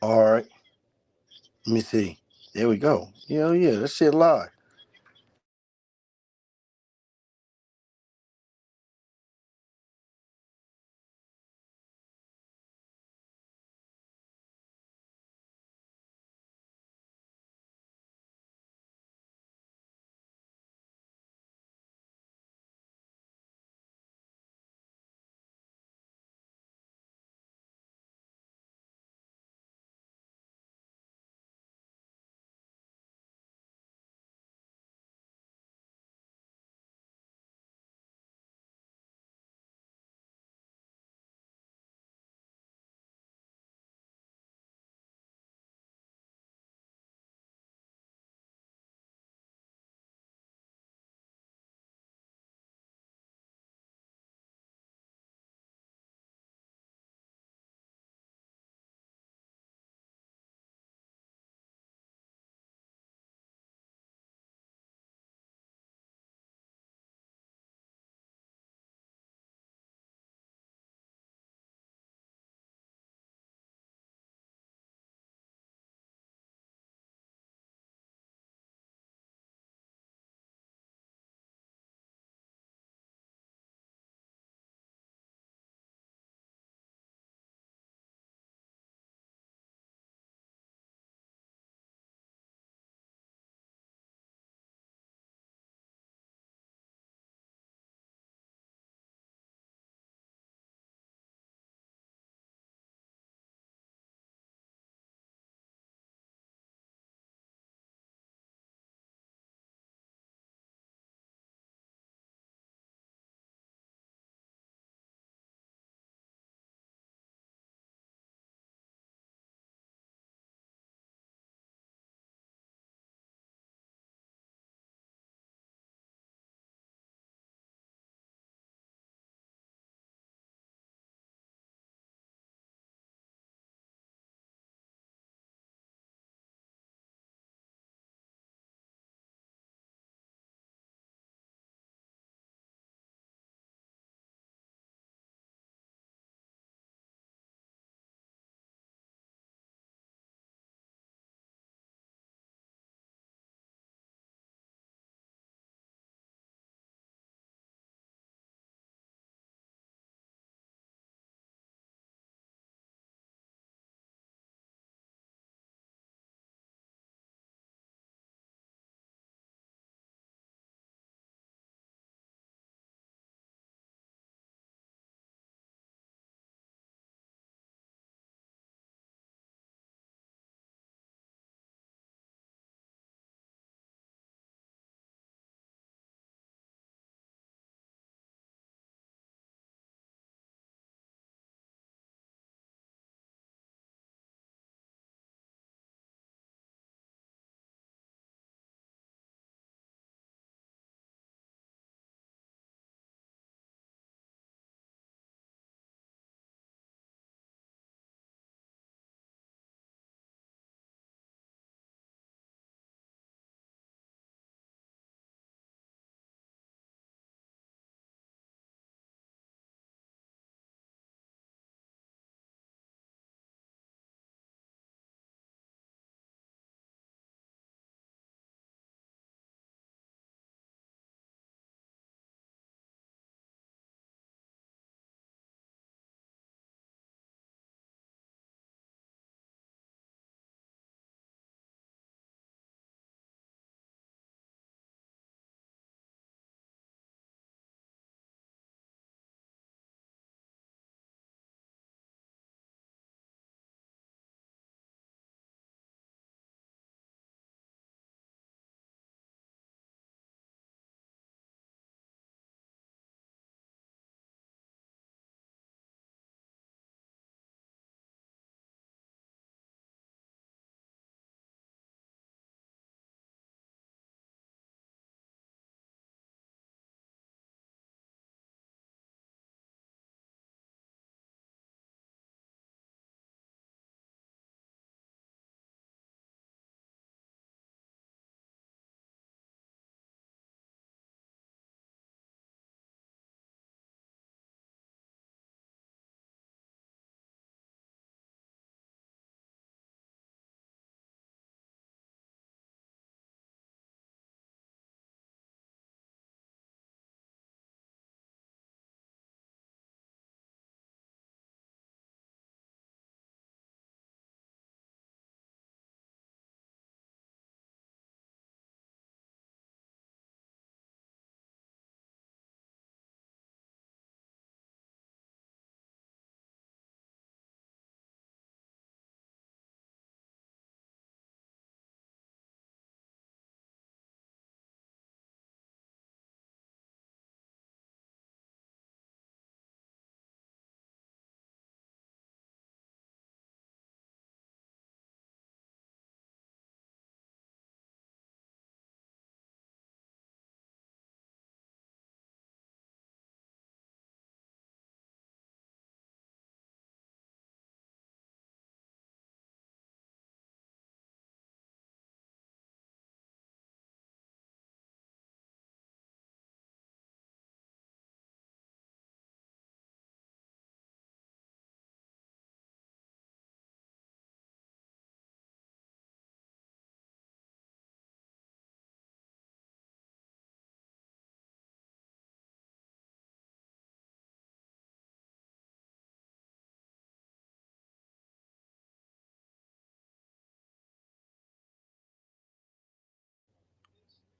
All right. Let me see. There we go. Yeah, yeah, that shit live.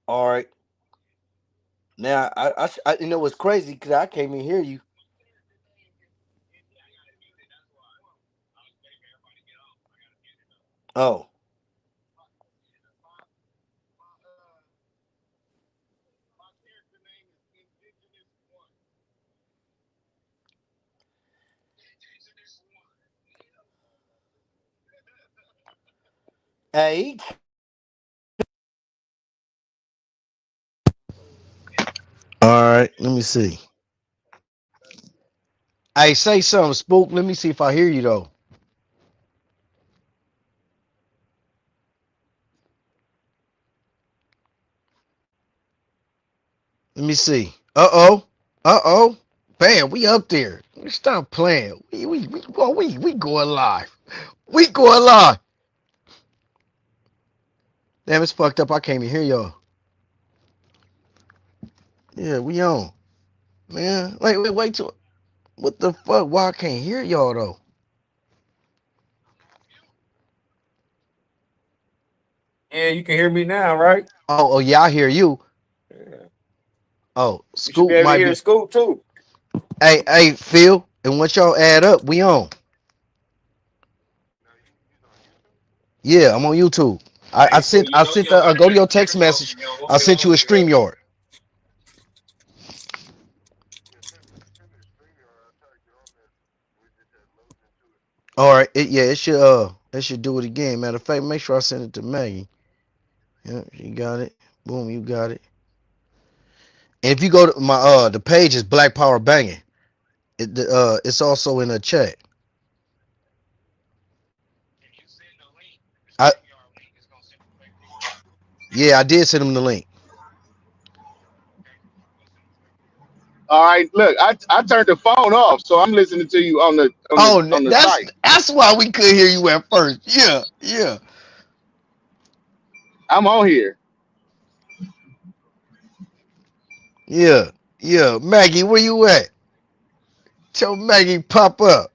All right. Now I you know what's crazy because I can't even hear you. Oh. Hey. All right. Let me see. Hey, say something, Spook. Let me see if I hear you though. Let me see. Uh-oh. Uh-oh. Bam, we up there. Stop playing. We going live. We going live. Damn, it's fucked up. I can't even hear y'all. Yeah, we on. Man, wait till what the fuck? Why I can't hear y'all though? Yeah, you can hear me now, right? Oh, yeah, I hear you. Yeah. Oh, You should be Scoop able to might hear be. Scoop too. Hey, Phil. And once y'all add up, we on. Yeah, I'm on YouTube. I Hey, so sent you I know sent you don't the got go that to your extra text info from message. me on I what's it sent you a on here. StreamYard. All right, it should do it again. Matter of fact, make sure I send it to Maggie. Yeah, you got it. Boom, you got it. And if you go to my the page is Black Power Banging. It's also in the chat. I Yeah, I did send him the link. All right, look, I turned the phone off, so I'm listening to you on the on the Oh, on the that's site. that's why we couldn't hear you at first. Yeah, yeah, I'm on here. yeah, yeah. Maggie, where you at? Tell Maggie pop up.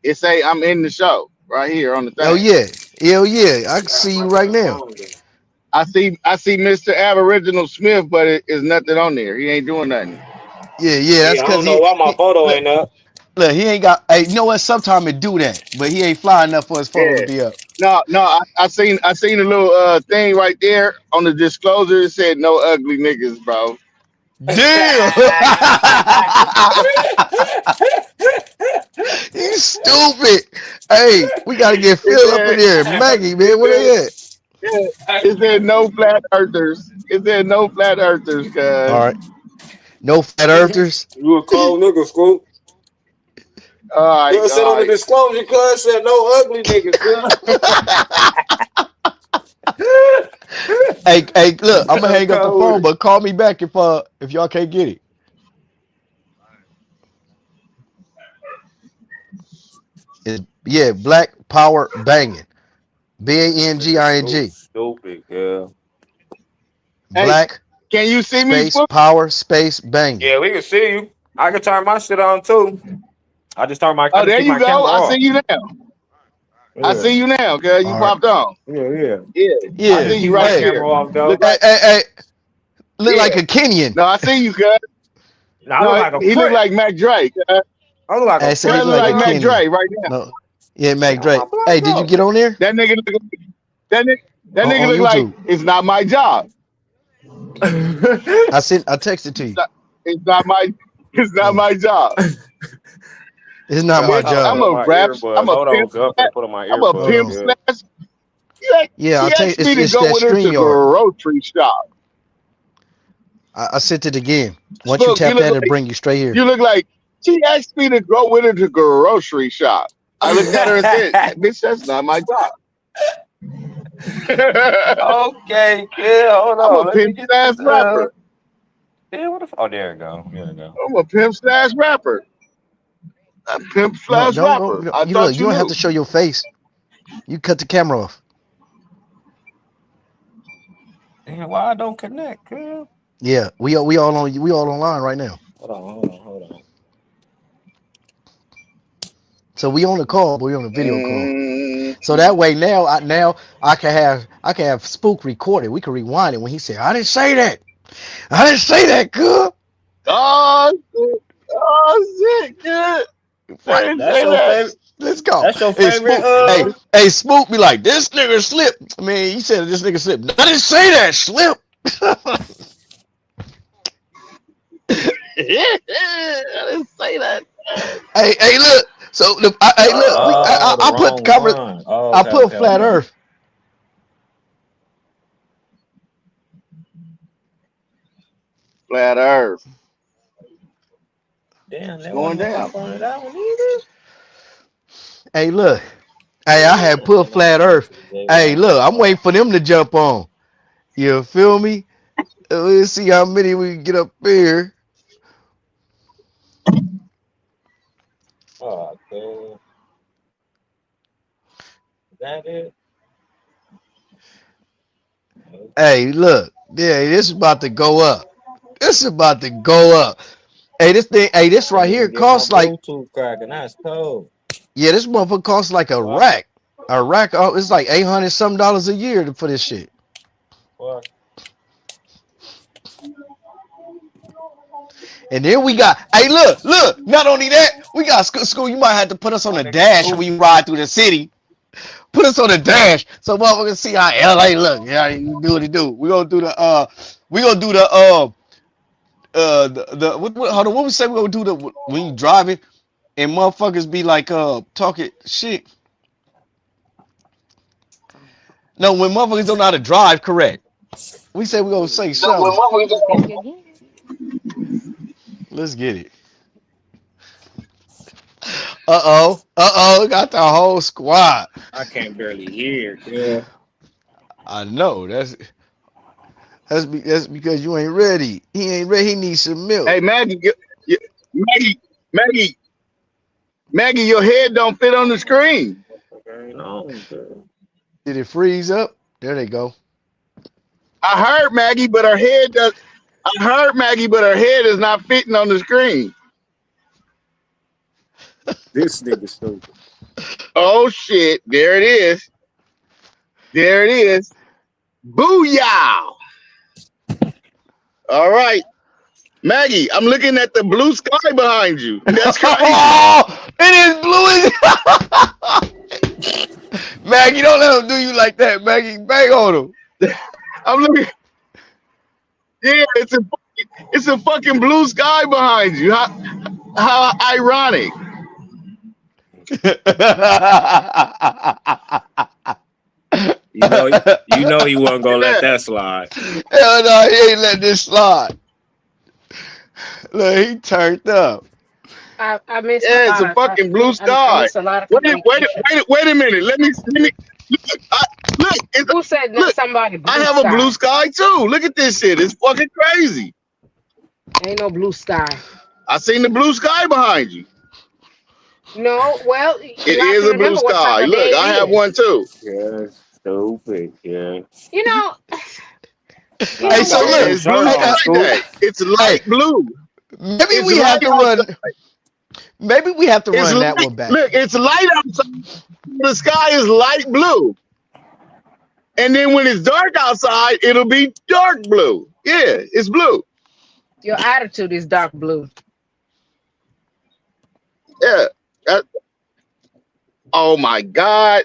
It say I'm in the show right here on the Oh thing. yeah, hell yeah. I can Yeah, see you my right damn now. phone again. I see Mr. Aboriginal Smith, but it is nothing on there. He ain't doing nothing. Yeah. That's Yeah, I because don't know why my he photo look, ain't up. look. He ain't got. Hey, you know what? Sometimes it do that, but he ain't fly enough for his photo to Yeah. be up. No, I seen a little thing right there on the disclosure. It said no ugly niggas, bro. Damn. You stupid. Hey, we gotta get It Phil up in said here. Maggie, man, You where good? they at? yeah, it said no flat earthers. It said no flat earthers, All cuz. right. No flat earthers. You a cold nigga, Scoop. All right, Cuz said all on the right. disclosure, cuz said no ugly niggas, Hey, look, I'm gonna cuz. hang up the Cold with phone, it. but call me back if y'all can't get it. Yeah, Black Power Banging. Nigga, Scoop Banging. stupid, yeah. Hey, Black can you see me, space Spook? power space banging. Yeah, we can see you. I can turn my shit on too. I Oh, just there keep you my go. camera I see off. you now. I Yeah. see you now, cuz you All right. popped on. Yeah, yeah. Yeah, I I Yeah. see just you keep my right Hey, there. camera off Look though. hey, like hey, hey. Look like yeah. a Kenyan. No, I see you, cuz. Now I look No, like a he look prick. like Mac Dre. I look like a I said look Cuz prick, look like a like Mac cuz. Kenyan. Dre right now. No. Yeah, Get Mac on my Drake. block Hey, did you though. get on there? That nigga look that nigga that nigga On look like YouTube. it's not my job. I texted to It's you. not, it's not my it's not Oh, my job. it's not I'm my Bitch, trying to put I'm job. on a my rap, I'm earbuds. a Hold on, pimp cuz. I'm slash, finna put on my I'm a Hold earbuds, pimp on. cuz. slash. Yeah, She asked me to it's go that with her to StreamYard. grocery shop. I sent it again. Once you Spook, tap that, it'll bring you straight here. you look like she asked me to go with her to grocery shop. I looked at her and said, bitch, that's not my job. Okay, yeah, hold I'm a on. Let me pimp get slash this. rapper. Yeah, what the? Oh, there we go. There we go. I'm a pimp slash rapper. A pimp No, slash don't go. rapper. I You look. thought You you don't have knew. to show your face. You cut the camera off. Damn, why I don't connect? Cuz? Yeah, we all online right now. Hold on. So we on the call, but we on the video call. Mm, So that way now I can have Spook recorded. We can rewind it when he said, "I didn't say that. I didn't say that, good." Oh shit! Oh shit! Good. I Right. didn't That's say your that. favorite. Let's go. That's your Hey favorite. Spook. Hey Spook be like, this nigga slipped. I mean, he said this nigga slipped. I didn't say that, slip. I didn't say that. Hey, look. So hey, look. Oh, the I put wrong cover. one. Oh, I okay, put okay, flat okay. Earth. Flat Earth. Damn, It's they going wasn't down. pop on that one either. Hey, look. Hey, I had put flat Earth. Hey, look. I'm waiting for them to jump on. You feel me? Let's see how many we can get up here. Oh, okay. Is that it? Hey, look. Yeah, this is about to go up. This is about to go up. Hey, this thing. Hey, this right Didn't here even get my costs like. Bluetooth cracking. That's cold. Yeah, this motherfucker costs like a What? rack. A rack. Oh, it's like $800 some dollars a year for this shit. What? And then we got, hey, look. Not only that, we got school. You might have to put us on My the nigga dash when Scoop. we ride through the city. Put us on the dash so motherfuckers see how LA look. Yeah, you do what it do. We gonna do the hold on. What we say we gonna do when you driving and motherfuckers be like talking shit. No, when motherfuckers don't know how to drive, correct. We say we gonna say something. Let's get it. Got the whole squad. I can't barely hear. Yeah. I know that's because you ain't ready. He ain't ready. He needs some milk. Hey Maggie, Maggie, Maggie, Maggie, your head don't fit on the screen. Did it freeze up? There they go. I heard Maggie, but her head does. I heard Maggie, but her head is not fitting on the screen. This nigga stupid. Oh shit! There it is. There it is. Booyah! All right, Maggie, I'm looking at the blue sky behind you. That's crazy. Oh, it is blue. Maggie, don't let him do you like that, Maggie. Bang on him. I'm looking. Yeah, it's a fucking blue sky behind you. How ironic. You know he wasn't gonna let that slide. Hell no, he ain't letting this slide. Look, he turned up. I missed. Yeah, it's a fucking blue sky. missed a lot of Wait a minute. Let me look. Look, Who said that? look, Somebody? I have a blue sky too. Look at this shit. It's fucking crazy. Ain't no blue sky. I seen the blue sky behind you. No, well, It is a blue sky. Look, I have one too. Yeah, stupid. Yeah. You know. Hey, so Yeah, look, it's blue like that. It's light blue. Maybe It's we have to light run. Maybe we have to It's run that light. one back. Look, it's light outside. The sky is light blue. And then when it's dark outside, it'll be dark blue. Yeah, it's blue. Your attitude is dark blue. Yeah. Oh my God.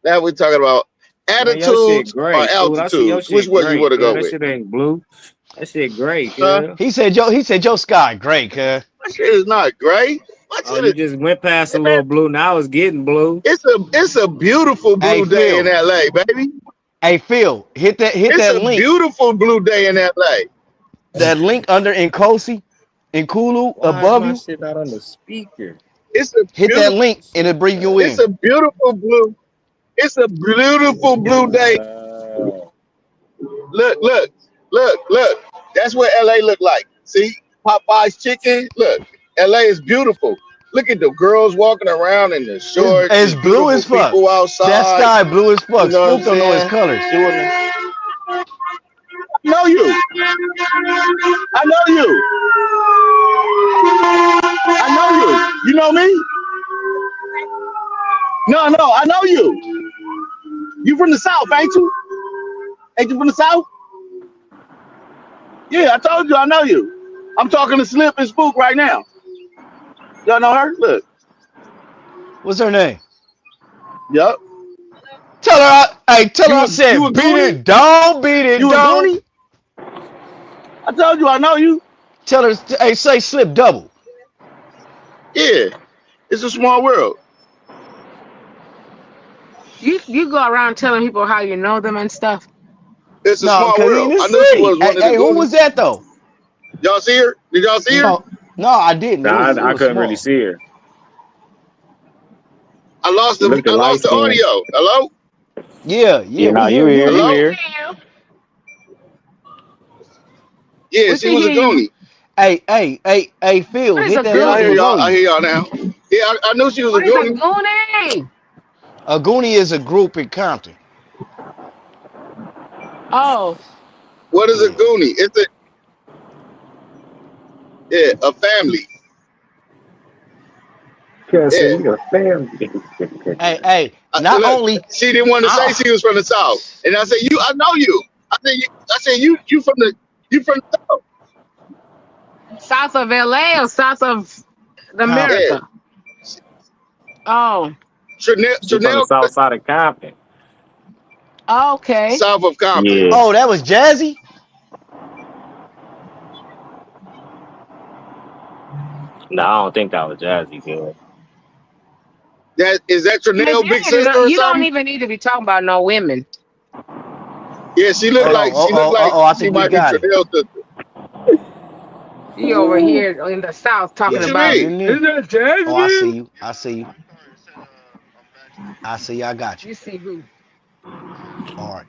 Now we're talking about attitudes or altitudes. Which one you want to go that with? Shit ain't blue. That shit great, Huh? yeah. He said Joe Sky, great, cuz. My shit is not gray. My Oh, shit you is, just went past a little blue. Now it's getting blue. it's a beautiful blue Hey, day Phil. in LA, baby. Hey Phil, hit that It's a link. beautiful blue day in LA. That link under Nkosi, Nkulu Why above is my you. shit not on the speaker? It's a Hit that beautiful, link and it'll bring you in. it's a beautiful blue. It's a beautiful blue day. Look. That's what LA look like. See, Popeye's chicken. Look, LA is beautiful. Look at the girls walking around in the shorts. It's the blue as beautiful fuck. People outside. That sky blue as fuck. You know what Spook don't know his I'm colors. I know you. I know you. I know you. You know me? No, no, I know you. You from the South, ain't you? Ain't you from the South? Yeah, I told you I know you. I'm talking to Slip and Spook right now. Y'all know her? Look. What's her name? Yup. Tell her tell her I You a said beat Goonie? it down, beat it You a down. Goonie? I told you I know you. Tell her, hey, say slip double. Yeah. It's a small world. You go around telling people how you know them and stuff. It's a No, small cause he in world. the I knew she city. was Hey, one of the hey, who Goonies. was that though? Y'all see her? Did y'all see her? No, no, I didn't. Nah, It I was couldn't really small. see her. I She looked at light lost the skin. audio. Hello? Yeah, Yeah, yeah, we nah, you hear here, you. you We Hello? here. see you. Yeah, We she can was a hear you. Goonie. Hey, Phil, What is hit a that Yeah, I link hear and goonie? y'all. join I you. hear y'all now. Yeah, I knew she was a What is a Goonie. goonie? A Goonie is a group in Compton. Oh, What is a Yeah. Goonie? It's a family. Can't say Yeah. you a family. Hey, not Look, only she didn't want to say I, she was from the South. And I said, I know you. I said, you from the South. south of LA or south of Compton. Yeah. America? Oh, She from the Chanel, south side of Compton. okay. south of Compton. Yeah. Oh, that was Jazzy? No, I don't think that was Jazzy, girl. Is that Miss Chanel big sister or You don't something? even need to be talking about no women. Yeah, she looked Hold on. like she looked like I she think we might be got it. Chanel's sister. You over here in the south talking What Yeah, you about, she's mean? in is there. that Oh, I see Jasmine? you. I see you. I see you. I got you. You see who? All right.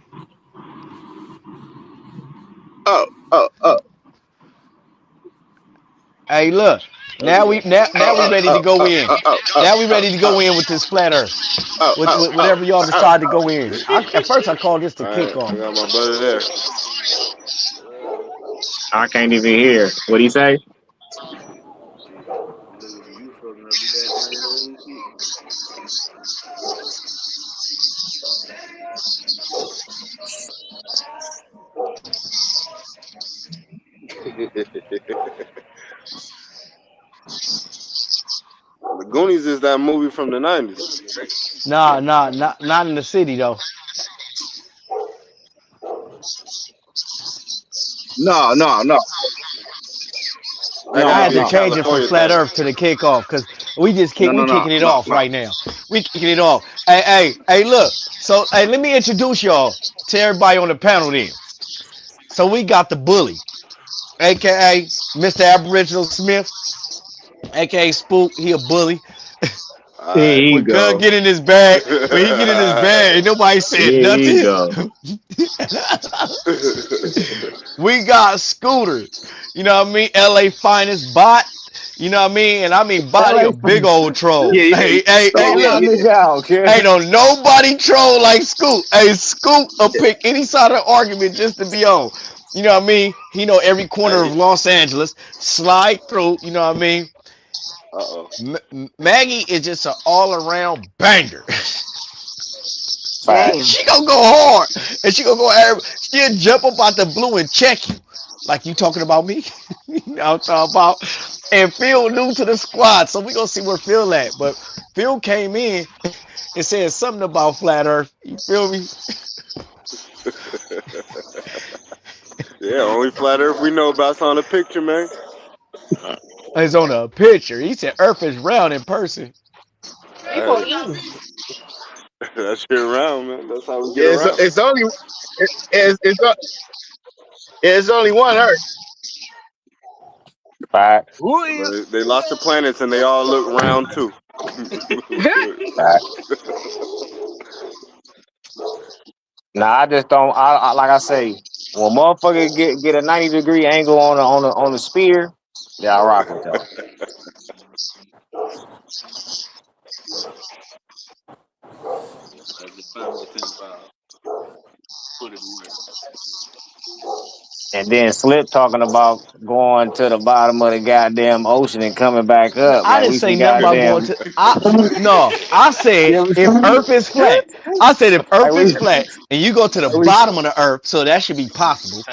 Oh. Hey, look. Now we ready to go in. Now we ready to go in with this flat earth. With whatever y'all decide to go in. At first I called this the All right, kickoff. I got my buddy there. I can't even hear. What'd he say? The Goonies is that movie from the 90s. Nah, not in the city though. No. That I got to had be to a No. change it from California flat thing. earth to the kickoff because we No. kicking it No. off right now. We kicking it off. Hey, look. So hey, let me introduce y'all to everybody on the panel then. So we got the bully, aka Mr. Aboriginal Smith, aka Spook. He a bully. All Here right. he When Gun go. get in his bag, when he get in his bag, ain't nobody said Here he nothing. go. We got Scooter, you know what I mean? LA finest bot, you know what I mean? And I mean body LA a big old troll. Yeah. Hey, call look, that nigga out, kid. ain't no nobody troll like Scoot. Hey, Scoot will pick any side of the argument just to be on. You know what I mean? He know every corner Hey, of Los Angeles. Slide through, you know what I mean? uh-oh. Maggie is just an all around banger. Damn. Facts. She gonna go hard, and she gonna go. She'll jump up out the blue and check you, like you talking about me. You know what I'm talking about. And Phil new to the squad, so we gonna see where Phil at. But Phil came in and said something about flat Earth. You feel me? Yeah, only flat earth we know about's on the picture, man. It's on a picture. He said Earth is round in person. People Hey, eating. that shit around, man. That's how we get Yeah, around. it's only one Earth. Facts. But they lost the planets and they all look round too. Facts. Nah, I just don't. I like I say, when motherfucker get a 90-degree angle on the spear, yeah, I rock with y'all. And then Slip talking about going to the bottom of the goddamn ocean and coming back up I like didn't we say some nothing about going goddamn. to. I said Yeah, if Earth is flat. I said if like Earth we, is flat and you go to the like we, bottom of the Earth, so that should be possible.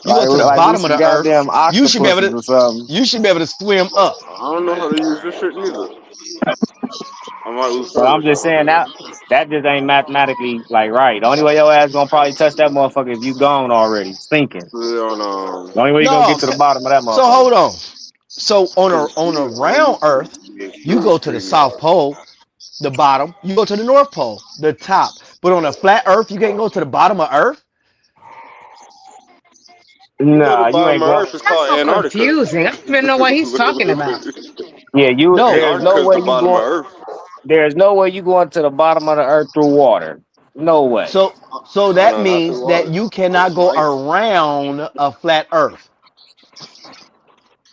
You go to the like we bottom of some the Earth, goddamn you should be able octopuses to. or something. You should be able to swim up. I don't know how to use this shit neither. I might lose But I'm touch. just saying that just ain't mathematically like right. The only way your ass gonna probably touch that motherfucker if you gone already, sinking. On The only way you gonna No. get to the bottom of that So motherfucker. hold on. So on a Cause round Earth, you go to the South Pole, the bottom. You go to the North Pole, the top. But on a flat Earth, you can't go to the bottom of Earth. you go to Nah, the you bottom ain't of going. Earth, it's That's called so Antarctica. confusing. I don't even know what he's talking about. Yeah, you. No. There's no Antarctica is way the you bottom of going. Earth. There's no way you going to the bottom of the earth through water. No way. So that No, not means through that water. you cannot go around a flat Earth.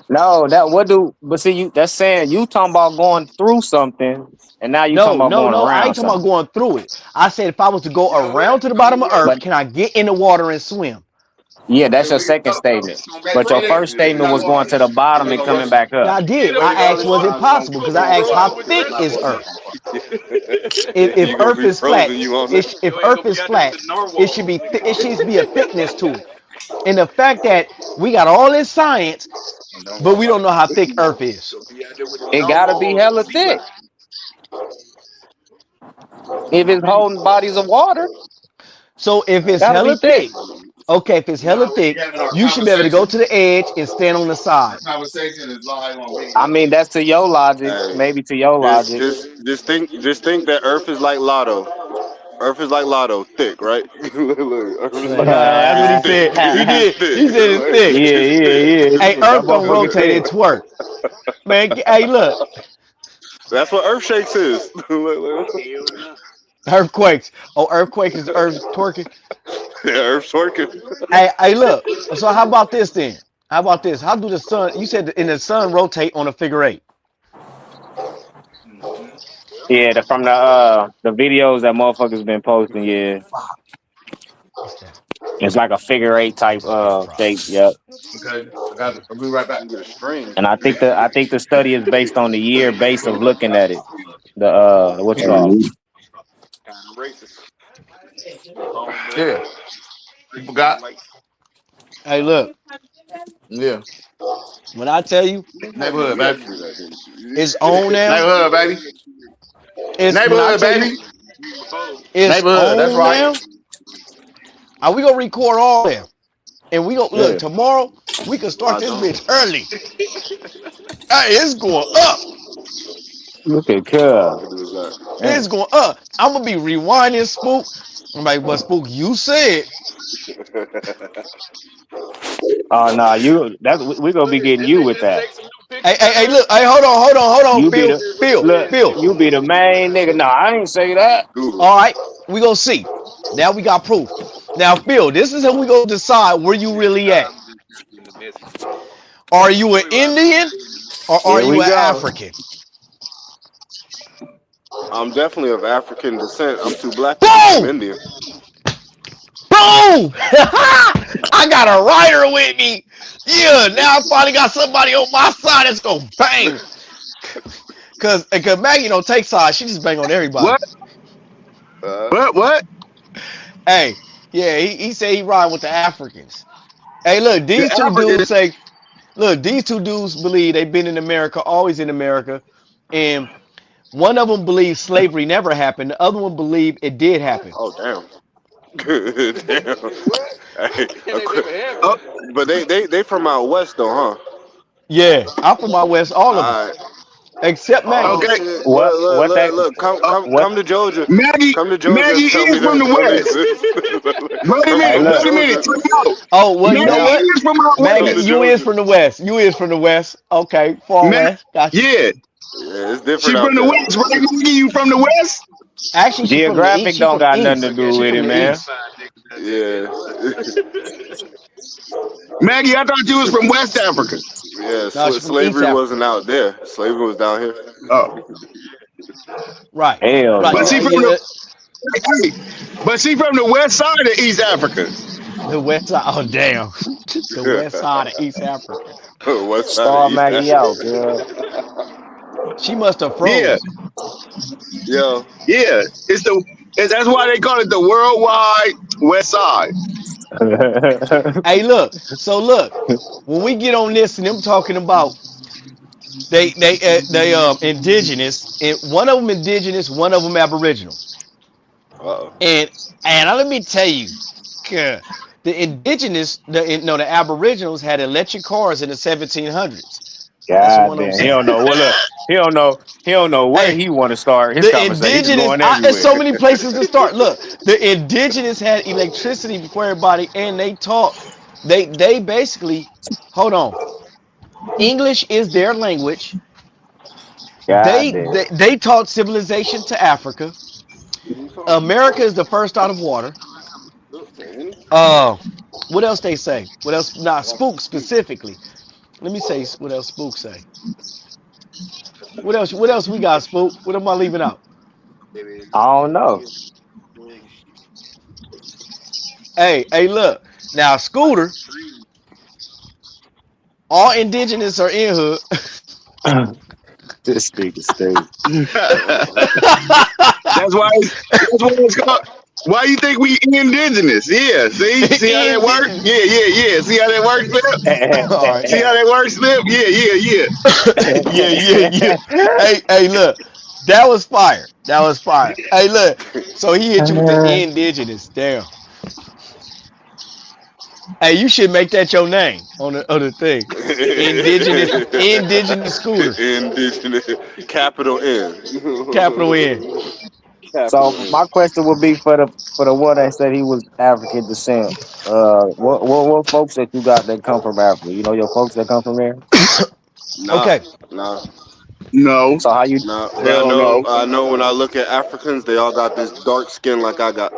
No, but see you that's saying you talking about going through something and now you talking No, about no, going no. I around ain't talking about something. going through it. I said if I was to go around to the bottom of Earth, But can I get in the water and swim? yeah, that's your second statement. But your first statement was going to the bottom and coming back Yeah, up. I did. I asked was it possible because I asked how thick is Earth. If You gonna Earth be is flat, frozen, you on that? if Earth is flat, it should be a thickness to it. And the fact that we got all this science, but we don't know how thick Earth is. It gotta be hella thick. If it's holding bodies of water, So if it's gotta be hella thick. thick, okay, if it's hella thick, you should be able to go to the edge and stand on the side. I mean, that's to your logic, Hey, maybe to your logic. just think that Earth is like Lotto. Earth is like Lotto, thick, right? Look, Earth is like Lotto. That's what he It's thick. said. He It's did. thick. He said it's Like, thick. Yeah, it's yeah, thick. yeah. Hey, That Earth don't motherfucker rotate, thick. it twerk. Man, hey, look, That's what Earth shakes is. earthquakes. Oh, earthquakes is Earth twerking. Yeah, Earth's working. Hey, look. So how about this then? How about this? How do the sun? You said in the sun rotate on a figure eight. Yeah, from the videos that motherfuckers been posting, yeah. What's that? It's like a figure eight type shape, yep. I'll be right back. You get a string. And I think the study is based on the year base of looking at it. The what you call it? Yeah, you forgot. Hey, look. Yeah, When I tell you neighborhood, baby. it's on now, Neighborhood, baby. it's when I Neighborhood, tell you baby. it's Neighborhood. That's on right. now. Are we gonna record all them? And we go look Yeah. tomorrow. We can start this bitch early. Hey, it's going up. Look at Cub. It's going up. I'm gonna be rewinding Spook. I'm like, what Spook you said? Oh no, we gonna be getting you with that. Hey, look. Hey, hold on, You be Phil. the look, you be the main nigga. No, I ain't say that. All right, we gonna see. Now we got proof. Now, Phil, this is how we gonna decide where you really at. Are you an Indian or are Here you we an go. African? I'm definitely of African descent. I'm too black to be from Boom! India. Boom! I got a writer with me. Yeah, now I finally got somebody on my side that's gonna bang. Cause Maggie don't take sides, she just bang on everybody. What? Hey, yeah, he said he ride with the Africans. Hey, look, The these two African. dudes say, look, these two dudes believe they've been in America, always in America, and one of them believes slavery never happened. The other one believed it did happen. Oh damn. Damn. Hey, Oh, but they from out west though, huh? Yeah, I'm from out west, all of them, All right. except Oh Maggie. okay. shit! What that Look! what Come to Georgia. Maggie Come to Georgia and tell me is from that the don't West. exist. Wait a Come hey minute. look. Wait a minute. to Time out. Oh, well, you know Maggie what? is from out Maggie, Come to West. you is Georgia. from the west. You is from the west. Okay, far Mag- west. Got you. yeah. Yeah, it's She different from out the there. West, right, Maggie? You from the West? Actually, she from the east. Geographic She don't from got nothing to east. do She with from it, the man. east. Yeah. Maggie, I thought you was from West Africa. Yeah. No, she from East Slavery wasn't Africa. out there. Slavery was down here. Oh. Right, Hell right. But no. she from Yeah. the hey, but she from the west side of East Africa. The West Side. Oh damn, the West Side of East Africa. West side of Star East Maggie Africa. out, girl. She must have Yeah, froze. Yo, yeah. That's why they call it the worldwide West Side. Hey, look. So look, when we get on this and them talking about they indigenous, and one of them indigenous, one of them aboriginal, uh-oh. and let me tell you, God, the indigenous, the aboriginals had electric cars in the 1700s. That's God what I'm damn, he saying. don't know. Well, look, he don't know where Hey, he want to start his the conversation. He's indigenous, going there's everywhere. so many places to start. Look, the indigenous had electricity before everybody, and they taught, they basically, hold on, English is their language. God damn. They taught civilization to Africa. America is the first out of water. Uh, what else they say? What else? Nah, spook specifically. Let me say what else spook say. What else? What else we got, spook? What am I leaving out? I don't know. Hey, look. Now, Scooter, all indigenous are in hood. This nigga stupid. That's why. That's why it's called. Why you think we indigenous? Yeah. See how that works? Indigenous. Yeah. See how that works, Slip? All right. See how that works, Slip? Yeah. Yeah. Hey, look. That was fire. That was fire. Hey, look. So he hit you with the indigenous. Damn. Hey, you should make that your name on the thing. Indigenous Scooter. Indigenous. Capital N. Capital N. So Capital N. my question would be for the one that said he was African descent. What folks that you got that come from Africa? You know your folks that come from there. Nah, Okay. nah, No, So how you? nah. But hell no. I know when I look at Africans, they all got this dark skin like I got.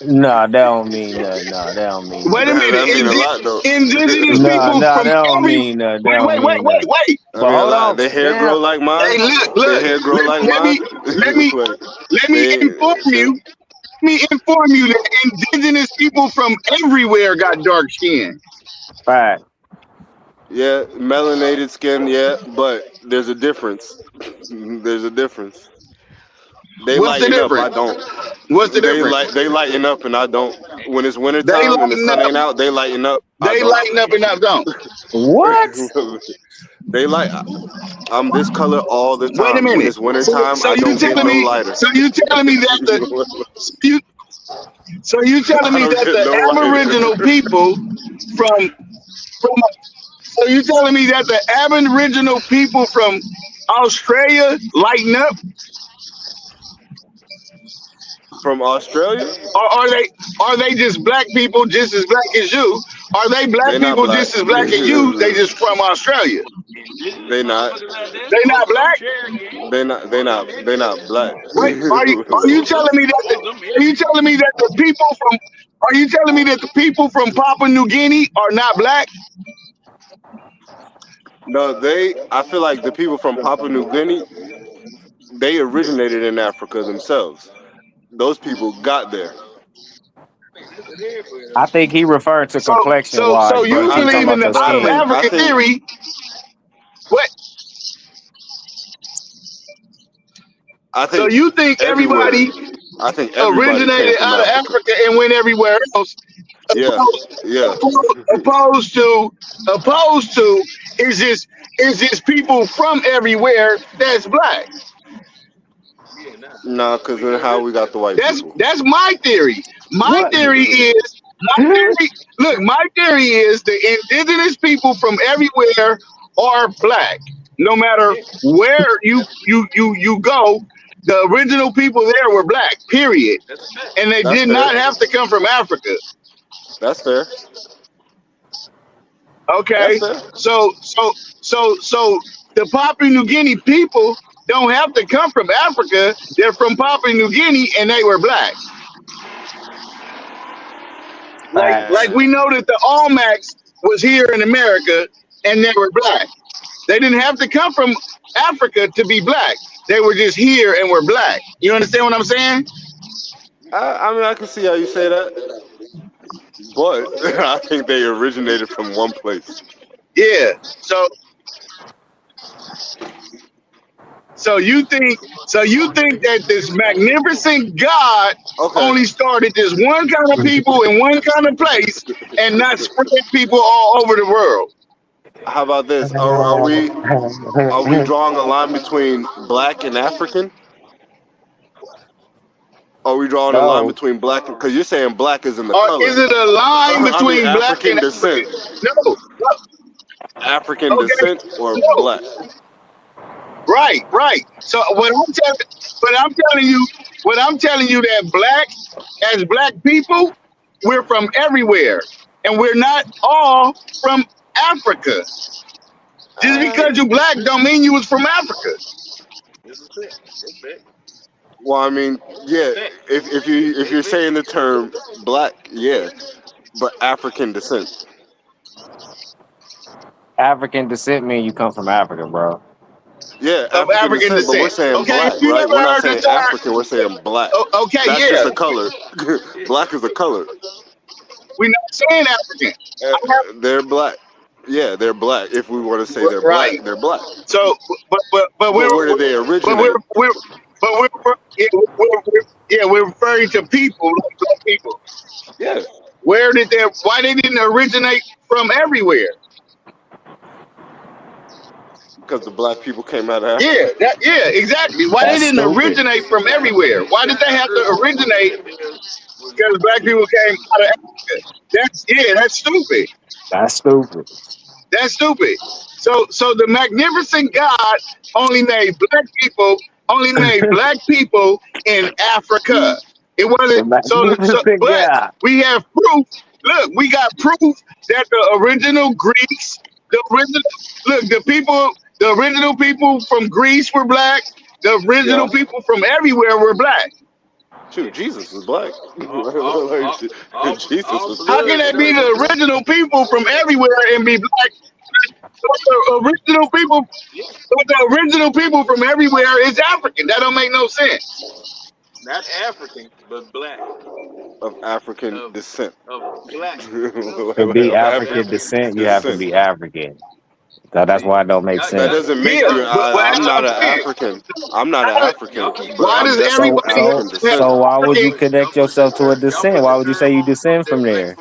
Nah, that don't mean nothing. Nah, that don't mean Wait a nothing. minute. That mean a lot though. Indigenous Nah, people nah, from that don't every. mean nothing. That Wait, don't wait, wait, mean wait, nothing. wait. I But mean a hold lot. on, Their hair damn. grow like Hey, mine. look, Their look. hair grow Let, like let mine. me let me Like, let me they, inform they you. Let me inform you that indigenous people from everywhere got dark skin. Right. yeah, melanated skin, yeah, but there's a difference. There's a difference. They What's the lighten up, I difference? don't. What's the difference? They lighten up and I don't. When it's winter They time and the lighten sun up. ain't out, they lighten up. I They don't. lighten up and I don't. What? They like I'm this color all the Wait a time. When minute. it's winter So, time, so I you don't get telling no me? lighter. So you telling me that the so you so you telling I me don't that get the no lighter. Aboriginal people from so you telling me that the Aboriginal people from Australia lighten up, From Australia, or are they just black people just as black as you? Are they black they not people black. just as black as you? They just from Australia. They not. They not black. They not black. Wait, are you telling me that are you telling me that the people from are you telling me that the people from Papua New Guinea are not black? No, I feel like the people from Papua New Guinea, they originated in Africa themselves. Those people got there. I think he referred to So complexion so wise, But but you if you talking believe in about the your out of skin, I Africa think theory? What? I So think you think everywhere. everybody I think everybody came originated from out of Africa. Africa and went everywhere else, Yeah, yeah. opposed to is just people from everywhere that's black. Nah, cause then how we got the white people? That's my theory. My what? theory is my theory is the indigenous people from everywhere are black. No matter where you go, the original people there were black. Period. And they That's did fair. not have to come from Africa. That's fair. That's Okay, fair. so the Papua New Guinea people don't have to come from Africa. They're from Papua New Guinea and they were black. Facts. Like we know that the Almacs was here in America and they were black. They didn't have to come from Africa to be black. They were just here and were black. You understand what I'm saying? I mean, I can see how you say that. but I think they originated from one place. Yeah. So you think that this magnificent God Okay, only started this one kind of people in one kind of place and not spread people all over the world? how about this? Are we drawing a line between black and African? Are we drawing a line No, between black because you're saying black is in the Or color? is it a line I mean between black African and descent, African? No. African Okay. descent or No. black? Right. So what I'm telling you that as black people, we're from everywhere, and we're not all from Africa. Just because you black don't mean you was from Africa. Well, I mean, yeah. If you're saying the term black, yeah, but African descent. African descent mean you come from Africa, bro. Yeah, Of African African descent, but we're descent. saying Okay, black, if you right? never We're not heard the saying term, African. We're saying black. okay, That's just yeah, a color. Black is a color. we're not saying African. Uh, they're black. Yeah, they're black. If we want to say they're black, Right. they're black. So, but But where did they but we're originate? we're but we're referring to people like black people. Yeah, Why they didn't originate from everywhere? because the black people came out of Africa. Yeah, exactly. Why they That's didn't stupid. originate from everywhere? Why did they have to originate because black people came out of Africa? That's stupid. That's stupid. That's stupid. So the magnificent God only made black people in Africa. It The wasn't magnificent but God. we have proof. Look, we got proof that the original Greeks, the original people from Greece were black. The Yeah. original people from everywhere were black. Shoot, Jesus was black. Jesus was How black. can that be the original people from everywhere and be black? But the original people from everywhere is African. That don't make no sense. Of African descent. To be Of African descent, you have to be African. So that's why it don't make That sense. doesn't make Yeah, you. but I'm that's not what an I'm saying. African. I'm not an How- African, but Why I'm does definitely So everybody so African have descent. so why would you African? connect yourself to a descent? Why would you say you descend from there?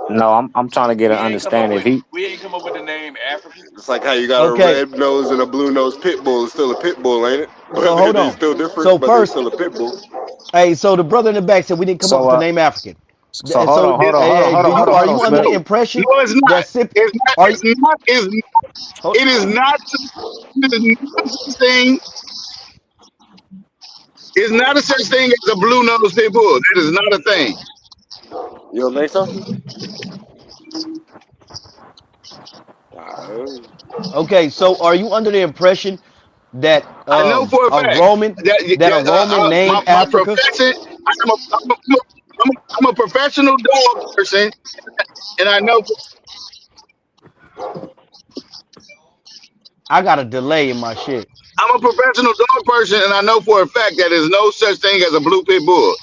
No, I'm trying to get an understanding. If he It's like how you got a Okay, red nose and a blue nose pit bull. It's still a pit bull, ain't it? so But hold they're on. still So different, but they're first, still a pit bull. hey, so the brother in the back said we didn't come up so with the name African. so hold So, on, hold on, It's, hold on, hey, hold on, hold on, are hold on, you under the Slip. impression no, it's not. that SIP It's not. are you? It's not. Hold, It is not. It is not such thing. It's not a such thing as a blue nose pit bull. That is not a thing. You don't think so? Uh, okay, so are you under the impression that I know for a a fact Roman named my Africa? profession. I'm a professional dog person, and I know I got a delay in my shit. I'm a professional dog person, and I know for a fact that there's no such thing as a blue pit bull.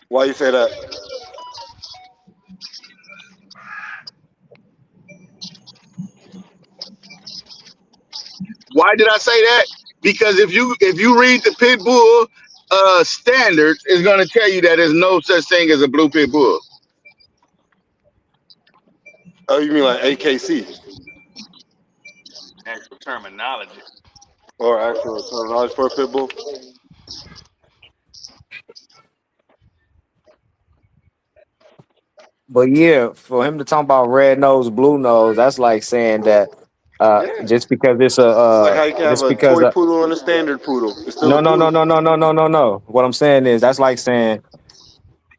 why you say that? Why did I say that? Because if you read the pit bull standards, it's going to tell you that there's no such thing as a blue pit bull. Oh, you mean like AKC or actual terminology for a pit bull? But yeah, for him to talk about red nose, blue nose, that's like saying that Yeah. just because it's a It's like how you can have just a because toy poodle and a standard poodle. It's still a no no no poodle. no no no no no no. What I'm saying is that's like saying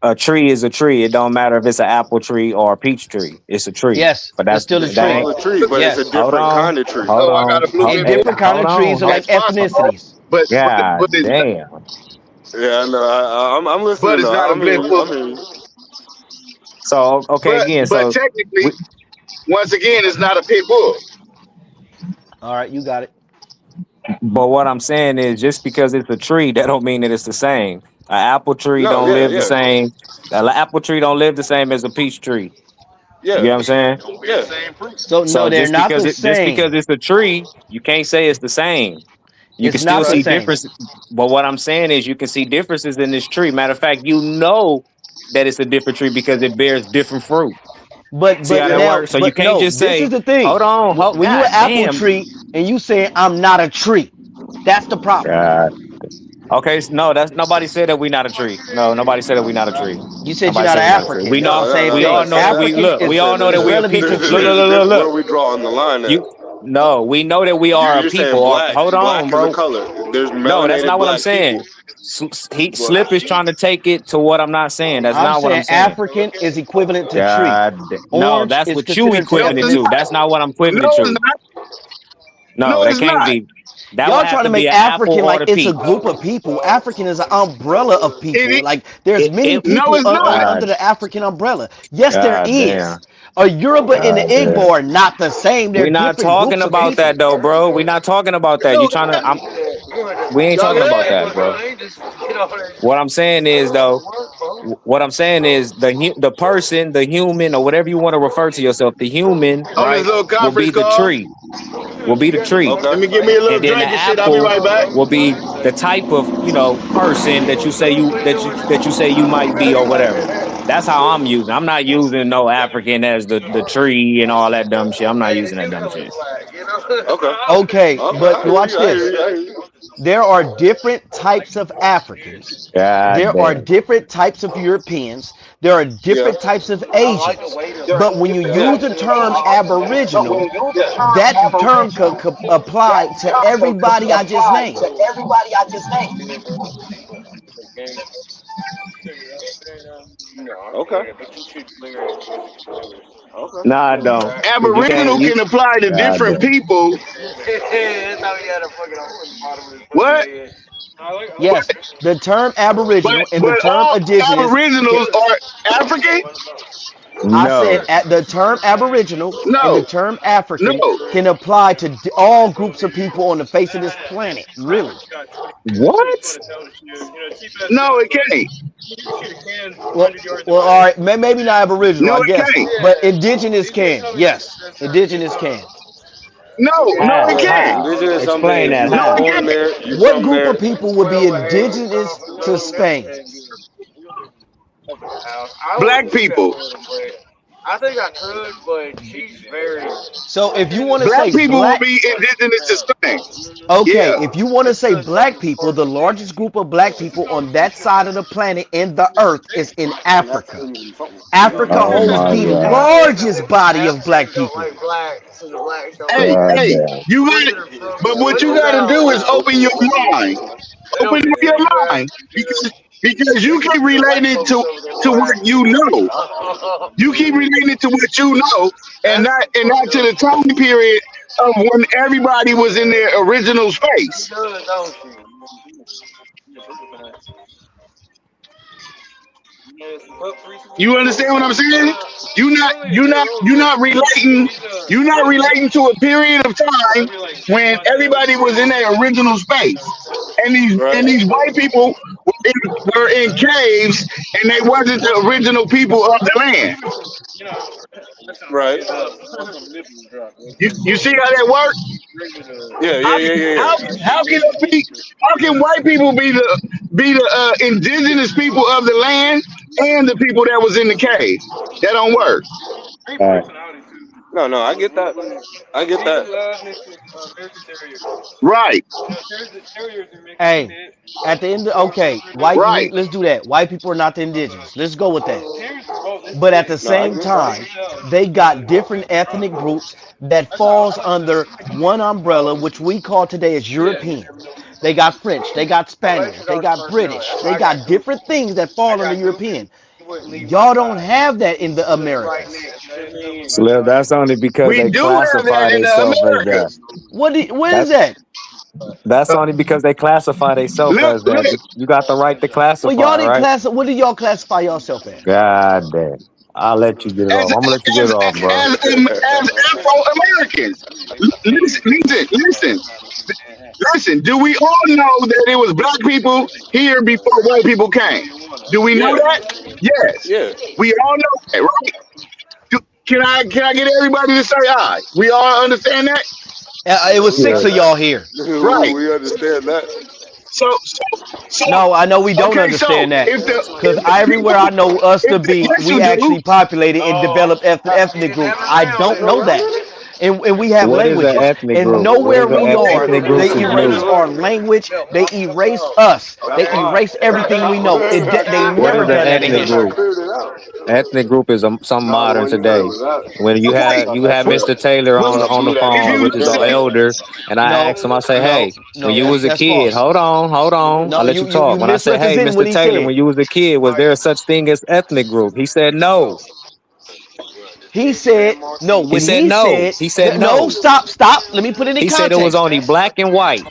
a tree is a tree. It don't matter if it's an apple tree or a peach tree. It's a tree. Yes, But it's that's still a that tree. ain't. Still a tree, but it's a Yes, Hold different on, kind of tree. hold So I got on, a blue and pit bull. different kind hold of trees on. are like That's possible, ethnicities. but God it's not, damn. Yeah, I know. I'm but listening it's though. not a I'm blue hearing you. bull. I'm hearing you. So okay, again. But So technically, we, once again, it's not a pit bull. All right, you got it. But what I'm saying is, just because it's a tree, that don't mean that it's the same. An apple tree No, don't yeah, live the yeah, same. An apple tree don't live the same as a peach tree. You yeah, get what I'm saying? yeah. So no, So they're not the just because same. it's a tree, you can't say it's the same. You can It's still not the see Right. same. differences. But what I'm saying is, you can see differences in this tree. Matter of fact, you know that it's a different tree because it bears different fruit. See how that Yeah. works? So you But can't no, just this is say, the thing. "Hold on, hold, When you an God apple damn." tree and you say I'm not a tree, that's the problem. God. Okay, no, that's nobody said that we not a tree. No, nobody said that we not a tree. You said you're Nobody not said an we not a tree. African. We That's know, the No, no, same no, we no. all thing. know that we African look. I'm We is all saying know there's that a we a relevant people. to Look, tree. look, there's a look, look, difference look. where we draw on the line at. You no, we know that we are a You're saying people. black. Hold on, Black is a bro. color. There's No, that's melanated not what I'm black saying. people. But Slip is trying to take it to what I'm not saying. That's I'm not what saying I'm saying. African is equivalent to tree. No, Orange that's is what you considered to No, equivalent it's ethnic. to. not. That's not what I'm No, equivalent it's to. not. No, No, that it's can't not. be. That would Y'all have trying to to be make an apple African or like the it's a peach. group of people. African is an umbrella of people. It, Like there's many It no, people it's not. under the African umbrella. Yes, there God is. damn. A Yoruba and the God Igbo damn. are not the same. They're We're not different talking groups of about people. that though, bro. We're not talking about that. No, You trying to? We ain't talking about that, bro. What I'm saying is though. What I'm saying is the person, the human, or whatever you want to refer to yourself, the human, on this right, little will be conference the call. tree. Will be the tree. Let okay. me give me a little And then the drink and shit. I'll be apple right back. will be the type of person that you say you might be or whatever. That's how I'm using. I'm not using no African as the tree and all that dumb shit. I'm not using that dumb shit. Okay. Okay, Okay. but I hear watch you. I hear this. you. I hear you. There are different types of Africans. God There are damn. different types of Europeans. There are Yeah. different types of Asians. But when you use the term Yeah. Aboriginal, that term could apply to everybody I just named. Okay. Okay. Nah, I don't. Cause you can't. Aboriginal can apply to God different damn. people. What? Yes, the term But Aboriginal and the but term all indigenous. Aboriginals are African? I No. said at the term Aboriginal and the No, term African no, can apply to all groups of people on the face of this planet. Really. What? no. It can't. Well, all right, maybe not Aboriginal, No, I it guess, can't. but indigenous can. Yes, indigenous can. No, no, it How? can't. How? Indigenous something Explain is that. you No, it How? born can't. there, you What from group there. of people would be indigenous to Spain? Black people. So if you want to Black say people will black, be indigenous to Spain. okay, Yeah. if you want to say black people, the largest group of black people on that side of the planet in the earth is in Africa. Africa Oh holds my the god. largest body of black people. Hey, God hey, damn. you got it. But what you got to do is open your mind. Open up your mind because you keep relating it to what you know. You keep relating it to what you know, and not to the time period of when everybody was in their original space. You understand what I'm saying? You not relating to a period of time when everybody was in their original space. Right. And these white people were in caves and they wasn't the original people of the land. Right. You see how that works? Yeah. Yeah. Yeah. Yeah. Yeah. How can it be? How can white people be the indigenous people of the land and the people that was in the cave? That don't work. Uh, No. No. I get that. I get that. Right, Hey, at the end of, okay, right. let's do that. White people are not the indigenous. Let's go with that. But at the No. I same get that. time, they got different ethnic groups that falls under one umbrella, which we call today as European. They got French, they got Spaniards, they got British, they got different things that fall under European. Y'all don't have that in the Americas. Slim, that's only because We they do have classify that in the themselves as that. Americas. What is That's that? that's only because they classify themselves Look, as that. look. You got the right to Well, y'all classify, didn't right? class. What do y'all classify yourself as? God damn. I'll let you get it as off. I'm gonna let you get it off, bro. as Afro-Americans. Listen. Do we all know that it was black people here before white people came? Do we know Yeah, that? Yes. yeah. We all know that, right? Can I get everybody to say aye? We all understand that? It was We Yeah. 6 of y'all understand. here. Right. We understand that. So No, I know we don't okay, so understand that. Because if the everywhere I people know us to if the, be, yes we you do. actually populated and developed ethnic groups. I don't know that. And we have What is an languages. ethnic And group? What nowhere is an we are, ethnic they group is erase new. our language. They erase us. They erase everything we know. They What never is an done that in ethnic history. group? Ethnic group is some modern today. When Okay. you have Well, Mr. Taylor well, on the if phone, you which is an listen, elder, and I No, ask him, I say, no, hey, when no. you was a That's kid, false. hold on, I No, let you you talk. When I say, hey, misrepresenting what Mr. he Taylor, said. when you was a kid, was there such thing as ethnic group? He said no. He said no. He When said he no. said He said no, no. stop. Let me put it in He said it was context. only black and white.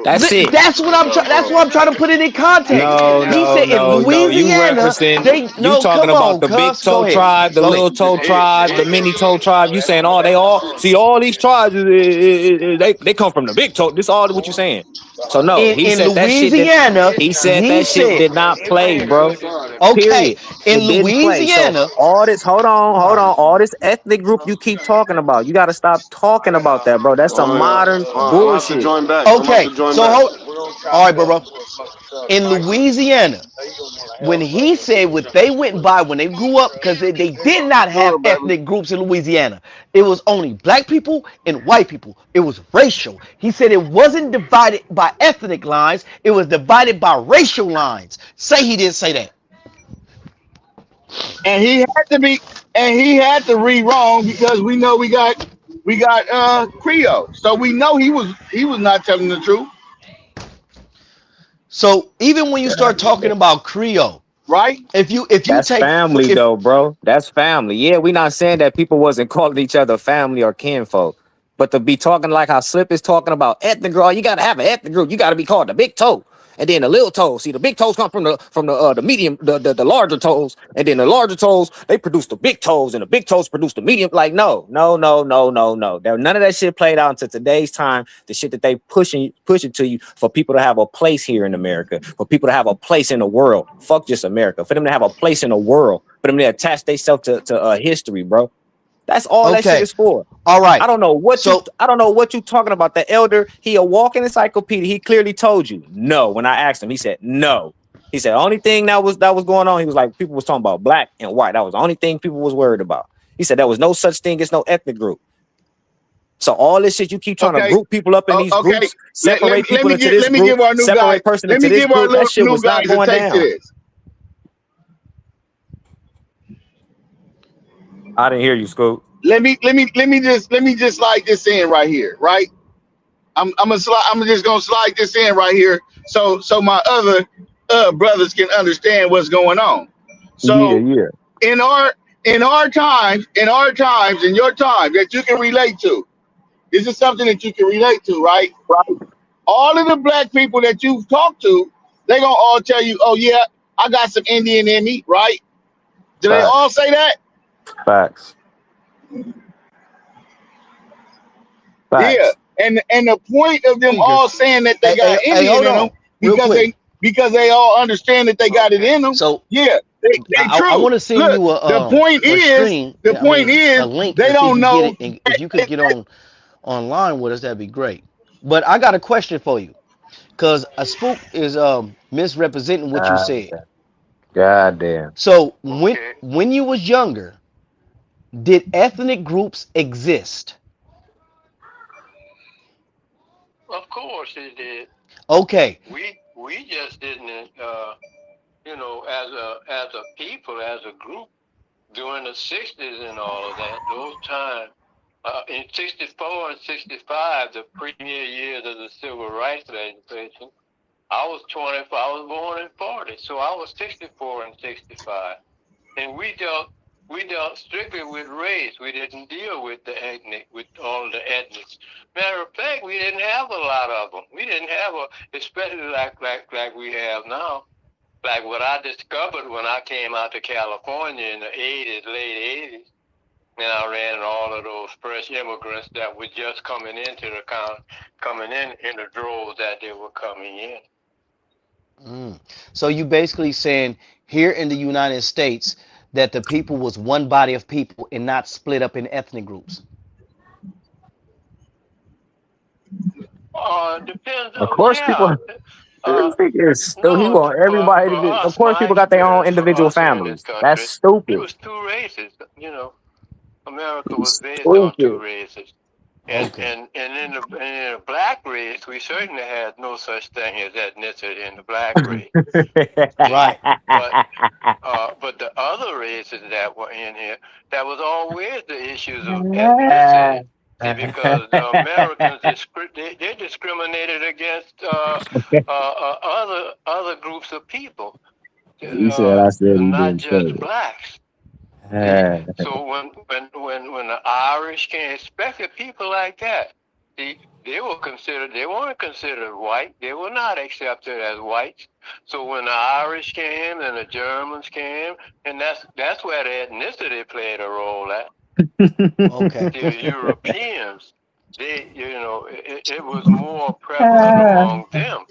That's it. That's what I'm trying. That's what I'm trying to put it in context. He said in No. You Louisiana, referencing, they you no. talking Come about on, the big cuz. Go toe ahead. tribe, the Go ahead. little toe tribe, the mini toe tribe. You saying all they all see all these tribes they come from the big toe. This all what you saying. So no, he In said that shit did Louisiana, he said he that shit said, did not play, bro. okay, Period. in It didn't play. So Louisiana, all this, all this ethnic group you keep talking about, you got to stop talking about that, bro. That's some Oh modern yeah. I'm gonna have to bullshit. join back. I'm gonna have okay. to join So back. hold. All right, bro. In Louisiana, when he said what they went by when they grew up, because they did not have sure, baby. ethnic groups in Louisiana. It was only black people and white people. It was racial. He said it wasn't divided by ethnic lines, it was divided by racial lines. Say he didn't say that. And he had to read wrong because we know we got Creole. So we know he was not telling the truth, So even when you start talking about Creole, right? if you That's take family if though, bro. That's family. Yeah, we not saying that people wasn't calling each other family or kinfolk. But to be talking like how Slip is talking about ethnic girl, you gotta have an ethnic group. You gotta be called the big toe. And then the little toes. See, the big toes come from the medium, the larger toes, and then the larger toes they produce the big toes, and the big toes produce the medium. Like no. None of that shit played out until today's time. The shit that they pushing to you for people to have a place here in America, for people to have a place in the world. Fuck just America. For them to have a place in the world, for them to attach themselves to history, bro. That's all that shit okay, is for. all right. I don't know what you talking about. The elder, he a walking encyclopedia. He clearly told you no. When I asked him, he said no. He said only thing that was going on. He was like people was talking about black and white. That was the only thing people was worried about. He said there was no such thing as no ethnic group. So all this shit you keep trying to Okay. group people up in these Okay. groups, separate Let people me into get this let me group, give our new guy separate person let into me this give our group. That shit new was not guys a going taste of down. this. I didn't hear you, Scoop. Let me just slide this in right here, right? I'm just gonna slide this in right here so my other brothers can understand what's going on. Yeah, So yeah. in our times, in your time that you can relate to, this is something that you can relate to, right? All of the black people that you've talked to, they gonna all tell you, oh yeah, I got some Indian in me, right? Do they all Facts. say that? Facts. Yeah. Facts. And the point of them Danger. all saying that they Hey, got Indian hold in them on, real because quick. they all understand that they got it in them. So Yeah, they I true. want to send Look, you a stream. the I point mean a is link they and see if don't you get know. it. And if you could get on online with us, that'd be great. But I got a question for you, cause a spook is misrepresenting what you God, said. God damn. So when you was younger, did ethnic groups exist? Of course it did. Okay, We just didn't, as a people, as a group, during the '60s and all of that, those times. In '64 and '65, the premier years of the civil rights legislation, I was 24. I was born in '40, so I was 64 and '65, and we dealt strictly with race. We didn't deal with the ethnic, with all the ethnics. Matter of fact, we didn't have a lot of them. We didn't have especially like we have now. like what I discovered when I came out to California in the '80s, late '80s, and I ran all of those fresh immigrants that were just coming into the coming in the droves that they were coming in. So you basically saying here in the United States that the people was one body of people and not split up in ethnic groups. Depends Of on, course, people. Uh, He want everybody to for be. Of us, course, my people got their own experience for individual us here in this families. That's country, stupid. it was two races. You know, America was based Stupid. on two races. And, Okay. and in the black race, we certainly had no such thing as ethnicity in the black race. Right. But the other races that were in here, that was always the issues of ethnicity. See, because the Americans they discriminated against other groups of people, You said I said he not didn't say just it. blacks. So when the Irish came, especially people like that, they weren't considered white. They were not accepted as whites. So when the Irish came and the Germans came, and that's where the ethnicity played a role at. Okay. The Europeans, it was more prevalent among them,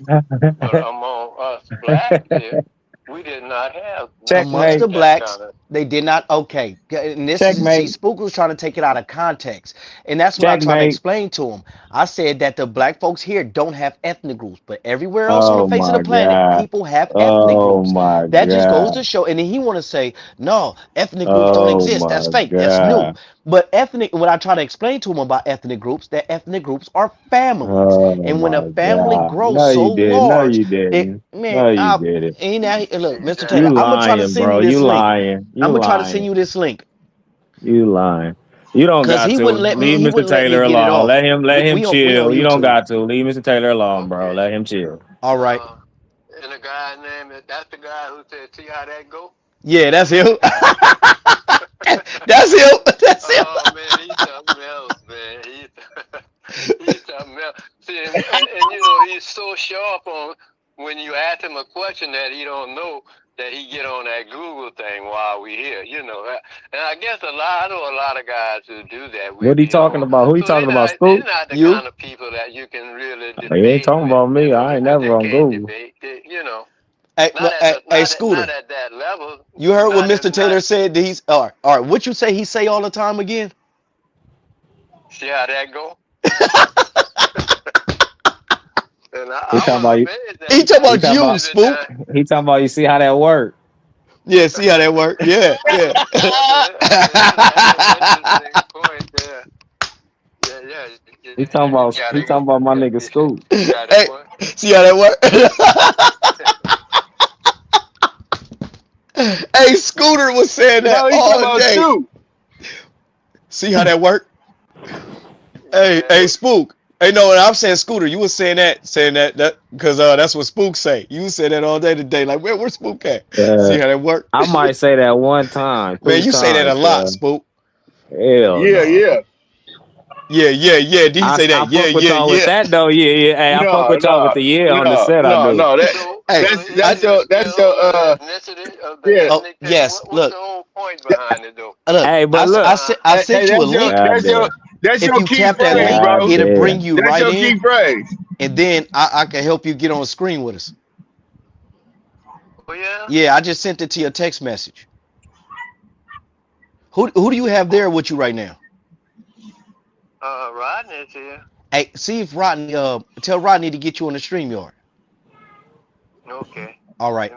but among us blacks here, we did not have Amongst the that blacks, kind of. they did not. Okay, and this is see, Checkmate. Spook was trying to take it out of context, and that's what I tried to Checkmate. explain to him. I said that the black folks here don't have ethnic groups, but everywhere else on the Oh face of the my planet, God. people have ethnic Oh groups. my That just goes God. to show. And then he want to say, no, ethnic groups don't Oh exist. That's my fake. That's new. God. But ethnic, what I try to explain to him about ethnic groups, that ethnic groups are families, Oh and when a my family God. grows No, so you didn't. No, large, you it didn't. man, No, you didn't. ain't that look, Mr. You Taylor, I'm gonna try to lying, send bro. you this You link. lying. You I'm gonna try to send lying. you this link You lying. You don't because got he to wouldn't let me. leave He Mr. wouldn't let me Taylor get it alone. off. Let him We on chill. You don't YouTube. got to leave Mr. Taylor alone, bro. Okay. Let him chill. All right. And the guy named that's the guy who said, "See how that go." Yeah, that's him. That's him. That's him. Oh man, he's something else, man. He's something else. See, and he's so sharp on when you ask him a question that he don't know, that he get on that Google thing while we here, And I guess I know a lot of guys who do that. What he talking about? Who he talking about? They're Spook? not the You? kind of people that you can really He ain't debate talking with. about me. I ain't never They on can't Google. debate. Hey, hey, Scooter. Not at that level. You heard what Not Mr. Taylor said? He's all right. What you say? He say all the time again? See how that go? And He talking about you. He talking about you, Spook. He talking about you. See how that work? Yeah, see how that work? Yeah, yeah. That's an interesting point there. Yeah. He talking about my nigga Scoop. Hey, see how that work? Hey, Scooter was saying that No, he all talking about day. you. See how that work? Hey, Spook. Hey, no, I'm saying Scooter. You was saying that because that's what Spook say. You said that all day today. Like, where's Spook at? See how that work? I might say that one time. Man, you say that a lot, Spook. Hell Yeah, no. yeah. Yeah. Did he say that? I fuck with y'all with that though. Yeah. Hey, I fuck with y'all with the on the set. I do. No. That's your yeah. Oh, yes. What's Look. the whole point behind it though? Look. Hey, but look. I sent you a link. That's If your you key tap that phrase, link, bro. it'll bring you That's right your in, key phrase. and then I can help you get on the screen with us. Oh yeah. Yeah, I just sent it to your text message. Who do you have there with you right now? Rodney's here. Hey, see if Rodney tell Rodney to get you on the StreamYard. Okay. All right.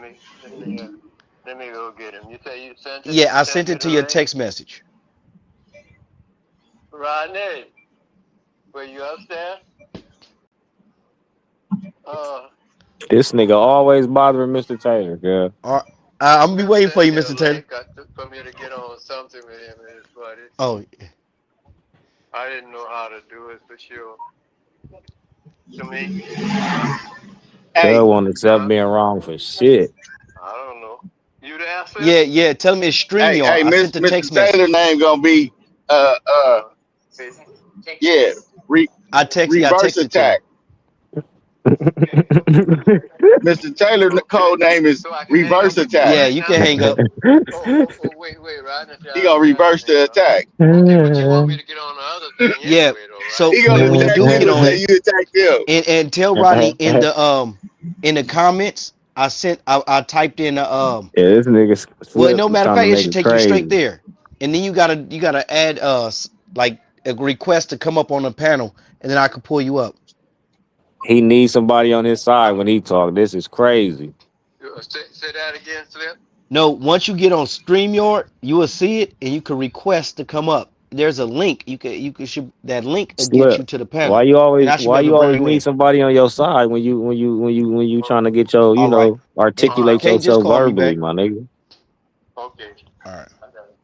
Let me go get him. You say you sent it? Yeah, I sent it to your text message. Rodney, were you upstairs? This nigga always bothering Mr. Taylor, girl. All right. I'm gonna be waiting for you, Mr. Taylor. For me to get on something with him and his buddies. Oh. I didn't know how to do it for sure. To me. Girl won't accept being wrong for shit. I don't know. You there, Phil? Yeah. Tell him it's StreamYard. Hey, I sent the text Mr. Taylor message. name gonna be I text reverse it to attack. him. Mr. Taylor's code name is So I can hang reverse up. attack. Yeah, you can hang up. Wait, Rodney. He gonna reverse the attack. Okay, but you want me to get on the other thing Yeah. anyway, though, right? So He gonna when you attack do you get on and it, you attack him. and tell Rodney in the comments, I typed in Yeah, this nigga well, Slip no is matter of trying to fact, it make should it take you straight crazy. there, and then you gotta add like a request to come up on the panel, and then I can pull you up. He needs somebody on his side when he talk. This is crazy. Say that again, Slip. No, once you get on StreamYard, you will see it, and you can request to come up. There's a link. You should that link will get Slip. you to the Why panel, you and always I should be why able you to bring always you need in. somebody on your side when you trying to get your, you All right. know, articulate Can't just yourself call me verbally, back. my nigga. Okay. All right. I got it.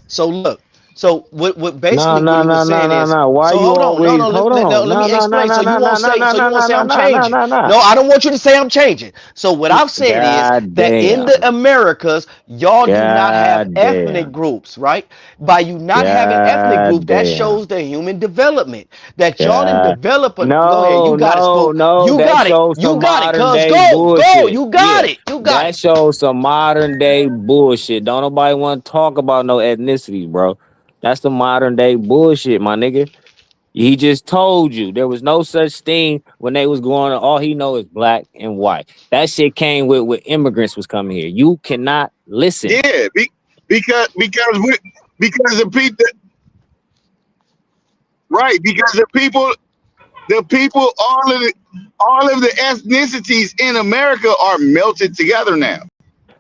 So look. So what No, basically no, what he no, was no, saying no, is, no. Why so you hold on, always hold no, on? let No, me no, no, explain. no, So no, you no, won't no, say no, no, no, I'm no, no, changing. no, no. No, I don't want you to say I'm changing. So what I've said is God that in the damn. Americas, y'all do not have God ethnic damn. groups, right? By you not having ethnic God groups, that damn. shows the human development. That y'all didn't God. develop a go ahead, you No, got it, no, Spook. no. You That got it. shows You some got it, modern cuz day go, bullshit. you got Yeah, it. You got that it. shows some modern day bullshit. Don't nobody want to talk about no ethnicities, bro. That's the modern day bullshit, my nigga. He just told you there was no such thing when they was going. All he know is black and white. That shit came with immigrants was coming here. You cannot listen. Yeah, because the people, right? Because the people, all of the ethnicities in America are melted together now,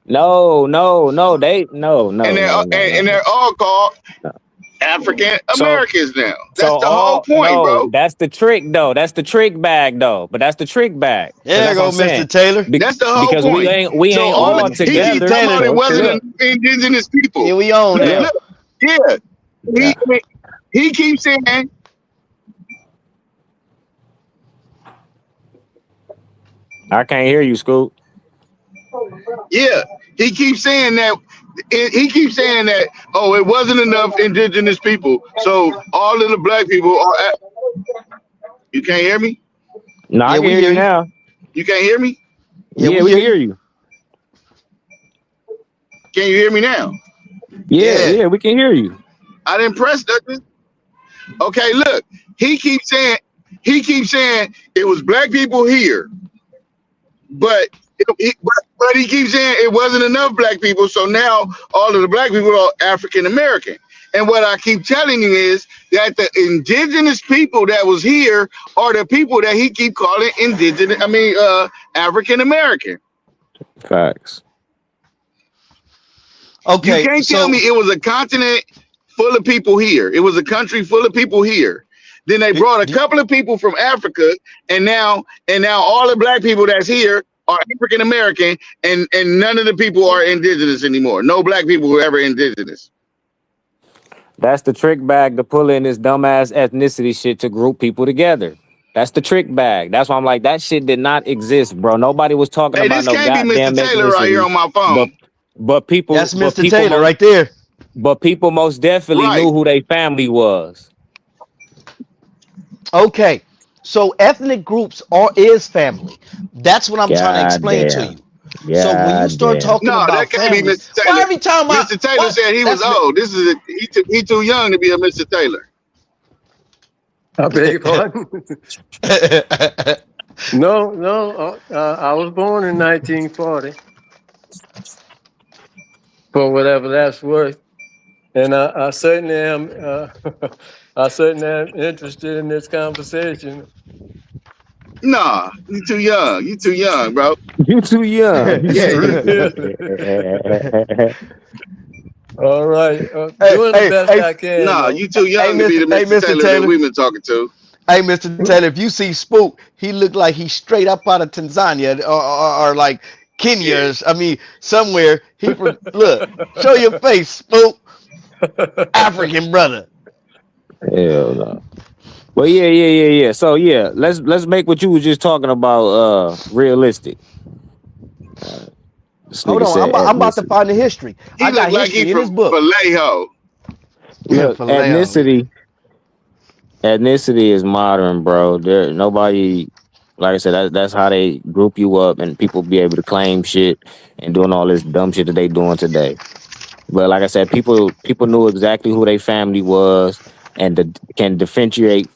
No, no, no. They no, and no, no, no, no, no. they're all called African So Americans now. So That's the whole all point, no, bro. that's the trick though. That's the trick bag though. But that's the trick bag. Cause There you that's what I'm go, saying. Mr. Taylor. That's the whole Because we point. So ain't all all he Mr. keeps together. talking about it Taylor. wasn't Look, indigenous people. Yeah, we own Look, that. look. yeah, Yeah. he keeps saying, I can't hear you, Scoop. yeah, he keeps saying that. He keeps saying that. Oh, it wasn't enough indigenous people, so all of the black people are. You can't hear me. No, I Yeah, can we hear hear you you. now. You can't hear me. Yeah, Yeah, we we can hear hear you. you. Can you hear me now? Yeah, Yeah. yeah, we can hear you. I didn't press nothing. Okay, look. He keeps saying it was black people here, but he keeps saying it wasn't enough black people. So now all of the black people are African American. And what I keep telling you is that the indigenous people that was here are the people that he keep calling indigenous. I mean, African American. Facts. Okay, You can't tell so me it was a continent full of people here. It was a country full of people here. Then they brought a couple of people from Africa, and now all the black people that's here are African American, and none of the people are indigenous anymore. No black people were ever indigenous. That's the trick bag to pull in this dumbass ethnicity shit to group people together. That's the trick bag. That's why I'm like, that shit did not exist, bro. Nobody was talking Hey, about this no can't be Mr. goddamn Taylor right here ethnicity. on my But phone. that's but Mr. people Taylor most right there. but people most definitely Right. knew who their family was. Okay, so ethnic groups is family. That's what I'm trying to explain to Goddamn. you. So when you start Goddamn. talking No, about that can't be family, Mr. why Taylor. every time Mr. Taylor what? said he was That's old. This is he too young to be a Mr. Taylor. I beg your pardon? No. I was born in 1940, for whatever that's worth, and I certainly am. I certainly am interested in this conversation. Nah, you too young. You too young, bro. You too young. All right, Hey, doing the best I can. Nah, though. you too young to be the Mr. Taylor that we've been talking to. Hey, Mr. Taylor, if you see Spook, he looked like he's straight up out of Tanzania or like Kenya. Yeah. I mean, somewhere. He from look, show your face, Spook. African brother. Hell no. Well, yeah. So yeah, let's make what you was just talking about realistic. This Hold nigga on, said I'm about to ethnicity. find the history. He I got looked like history he in this from book. Vallejo. Look, Vallejo. ethnicity is modern, bro. There nobody Like I said, that's how they group you up, and people be able to claim shit and doing all this dumb shit that they doing today. But like I said, people knew exactly who their family was and can differentiate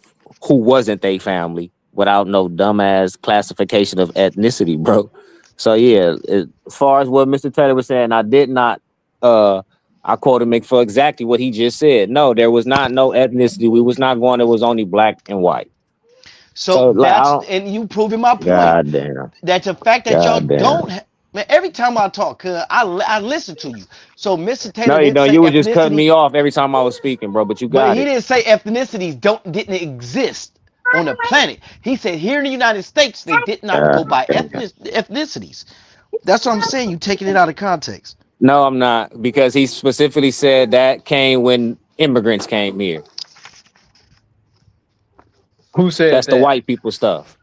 who wasn't their family without no dumbass classification of ethnicity, bro. So yeah, as far as what Mr. Taylor was saying, I did not. I quoted him for exactly what he just said. No, there was not no ethnicity. We was not going. It was only black and white. So So like, I that's don't. and you proving my point. God damn. That the fact that y'all God damn. don't man, every time I talk, cause I listen to you. So Mr. Taylor No, you didn't don't. say You were just cutting me ethnicity, off every time I was speaking, bro. But you but got he it. didn't say ethnicities didn't exist on the planet. He said here in the United States they did not go by ethnicities. That's what I'm saying. You taking it out of context. No, I'm not, because he specifically said that came when immigrants came here. Who said That's the that? white people stuff.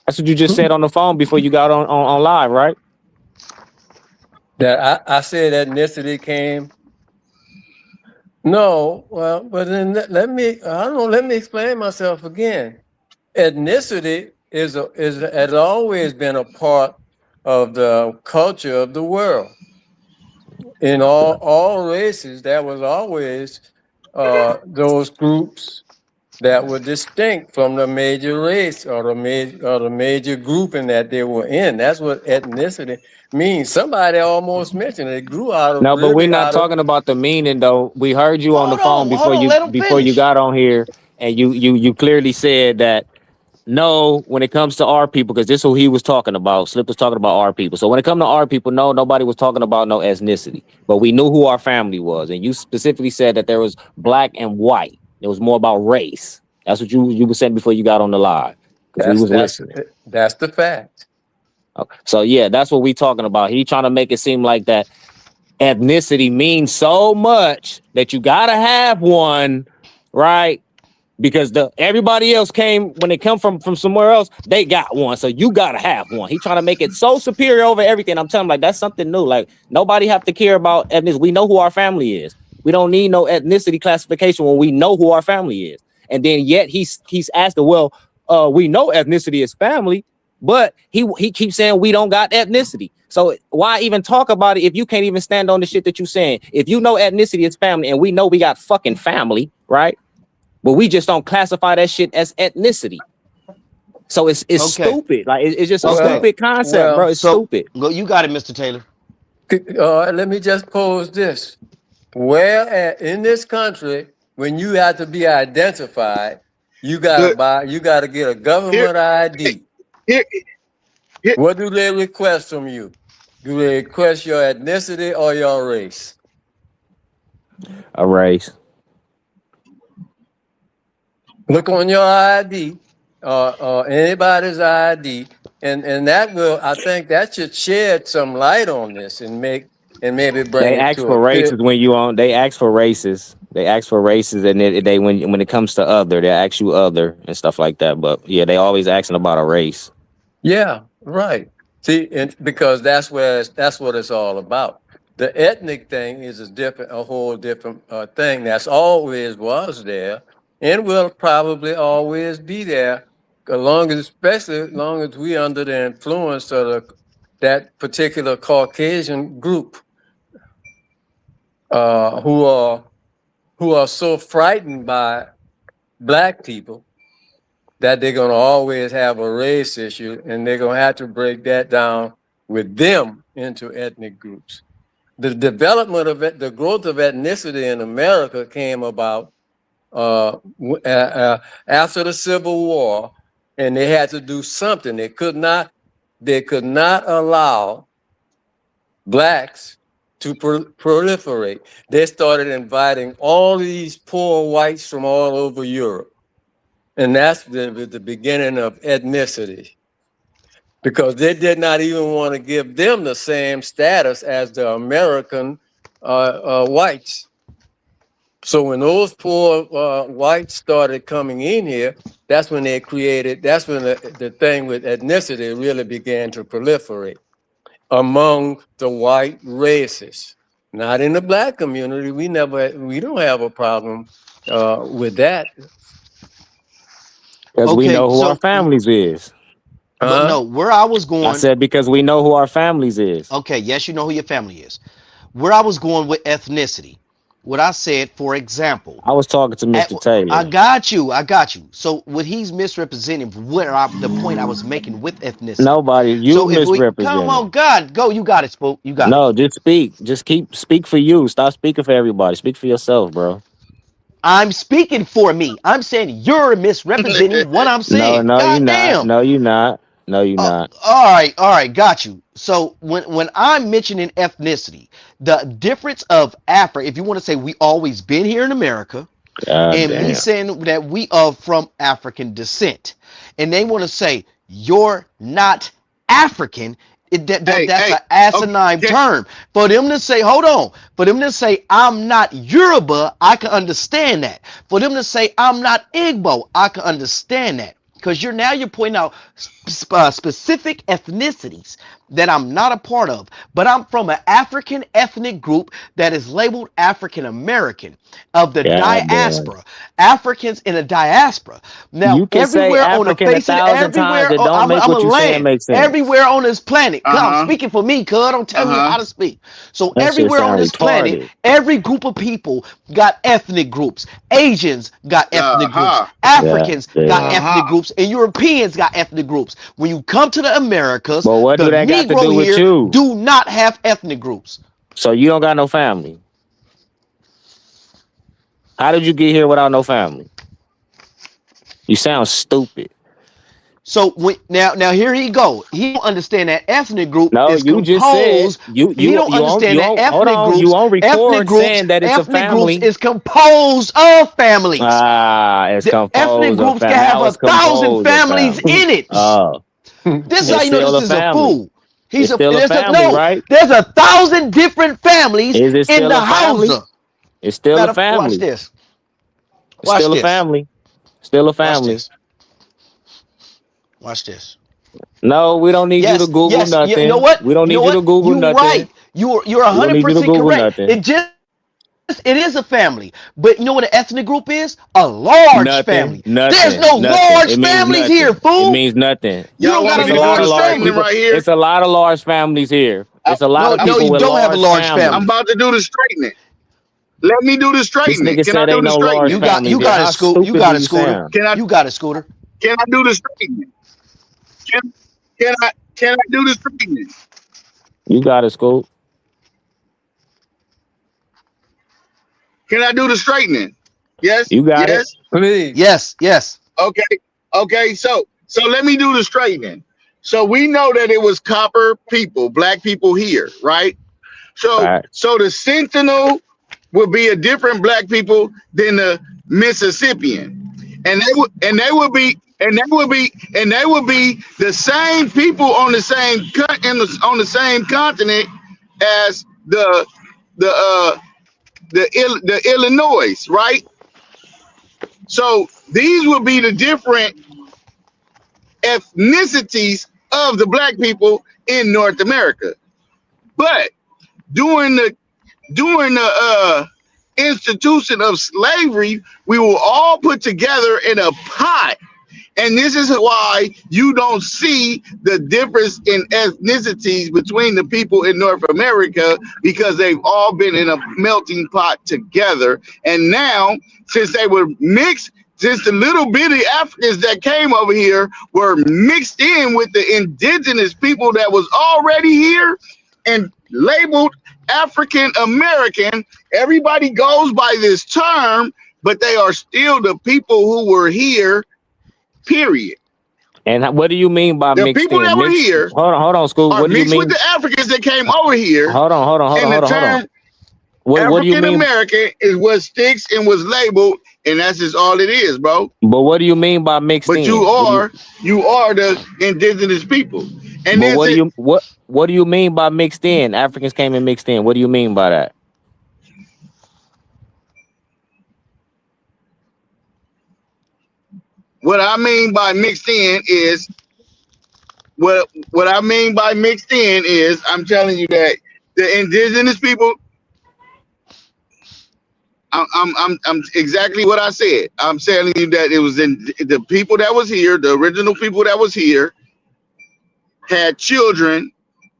That's what you just said on the phone before you got on live, right? That I said ethnicity came. No, well, but then let me explain myself again. Ethnicity has always been a part of the culture of the world. In all races, there was always those groups that were distinct from the major race or the major grouping that they were in. That's what ethnicity means. Somebody almost mentioned it grew out of No, but we're really not out of. talking about the meaning though. We heard you on the phone Hold on, let him before you finish. got on here, and you clearly said that no, when it comes to our people, because this is who he was talking about. Slip was talking about our people. So when it comes to our people, no, nobody was talking about no ethnicity, but we knew who our family was, and you specifically said that there was black and white. It was more about race. That's what you were saying before you got on the live, because we was listening. That's the fact. Okay. So yeah, that's what we talking about. He trying to make it seem like that ethnicity means so much that you gotta have one, right? Because everybody else came when they come from somewhere else, they got one, so you gotta have one. He trying to make it so superior over everything. I'm telling him, like, that's something new. Like, nobody have to care about ethnicity. We know who our family is. We don't need no ethnicity classification when we know who our family is. And then yet he's asking, well, we know ethnicity is family, but he keeps saying we don't got ethnicity. So why even talk about it if you can't even stand on the shit that you're saying? If you know ethnicity is family, and we know we got fucking family, right? But we just don't classify that shit as ethnicity. So it's Okay. stupid. Like it's just a Okay. stupid concept, bro. It's stupid. Go, you got it, Mr. Taylor. Let me just pose this. Where in this country, when you have to be identified, you gotta get a government ID. What do they request from you? Do they request your ethnicity or your race? A race. Look on your ID, anybody's ID, and that will, I think that should shed some light on this and maybe bring They it ask to for a races clear. when you on. They ask for races. They ask for races, and they when it comes to other, they ask you other and stuff like that. But yeah, they always asking about a race. Yeah, right. See, and because that's what it's all about. The ethnic thing is a whole different thing. That's always was there, and will probably always be there, especially as long as we under the influence of that particular Caucasian group, who are so frightened by black people that they're going to always have a race issue, and they're going to have to break that down with them into ethnic groups. The development of the growth of ethnicity in America came about after the Civil War, and they had to do something. They could not allow blacks to proliferate. They started inviting all these poor whites from all over Europe. And that's the beginning of ethnicity, because they did not even want to give them the same status as the American whites. So when those poor whites started coming in here, that's when the thing with ethnicity really began to proliferate among the white races. Not in the black community. We don't have a problem with that. Because we Okay, know who our so families is. but no, where I was I going. said because we know who our families is. Okay, yes, you know who your family is. Where I was going with ethnicity. What I said, for example, I was talking to at, Mr. Taylor. I got you. I got you. So what he's misrepresenting the point I was making with ethnicity. Nobody, you So if we come misrepresented. on, God, go, you got it, Spook. You got it. No, just speak. Just speak for you. Stop speaking for everybody. Speak for yourself, bro. I'm speaking for me. I'm saying you're misrepresenting what I'm No, saying. no, you God not. damn. No, you not. No, you not. All right, got you. So when I'm mentioning ethnicity, the difference of Africa, if you want to say we always been here in America, God and me damn. saying that we are from African descent, and they want to say you're not African, that's Hey, an asinine okay. term. For them to say, hold on, for them to say I'm not Yoruba, I can understand that. For them to say I'm not Igbo, I can understand that. Because you're pointing out specific ethnicities that I'm not a part of, but I'm from an African ethnic group that is labeled African American of the God damn. diaspora. Africans in a diaspora. Now, You can say everywhere on the African face of 1,000 times. everywhere, It don't I'm make a what you saying land. make sense. Everywhere on this planet, cause I'm Uh-huh. speaking for me, cuz don't tell me Uh-huh. how to speak. So That shit everywhere on sound this planet, retarded. every group of people got ethnic groups. Asians got ethnic groups. Uh-huh. Africans Yeah, got yeah. ethnic groups, and Europeans got ethnic groups. When you come to the Americas, But what the do that got to Negro do with here you? do not have ethnic groups. So you don't got no family. How did you get here without no family? You sound stupid. So now here he go. He don't understand that ethnic group No, is you just said composed. you He don't understand that hold on. You on record saying that it's a ethnic groups family. is composed of families. It's The ethnic composed of groups can family. have Now it's 1,000 composed of families family. in it. Oh, This is it's how you know still this a is a family. fool. It's still a There's family, right? There's 1,000 different families Is it in still the a family? house. It's still a Watch family. this. It's Watch still a this. family. Still a Watch family. this. Watch this. No, we don't need you to Yes, Google yes. nothing. You know what? We don't You know need you to what? Google You're nothing. right. You're We don't need you to 100% Google correct. nothing. It is a family, but you know what an ethnic group is? A large family. There's no Nothing. large It means families here, nothing. It fool. means nothing. You Y'all don't got want me a It's to a do lot the of large large family. straightening people. right here? It's a lot of large families here. It's a lot No, of No, people you with don't have a large large family. I'm families. about to do the straightening. Let me do the This straightening. nigga Can I said do ain't the no large straightening? families You here. got How it, Scoot. You stupid got do it, you Scooter. sound? You got it, Scooter. Can I do the straightening? Can I do the straightening? You got it, Scoop. Can I do the straightening? Yes? You got it. Yes? Please. Yes. Okay. So let me do the straightening. So we know that it was copper people, black people here, right? Right. So the Sentinel would be a different black people than the Mississippian, and they would be the same people on the same on the same continent as the Illinois, right? So these would be the different ethnicities of the black people in North America. But during the institution of slavery, we were all put together in a pot. And this is why you don't see the difference in ethnicities between the people in North America, because they've all been in a melting pot together. And now, since they were mixed, since the little bitty Africans that came over here were mixed in with the indigenous people that was already here and labeled African American, everybody goes by this term, but they are still the people who were here, period. And what do you mean by The mixed people in? that were here Hold on, Scoop. are What do you mixed mean? with the Africans that came over here. Hold on. And the term What do you African mean? American is what sticks and was labeled, and that's just all it is, bro. But what do you mean by mixed But in? you are the indigenous people. And But then what do you mean by mixed in? Africans came and mixed in. What do you mean by that? what I mean by mixed in is I'm telling you that the indigenous people, I'm exactly what I said. I'm telling you that it was in the people that was here, the original people that was here, had children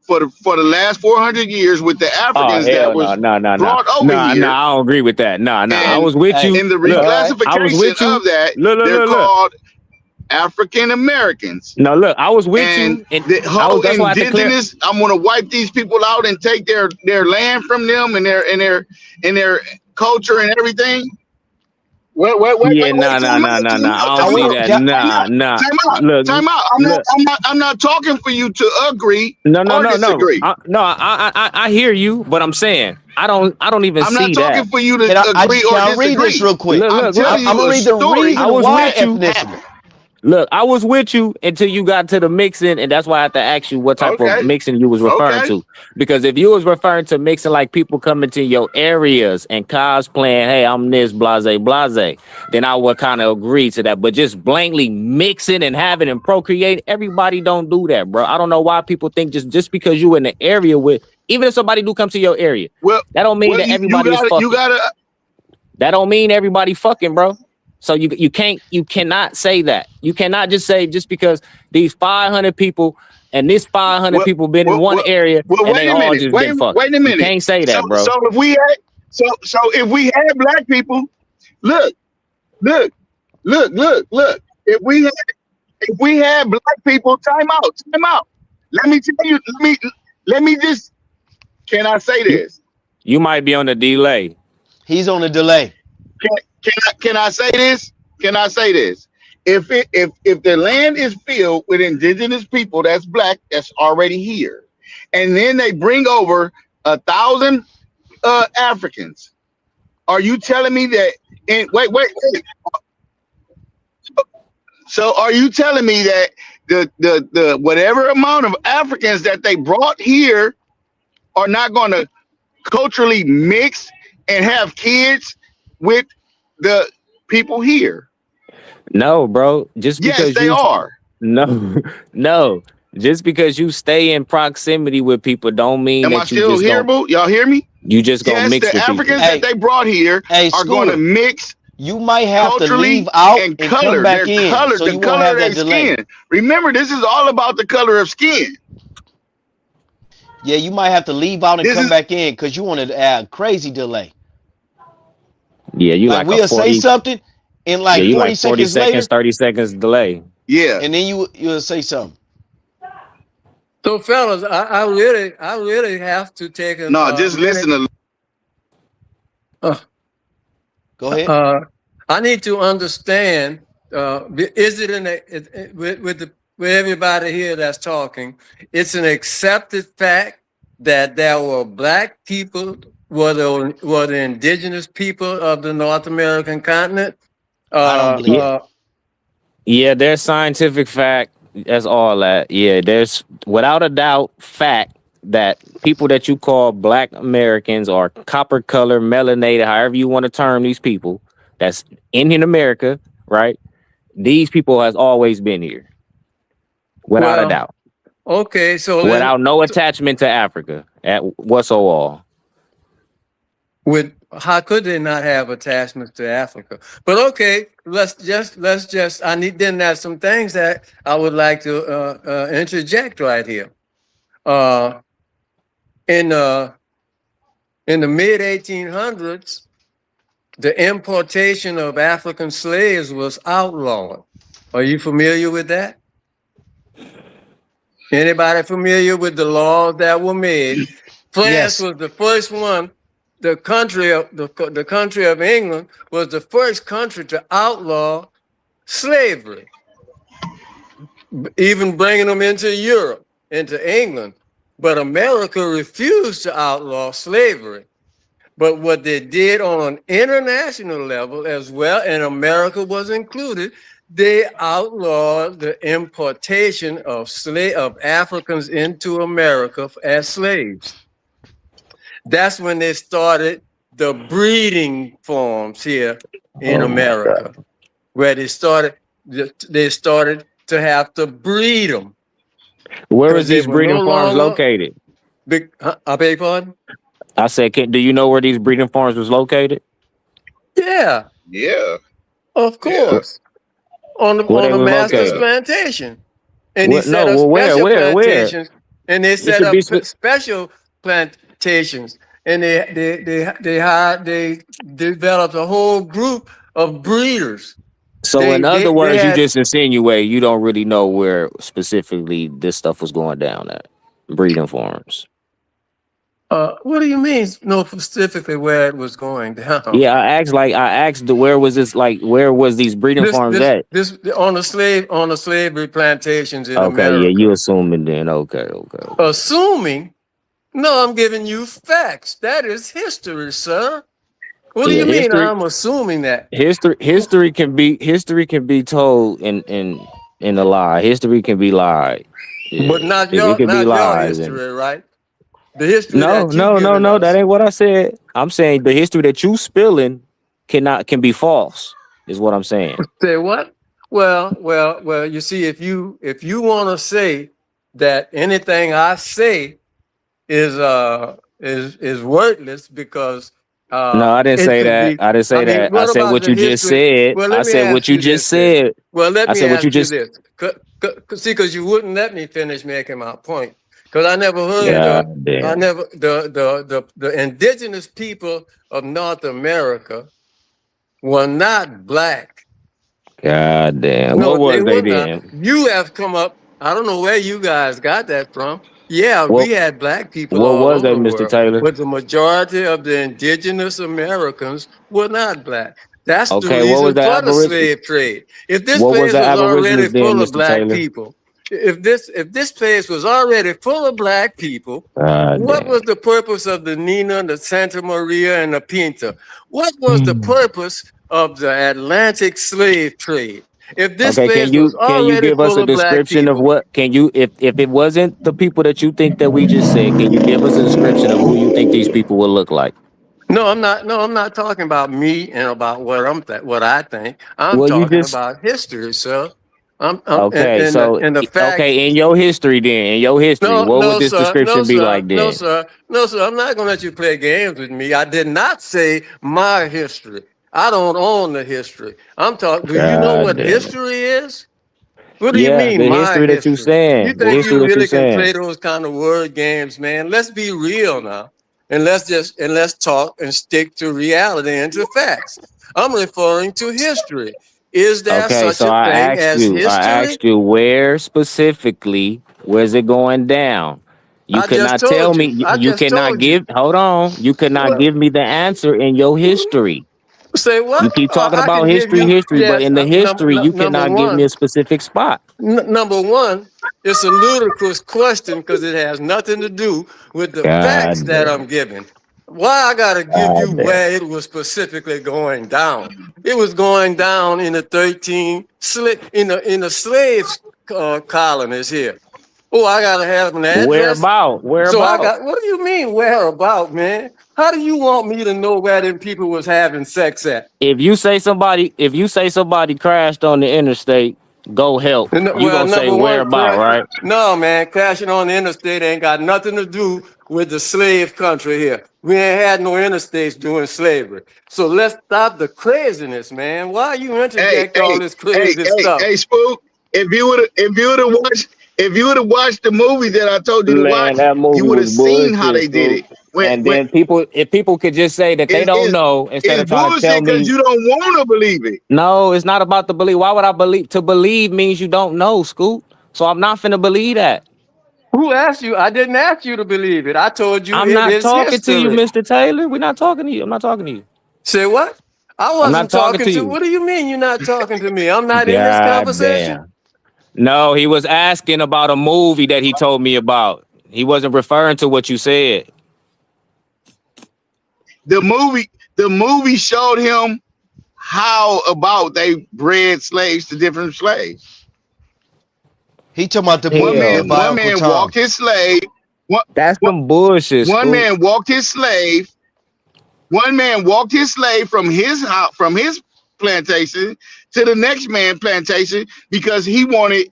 for the last 400 years with the Oh Africans that hell no, was no, no, no, brought over no, no! here, I don't agree with that. No, no, I and was with Hey, you. in the Look, all right. I was reclassification with you. of that, they're Look. called African Americans. No, look, I was with And you, and the I was. whole That's why I had to clear. indigenous, I'm gonna wipe these people out and take their land from them and their culture and everything. Yeah, nah, Time out, nah. I I don't see want that. can, Look, I'm look. not talking for you to agree No. or disagree. I hear you, but I'm saying I don't even I'm not see talking that. for you to agree or can I read this disagree. real quick? Look, I'm look. telling I'm you gonna a read the story. reason I was why with you. ethnicity. Look, I was with you until you got to the mixing, and that's why I had to ask you what type of Okay, mixing you was referring okay. to. Because if you was referring to mixing like people coming to your areas and cosplaying, hey, I'm this blase, then I would kind of agree to that. But just blankly mixing and having and procreate, everybody don't do that, bro. I don't know why people think just because you in the area with, even if somebody do come to your area, Well, that don't mean that you everybody is fucking. gotta. That don't mean everybody fucking, bro. So you cannot say that. You cannot just say just because these 500 people and this 500 Well, people been in well, one well, area well and wait they a all minute. just been fucking. Wait a You minute. can't say that, bro. So if we had black people, look. If we had black people, time out. Let me tell you. Let me just. Can I say this? You might be on a delay. He's on a delay. Can I say this? Can I say this? If the land is filled with indigenous people that's black that's already here, and then they bring over 1,000 Africans, are you telling me that? And wait. So are you telling me that the whatever amount of Africans that they brought here are not going to culturally mix and have kids with the people here? No, bro. Just Yes, because they you are. no. Just because you stay in proximity with people don't mean Am I that you still just here, gonna boo? Y'all hear me? you just gonna Yes, mix the with people. Africans Hey, that they brought here hey, are going to Scooter, mix you might have to culturally leave out and and come color. back Their in, color, so the you won't color have of their that delay. skin. Remember, this is all about the color of skin. Yeah, you might have to leave out and This come is back in because you want to add a crazy delay. Yeah, you Like like a we'll say 40. something, and Yeah, like you 40 like 40 seconds seconds, later, 30 seconds delay. yeah. and then you'll say something. So, fellas, I really have to take a No, just minute. listen to. Go ahead. I need to understand. Is it with everybody here that's talking? It's an accepted fact that there were black people, were the indigenous people of the North American continent. I don't believe that. Yeah, there's scientific fact. That's all that. Yeah, there's without a doubt fact that people that you call black Americans or copper color, melanated, however you want to term these people, that's in America, right? These people has always been here. Without a Well, doubt. okay, so Without no attachment to Africa at whatsoever. How could they not have attachments to Africa? But okay, let's just then there's some things that I would like to interject right here. In the mid 1800s, the importation of African slaves was outlawed. Are you familiar with that? Anybody familiar with the laws that were made? France Yes. was the first one. The country of England was the first country to outlaw slavery, even bringing them into Europe, into England. But America refused to outlaw slavery. But what they did on an international level as well, and America was included, they outlawed the importation of Africans into America as slaves. That's when they started the breeding farms here in America, where they started to have to breed them. Where is these breeding farms located? I beg your pardon? I said, do you know where these breeding farms was located? Yeah, Yeah. of Yeah. course. On the Where they was master's located? plantation. And he What? set No. up Well, special where? plantations. And they It set should up be. special plantations. And they developed a whole group of breeders. So in other words, you just insinuate you don't really know where specifically this stuff was going down at breeding farms. What do you mean? No, specifically where it was going down. Yeah, I asked where was this, like, where was these breeding farms at? This on the slavery plantations in Okay, America. yeah, you assuming then. Okay. Assuming? No, I'm giving you facts. That is history, sir. What do Yeah, you mean history- I'm assuming that? History can be told in a lie. History can be lied. Yeah. But not It your can be lies history, right? The history No, that you giving us. that ain't what I said. I'm saying the history that you spilling can be false, is what I'm saying. Say what? Well, you see, if you want to say that anything I say is worthless because No, I didn't it say could that. be- I didn't say I mean, that. what I said about what the you just history? said. Well, let I me said ask what you you just this then. said. Well, let I me said what ask you you just- this. See, because you wouldn't let me finish making my point. Because I never heard God damn. the indigenous people of North America were not black. God damn. No, What was they were not. then? You have come up. I don't know where you guys got that from. Yeah, What- we had black people what all was over that, the Mr. world, Taylor? but the majority of the indigenous Americans were not black. That's Okay, the what reason was the for the Aborigines? slave trade. If this What was place the was already Aborigines then, full of Mr. black Taylor? people, if this place was already full of black people, God what damn. was the purpose of the Nina, the Santa Maria, and the Pinta? What was the purpose of the Atlantic slave trade? If this Okay, place can you was already give us full a of black description of people, what can you if it wasn't the people that you think that we just said, can you give us a description of who you think these people will look like? No, I'm not talking about me and about what I think. I'm Well, you talking just- about history, sir. Okay, and the fact. okay, in your history then, what would this description be like then? No, sir. I'm not gonna let you play games with me. I did not say my history. I don't own the history. I'm talking. Do you know God what damn it. history is? What do Yeah, you mean, the my history that you saying. You The think history you that you really can saying. play those kind of word games, man? Let's be real now, and let's talk and stick to reality and to facts. I'm referring to history. Is there Okay, such so a I thing as history? asked you where specifically was it going down? You I could just not told tell you. me. I You just cannot told you. give. Hold on. You could not What? give me the answer in your history. Say what? You keep talking I about can give history, you- but yes, in the history, you number cannot give me a specific spot. Number one, it's a ludicrous question because it has nothing to do with the God facts that damn. I'm giving. Why I gotta give God you damn. where it was specifically going down? It was going down in the in the slaves colonies here. Oh, I gotta have an address. Where about? Where So about? I got. What do you mean where about, man? How do you want me to know where them people was having sex at? If you say somebody crashed on the interstate, go help. You gonna say number where one, about, right? No, man, crashing on the interstate ain't got nothing to do with the slave country here. We ain't had no interstates during slavery. So let's stop the craziness, man. Why you interject all this crazy stuff? Hey, Spook. If you would have watched the movie that I told you to Man, watch, that movie you would have was seen how bullshit, they did it. And then if people could just say that they don't know instead of It's trying to tell bullshit me. because you don't want to believe it. No, it's not about the belief. Why would I believe? To believe means you don't know, Scoop. So I'm not finna believe that. Who asked you? I didn't ask you to believe it. I told you I'm it not is talking to you, history. Mr. Taylor. We're not talking to you. I'm not talking to you. Say what? I I'm wasn't not talking talking to you. What do you mean you're not talking to me? I'm not in this God conversation. damn. No, he was asking about a movie that he told me about. He wasn't referring to what you said. The movie showed him how about they bred slaves to different slaves. He talking about the Hell movie no. with One man Uncle Tom. walked his slave. That's some bullshit. One Scoop. man walked his slave. One man walked his slave from his house, from his plantation to the next man's plantation because he wanted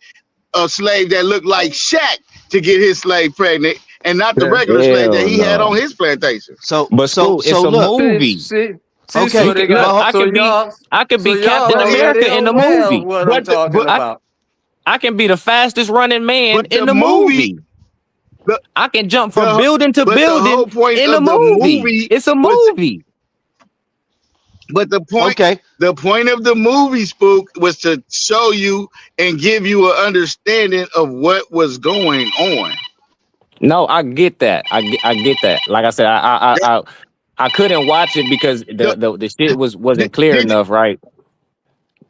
a slave that looked like Shaq to get his slave pregnant, and not the regular slave that he had no. on his plantation. So But so Scoop, it's so a look, movie. See, See, Okay, so they Look, got I so can be y'all so y'all Captain already America in the aware of movie. what I'm talking but about. I can be the fastest running man but in the the movie, movie. the, I can jump from the building to but the whole building point in the of the movie. movie It's a was, movie. but okay, the point of the movie, Spook, was to show you and give you an understanding of what was going on. No, I get that. I get that. Like I said, I couldn't watch it because The, the shit did, wasn't clear did, enough, right?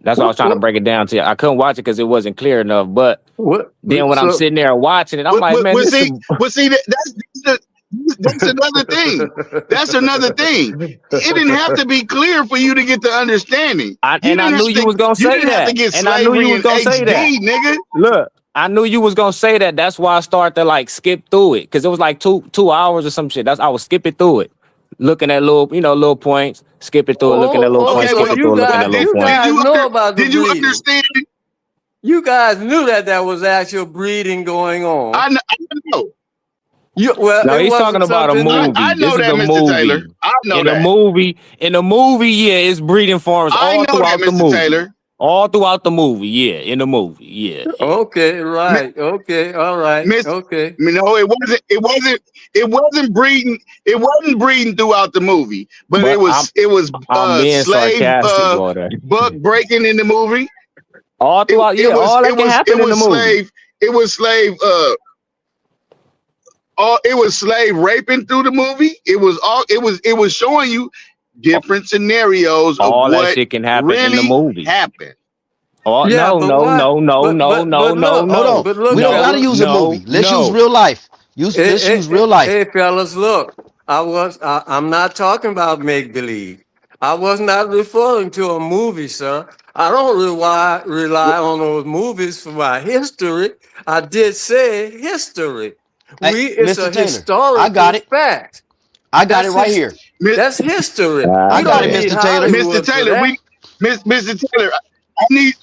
That's why I was trying to break it down to you. I couldn't watch it because it wasn't clear enough. But then when I'm So sitting there watching it, I'm like, man, this see, some see that's another thing. That's another thing. It didn't have to be clear for you to get the understanding. I knew you was gonna You say didn't have to that. get And I knew slavery you in was gonna say that. HD, nigga. Look, I knew you was gonna say that. That's why I started to like skip through it because it was like two hours or some shit. I was skipping through it, looking at little points, skipping through it, looking at little points, Okay, so skipping well, through it, looking at little you points. guys know about the did you breeding. understand? You guys knew that was actual breeding going on. I know. No, it he's wasn't talking about a something movie. new. I This know is that, a Mr. Taylor. movie. I know In that. the movie, yeah, it's breeding farms I all know that, throughout the Mr. movie. Taylor. All throughout the movie, yeah. In the movie, yeah. Okay, right. Okay, all right. Miss, Okay. no, it wasn't breeding. It wasn't breeding throughout the movie, but it was I'm being slave sarcastic, brother. buck breaking in the movie. All throughout, all that can happen in the movie. Slave. It was slave. It was slave raping through the movie. It was showing you different scenarios of All that what shit can happen really in the movie. happened. Oh, Yeah, no. look, But look, we don't fellas. gotta use a movie. Let's use real life. Let's use real life. Hey, fellas, look. I'm not talking about make believe. I was not referring to a movie, sir. I don't rely on those movies for my history. I did say history. Hey, It's Mr. a Taylor, historical I got it. fact. I got it right here. That's history. I got it, Mr. Taylor. Mr. Taylor, Mr. Taylor, I need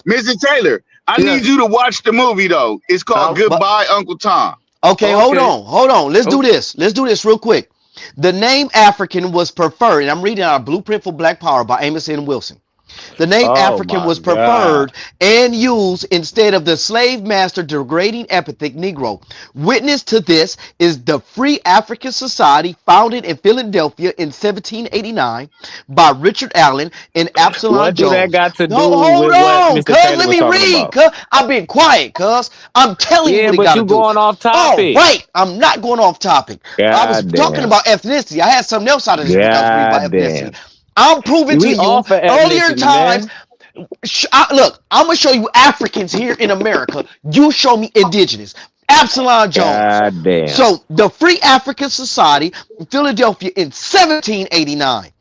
Mr. Taylor. I need you to watch the movie though. It's called Goodbye, Uncle Tom. Okay, hold on. Let's do this. Let's do this real quick. The name African was preferred, and I'm reading out Blueprint for Black Power by Amos N. Wilson. The name African was preferred and used instead of the slave master degrading epithet Negro. Witness to this is the Free African Society, founded in Philadelphia in 1789 by Richard Allen and Absalom What Jones. do that got to do Hold with on, what Mr. cuz, Taylor let was me talking read, about? cuz. I've been quiet, cuz. I'm telling you Yeah, what he but got to you do. going off All topic. right, I'm not going off topic. I was God talking damn. about ethnicity. I had something else out of this because I was reading about God ethnicity. damn. I'm proving to We you off of earlier ethnicity, times. man. Look, I'm gonna show you Africans here in America. You show me indigenous. Absalom Jones. God damn. So the Free African Society in Philadelphia in 1789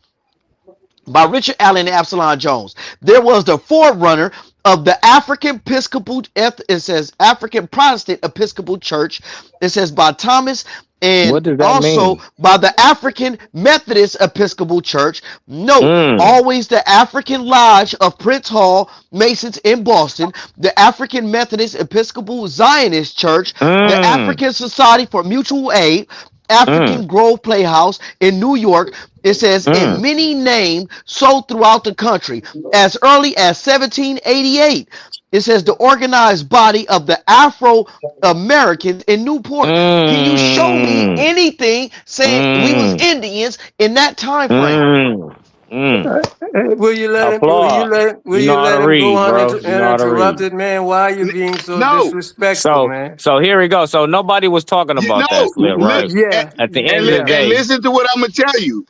by Richard Allen and Absalom Jones. There was the forerunner of the African Episcopal, it says African Protestant Episcopal Church. It says by Thomas, and What does that also mean? by the African Methodist Episcopal Church. Note, always the African Lodge of Prince Hall Masons in Boston, the African Methodist Episcopal Zionist Church, the African Society for Mutual Aid, African Grove Playhouse in New York. It says in many names sold throughout the country as early as 1788. It says the organized body of the Afro-Americans in Newport. Can you show me anything saying we was Indians in that time frame? Will you let him? Will you let him go uninterrupted, man? Why are you being so disrespectful, man? So here we go. So nobody was talking about that, Slip, right? Yeah. At the end of the day, and listen to what I'm gonna tell you.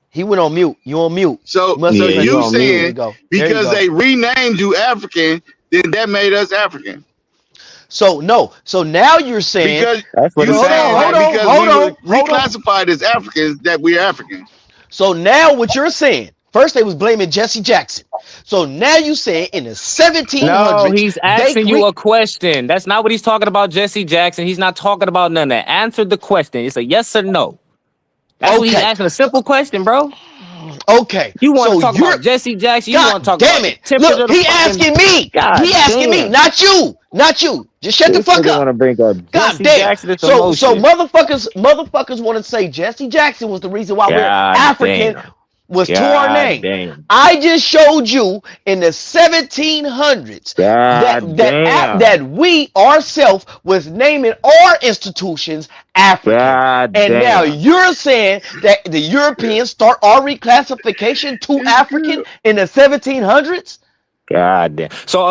He went on mute. You on mute. So you saying because they renamed you African, then that made us African. So no. So now you're saying because that's what you're saying hold on, we were reclassified as Africans that we're African. So now what you're saying? First they was blaming Jesse Jackson. So now you saying in the 1700s. No, he's asking you a question. That's not what he's talking about, Jesse Jackson. He's not talking about none of that. Answer the question. It's a yes or no. That's what he's asking. A simple question, bro. Okay. You want to talk about Jesse Jackson? You want to talk about it. Look, he asking me. He asking me, not you. Not you. Just shut the This fuck nigga up. want to bring up God Jesse damn. Jackson. It's some So more so shit. motherfuckers want to say Jesse Jackson was the reason why we're God African damn. was to our God name. damn. I just showed you in the 1700s God damn. that we ourselves was naming our institutions African. God And now damn. you're saying that the Europeans start our reclassification to African in the 1700s? God damn. So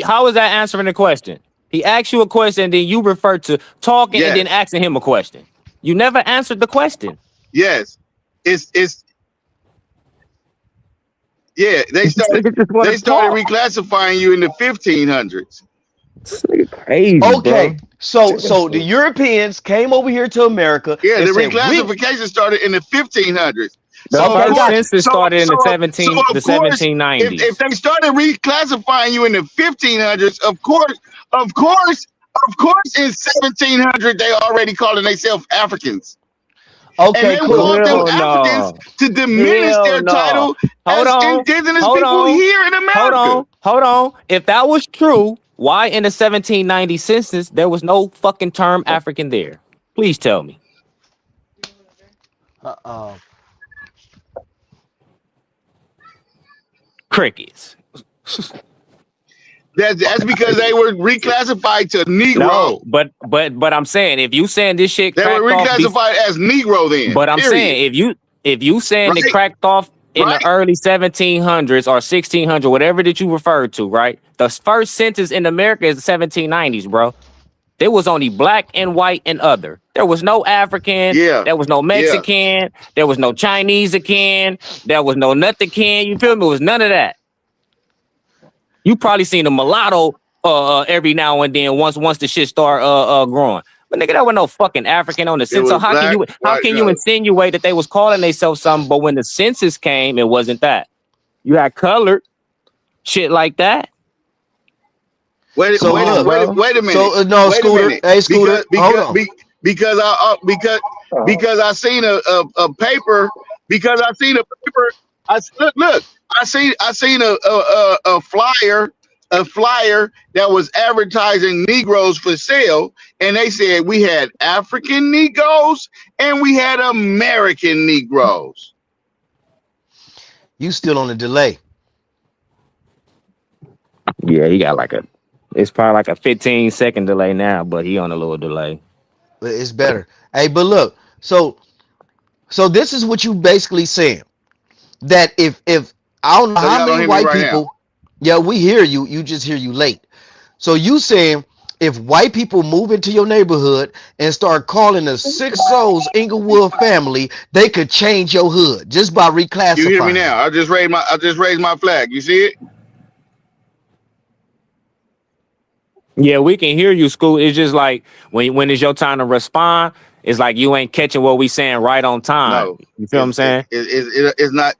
how is that answering the question? He asked you a question, then you refer to talking and then Yes, asking him a question. You never answered the question. yes. It's yeah. This nigga just want They to started talk. reclassifying you in the 1500s. This nigga crazy, bro. Okay. So the Europeans came over here to America Yeah, and the said we reclassification started in the 1500s. The So of okay, first course, got you. census started in the of course, if 1790s. they started reclassifying you in the 1500s, of course, in 1700 they already calling themselves Africans, and Okay, they cool. called them Hell Africans no. to diminish Hell their no. title Hold as on. indigenous Hold people on. here in Hold America. on. Hold on. If that was true, why in the 1790 census there was no fucking term African there? Please tell me. Uh, Crickets. That's because they were reclassified to Negro. No, but I'm saying if you saying this shit They were cracked off reclassified as Negro then. but I'm Period. saying if you saying it Right? cracked off in the Right? early 1700s or 1600, whatever that you referred to, right? The first census in America is the 1790s, bro. There was only black and white and other. There was no African. Yeah. There was no Yeah. Mexican. There was no Chinese akin. There was no nothing can. You feel me? It was none of that. You probably seen a mulatto every now and then once the shit start growing. But nigga, that was no fucking African on the It census. So was how black, white, can you no. insinuate that they was calling themselves something, but when the census came, it wasn't that? You had colored shit like that. Wait, so wait, Come on, look. wait, bro. wait a minute. So no, Wait a Scooter. minute. Hey, Scooter. Hold on. Because I seen a paper. Because I seen a paper. Look. I seen a flyer. A flyer that was advertising Negroes for sale, and they said we had African Negroes and we had American Negroes. You still on the delay. Yeah, he got it's probably like a 15-second delay now, but he on a little delay. But it's better. Hey, but look. So this is what you basically saying. That if I don't know So how y'all don't many hear me white right now. people, yeah, we hear you. You just hear you late. So you saying if white people move into your neighborhood and start calling the Six Souls Inglewood family, they could change your hood just by reclassifying. You hear me now? it. I just raised my flag. You see it? Yeah, we can hear you, School. It's just like when it's your time to respond, it's like you ain't catching what we saying right on time. No. You feel what I'm saying? It's not.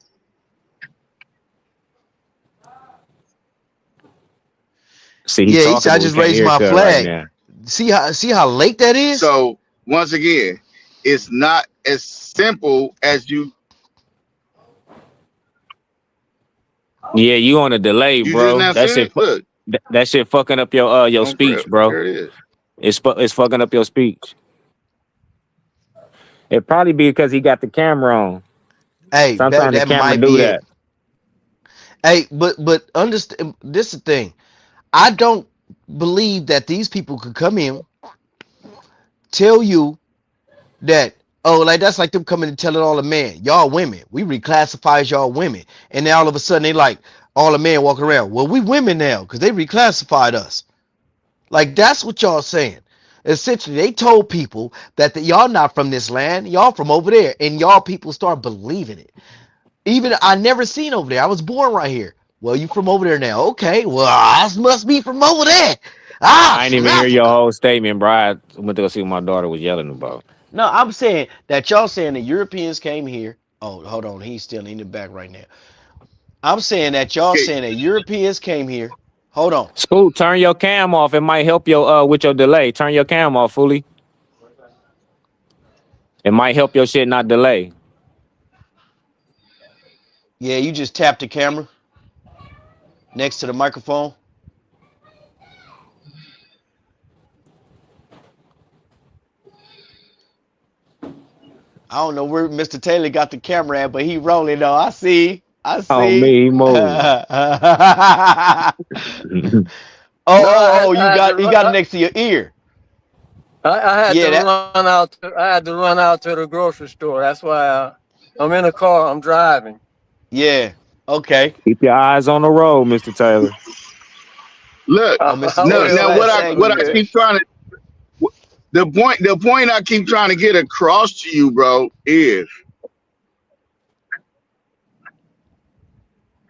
See, he's Yeah, he talking, said I but we just can't raised hear my each other right flag. now. See how late that is? So once again, it's not as simple as you Yeah, you on a delay, just bro. now That said shit, it. Look, that shit fucking up your speech, bro. there it is. It's fucking up your speech. It probably be because he got the camera on. Hey, Sometimes the that camera might do be it. that. Hey, but understand this is the thing. I don't believe that these people could come in, tell you that, oh, like that's like them coming and telling all the men, y'all women, we reclassify as y'all women, and then all of a sudden they like all the men walking around, well, we women now because they reclassified us. Like that's what y'all saying. Essentially, they told people that y'all not from this land, y'all from over there, and y'all people start believing it. Even I never seen over there. I was born right here. Well, you from over there now? Okay. Well, I must be from over there. I ain't From even hear your Africa. whole statement, bro. I went to go see what my daughter was yelling about. No, I'm saying that y'all saying the Europeans came here. Oh, hold on. He's still in the back right now. I'm saying that y'all Okay. saying that Europeans came here. Hold on. Scoot, turn your cam off. It might help your with your delay. Turn your cam off, fully. It might help your shit not delay. Yeah, you just tap the camera next to the microphone. I don't know where Mr. Taylor got the camera at, but he rolling though. I see. I Oh, see. me, he moved. No, You got it next to your ear. I had Yeah, to that run out. I had to run out to the grocery store. That's why I'm in the car. I'm driving. yeah. Okay. Keep your eyes on the road, Mr. Taylor. Look, Oh, Mr. I now, Taylor will. now what saying I good. keep trying to the point I keep trying to get across to you, bro, is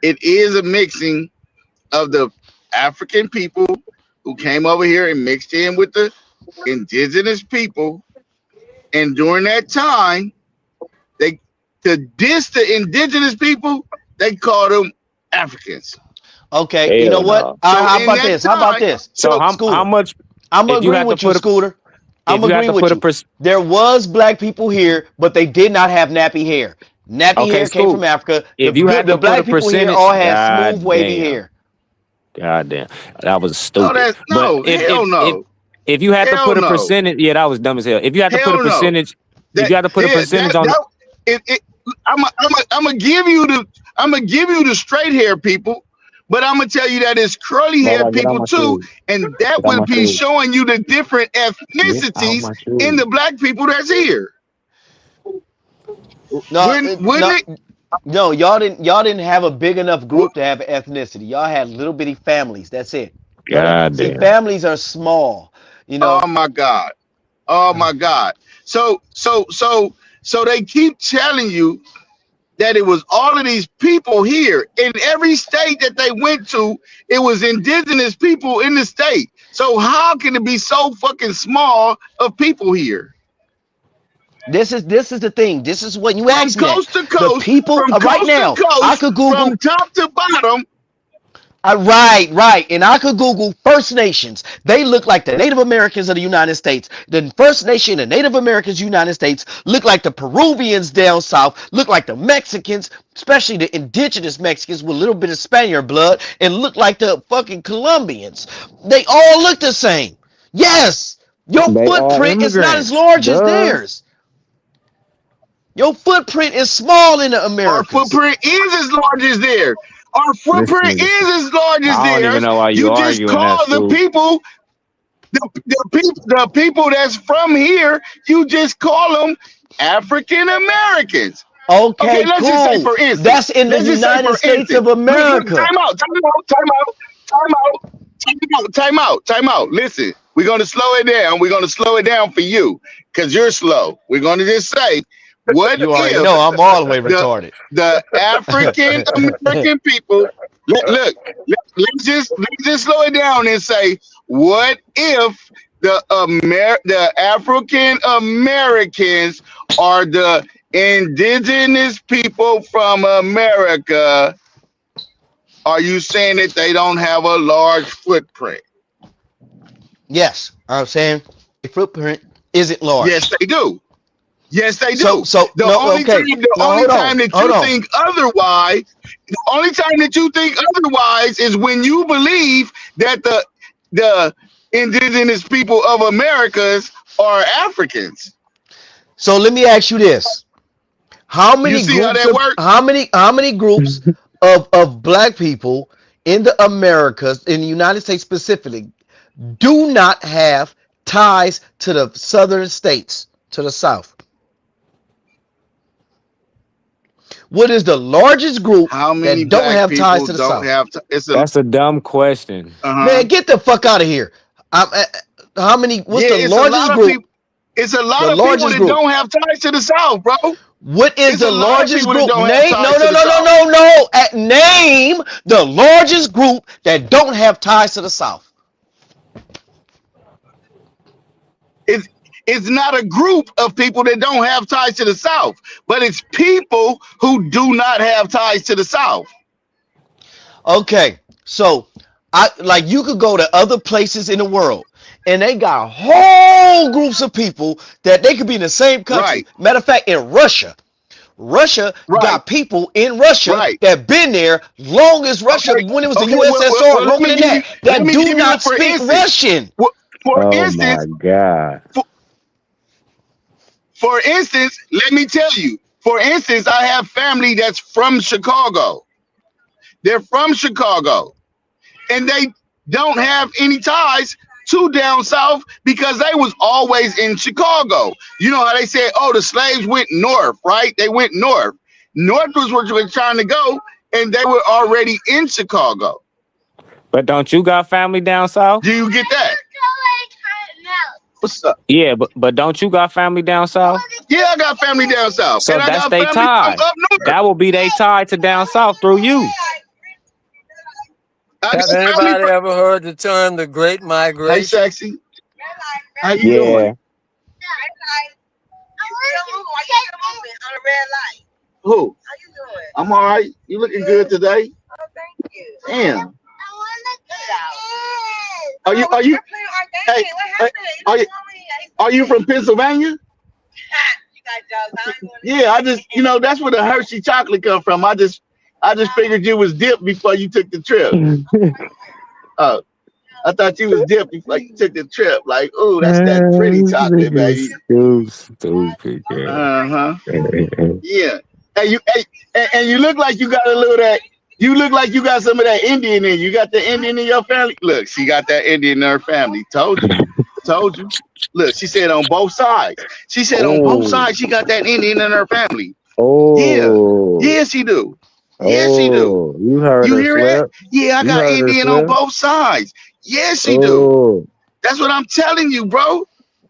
it is a mixing of the African people who came over here and mixed in with the indigenous people, and during that time, to diss the indigenous people, they called them Africans. Okay. You know Hell what? no. So How in about that this? How about time, this? So how Scooter, much I'm if you agreeing had to with you, put a Scooter. I'm if you had to agreeing with put a you. There was black people here, but they did not have nappy hair. Nappy okay, hair came Scoop. from Africa. If you had The to put a black people here all percentage, had smooth, wavy hair. God damn, that was no, stupid. But hell no, if you had to hell put a no, percentage, yeah, that was dumb as hell. If you had to put a hell no. percentage, if you had to put a percentage on, I'm gonna give you the straight hair people, but I'm gonna tell you that it's curly hair get out people my too, shoes. and that Get out would my be shoes. showing you the different Get out ethnicities my in shoes. the black people that's here. No, Wouldn't it? no, y'all didn't have a big enough group to have ethnicity. Y'all had little bitty families. That's it. God See, damn. families are small. You know. Oh my God. Oh my God. So they keep telling you that it was all of these people here. In every state that they went to, it was indigenous people in the state. So how can it be so fucking small of people here? This is the thing. This is what you From asked me. coast to The coast, people from right coast now, to coast, I could Google. from top to bottom. Right, and I could Google First Nations. They look like the Native Americans of the United States. The First Nation, the Native Americans, United States, look like the Peruvians down south. Look like the Mexicans, especially the indigenous Mexicans with a little bit of Spaniard blood, and look like the fucking Colombians. They all look the same. Yes, your They are footprint is not as immigrants. large as Duh. theirs. Your footprint is small in the Our Americas. footprint is as large as theirs. Our footprint Listen, is as large as I don't even theirs. know why you You just arguing that, call the Scoop. people, the people that's from here, you just call them African Americans. Okay, let's cool. just say for instance. That's in the let's just say United for States instance, of America. Time out. Listen, we're gonna slow it down. We're gonna slow it down for you because you're slow. We're gonna just say, what You already if know I'm all the way retarded. the African American people let's just slow it down and say, what if the African Americans are the indigenous people from America? Are you saying that they don't have a large footprint? Yes, I'm saying the footprint isn't large. Yes, they do. Yes, they do. So the no, only okay. time that you think otherwise, the only time that you think otherwise is when you believe that the indigenous people of Americas are Africans. So let me ask you this: how many You see groups? how that works? How many groups of black people in the Americas, in the United States specifically, do not have ties to the southern states, to the south? What is the largest group How many that don't black have ties people to the don't south? have? That's a dumb question. Man, get the fuck out of here. How many? What's the largest group? It's a lot The of people largest that group. don't have ties to the south, bro. What is It's the a lot of largest people that group? don't have Name ties to the South. no. Name the largest group that don't have ties to the south. It's not a group of people that don't have ties to the South, but it's people who do not have ties to the South. Okay, so you could go to other places in the world and they got whole groups of people that they could be in the same country. Right. Matter of fact, in Russia got people in Russia that been there long as Russia, when it was the USSR, longer than that do not speak Russian. For Oh instance, my God. For instance, let me tell you. For instance, I have family that's from Chicago. They're from Chicago, and they don't have any ties to down south because they was always in Chicago. You know how they said, oh, the slaves went north, right? They went north. North was where they were trying to go, and they were already in Chicago. But don't you got family down south? Do you get that? What's up? Yeah, but don't you got family down south? Yeah, I got family down south. So and I that's got they family tie. from up north. That will be they tie to down south through you. I Have got family anybody from- ever heard the term the Great Hey, Migration? sexy. How you doing? Who? I'm all right. You looking good today? Damn. Are you? Hey, are you from Pennsylvania? Yeah, I just, that's where the Hershey chocolate come from. I just figured you was dipped before you took the trip. Oh, I thought you was dipped before you took the trip. Like, oh, that's that pretty chocolate, baby. Stupid. Uh-huh. Yeah. And you look like you got a little of that. You look like you got some of that Indian in you. You got the Indian in your family? Look, she got that Indian in her family. Told you. Told you. Look, she said on both sides. She said on both sides she got that Indian in her family. Oh. Yeah, she do. Yes, she do. You heard You her, hear Flip. that? Yeah, I You got heard her, Indian on Flip. both sides. Yes, she do. That's what I'm telling you, bro.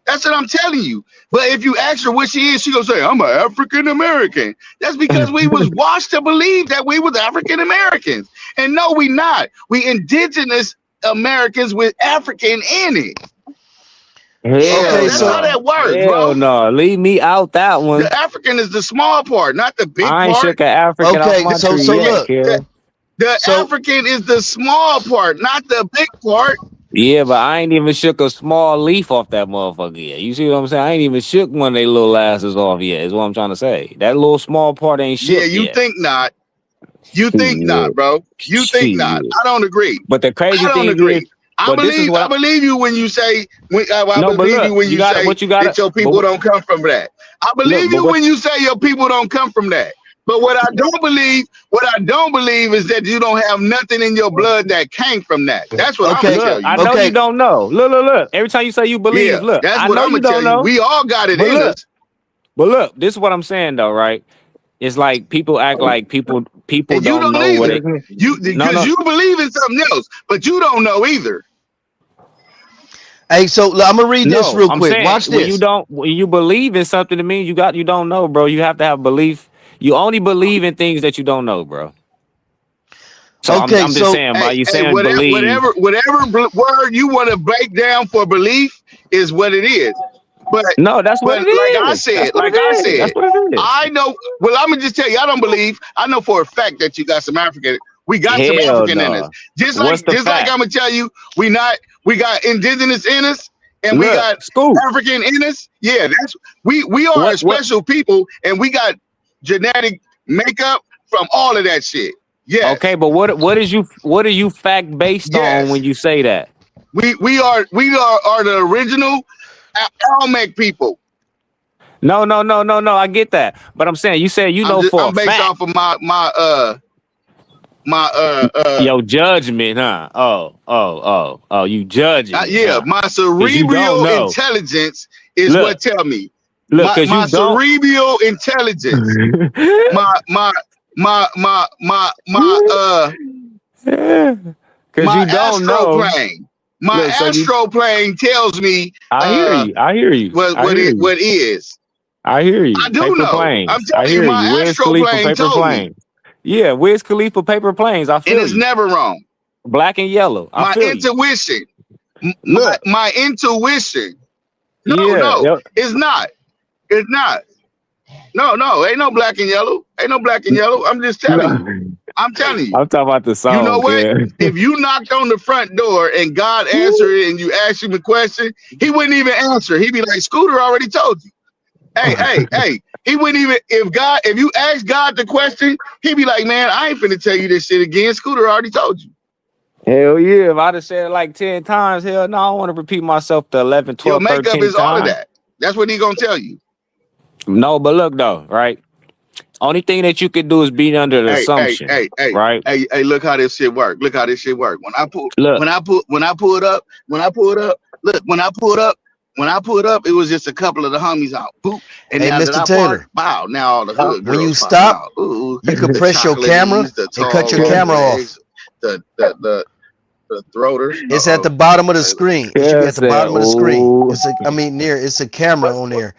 That's what I'm telling you. But if you ask her what she is, she gonna say, I'm an African American. That's because we was washed to believe that we was African Americans. And no, we not. We indigenous Americans with African in it. That's how that works, bro. No, leave me out that one. The African is the small part, not the big I ain't part. shook an African Okay, off my so- tree so yet, look, kid. The African is the small part, not the big part. Yeah, but I ain't even shook a small leaf off that motherfucker yet. You see what I'm saying? I ain't even shook one of they little asses off yet, is what I'm trying to say. That little small part ain't shook Yeah, you yet. think not. You think not, bro. You think not. I don't agree. But the crazy I don't thing agree. is, I but this is believe what I believe you when you say I No, but believe look, you when you you gotta- say what you gotta- that your people but- don't come from that. I believe Look, but you what- when you say your people don't come from that. But what I don't believe is that you don't have nothing in your blood that came from that. That's what Okay, I'm gonna tell look, you. I know Okay. you don't know. Look. Every time you say you believe, Yeah, look, that's I what know I'm you gonna tell don't you. know. We all got it But in look, us. But look, this is what I'm saying though, right? It's like people act like people And you don't don't know what either. it. You because no. you believe in something else, but you don't know either. Hey, so I'm gonna read this No, real I'm quick. saying Watch this. when you believe in something to me, you don't know, bro. You have to have belief. You only believe in things that you don't know, bro. So Okay, I'm just so- saying, by you saying whatever, believe. whatever word you want to break down for belief is what it is. But No, that's what but it like I is. said, That's what like it I is. said, That's what it is. I know. Well, I'm gonna just tell you, I don't believe. I know for a fact that you got some African. We got some Hell African in no. us. Just What's like the like fact? I'm gonna tell you, we got indigenous in us, and we Look, got Scoop. African in us. Yeah, that's we are a What- special people, and we got genetic makeup from all of that shit. Yes. Okay, but what are you fact based Yes. on when you say that? We are the original Almec people. No. I get that, but I'm saying you said you know for I'm a based fact. off of my Your judgment, huh? Oh, you judging? me, yeah, huh? my 'Cause you don't cerebral know. intelligence is Look. what tell me. Look, my because you don't. cerebral intelligence. my Because you don't know. astroplane. My Look, so you- astroplane tells me I hear you. what is. I hear you. I do Paper know. planes. I'm telling I hear you, my Wiz Khalifa astroplane paper told me. planes. Yeah, Wiz Khalifa paper planes. I feel And it's you. never wrong. Black and yellow. I My feel you. intuition. Look. My intuition. No, Yep. it's not. It's not. No, ain't no black and yellow. Ain't no black and yellow. I'm just telling you. I'm telling you. I'm talking about the song. You know what? kid. If you knocked on the front door and God answered it and you asked him a question, he wouldn't even answer. He'd be like, Scooter already told you. Hey. He wouldn't even, if you ask God the question, he'd be like, man, I ain't finna tell you this shit again. Scooter already told you. Hell yeah. If I'd have said it like 10 times, hell no, I don't want to repeat myself the 11, 12, Your makeup 13 is all of times. that. That's what he gonna tell you. No, but look though, right? Only thing that you could do is be under the assumption, right? Hey, look how this shit work. Look how this shit work. Look, When I pulled up, look, when I pulled up, it was just a couple of the homies out. Boop. And Hey, now that Mr. I Taylor, parked, wow, now all the hood when you girls popping stop, out. Ooh, you could the press your camera chocolates, the and cut tall your camera off. rednecks, the throaters. It's at the bottom of the screen. It should be Kev at the said, bottom of the screen. "Ooh, It's a camera on there.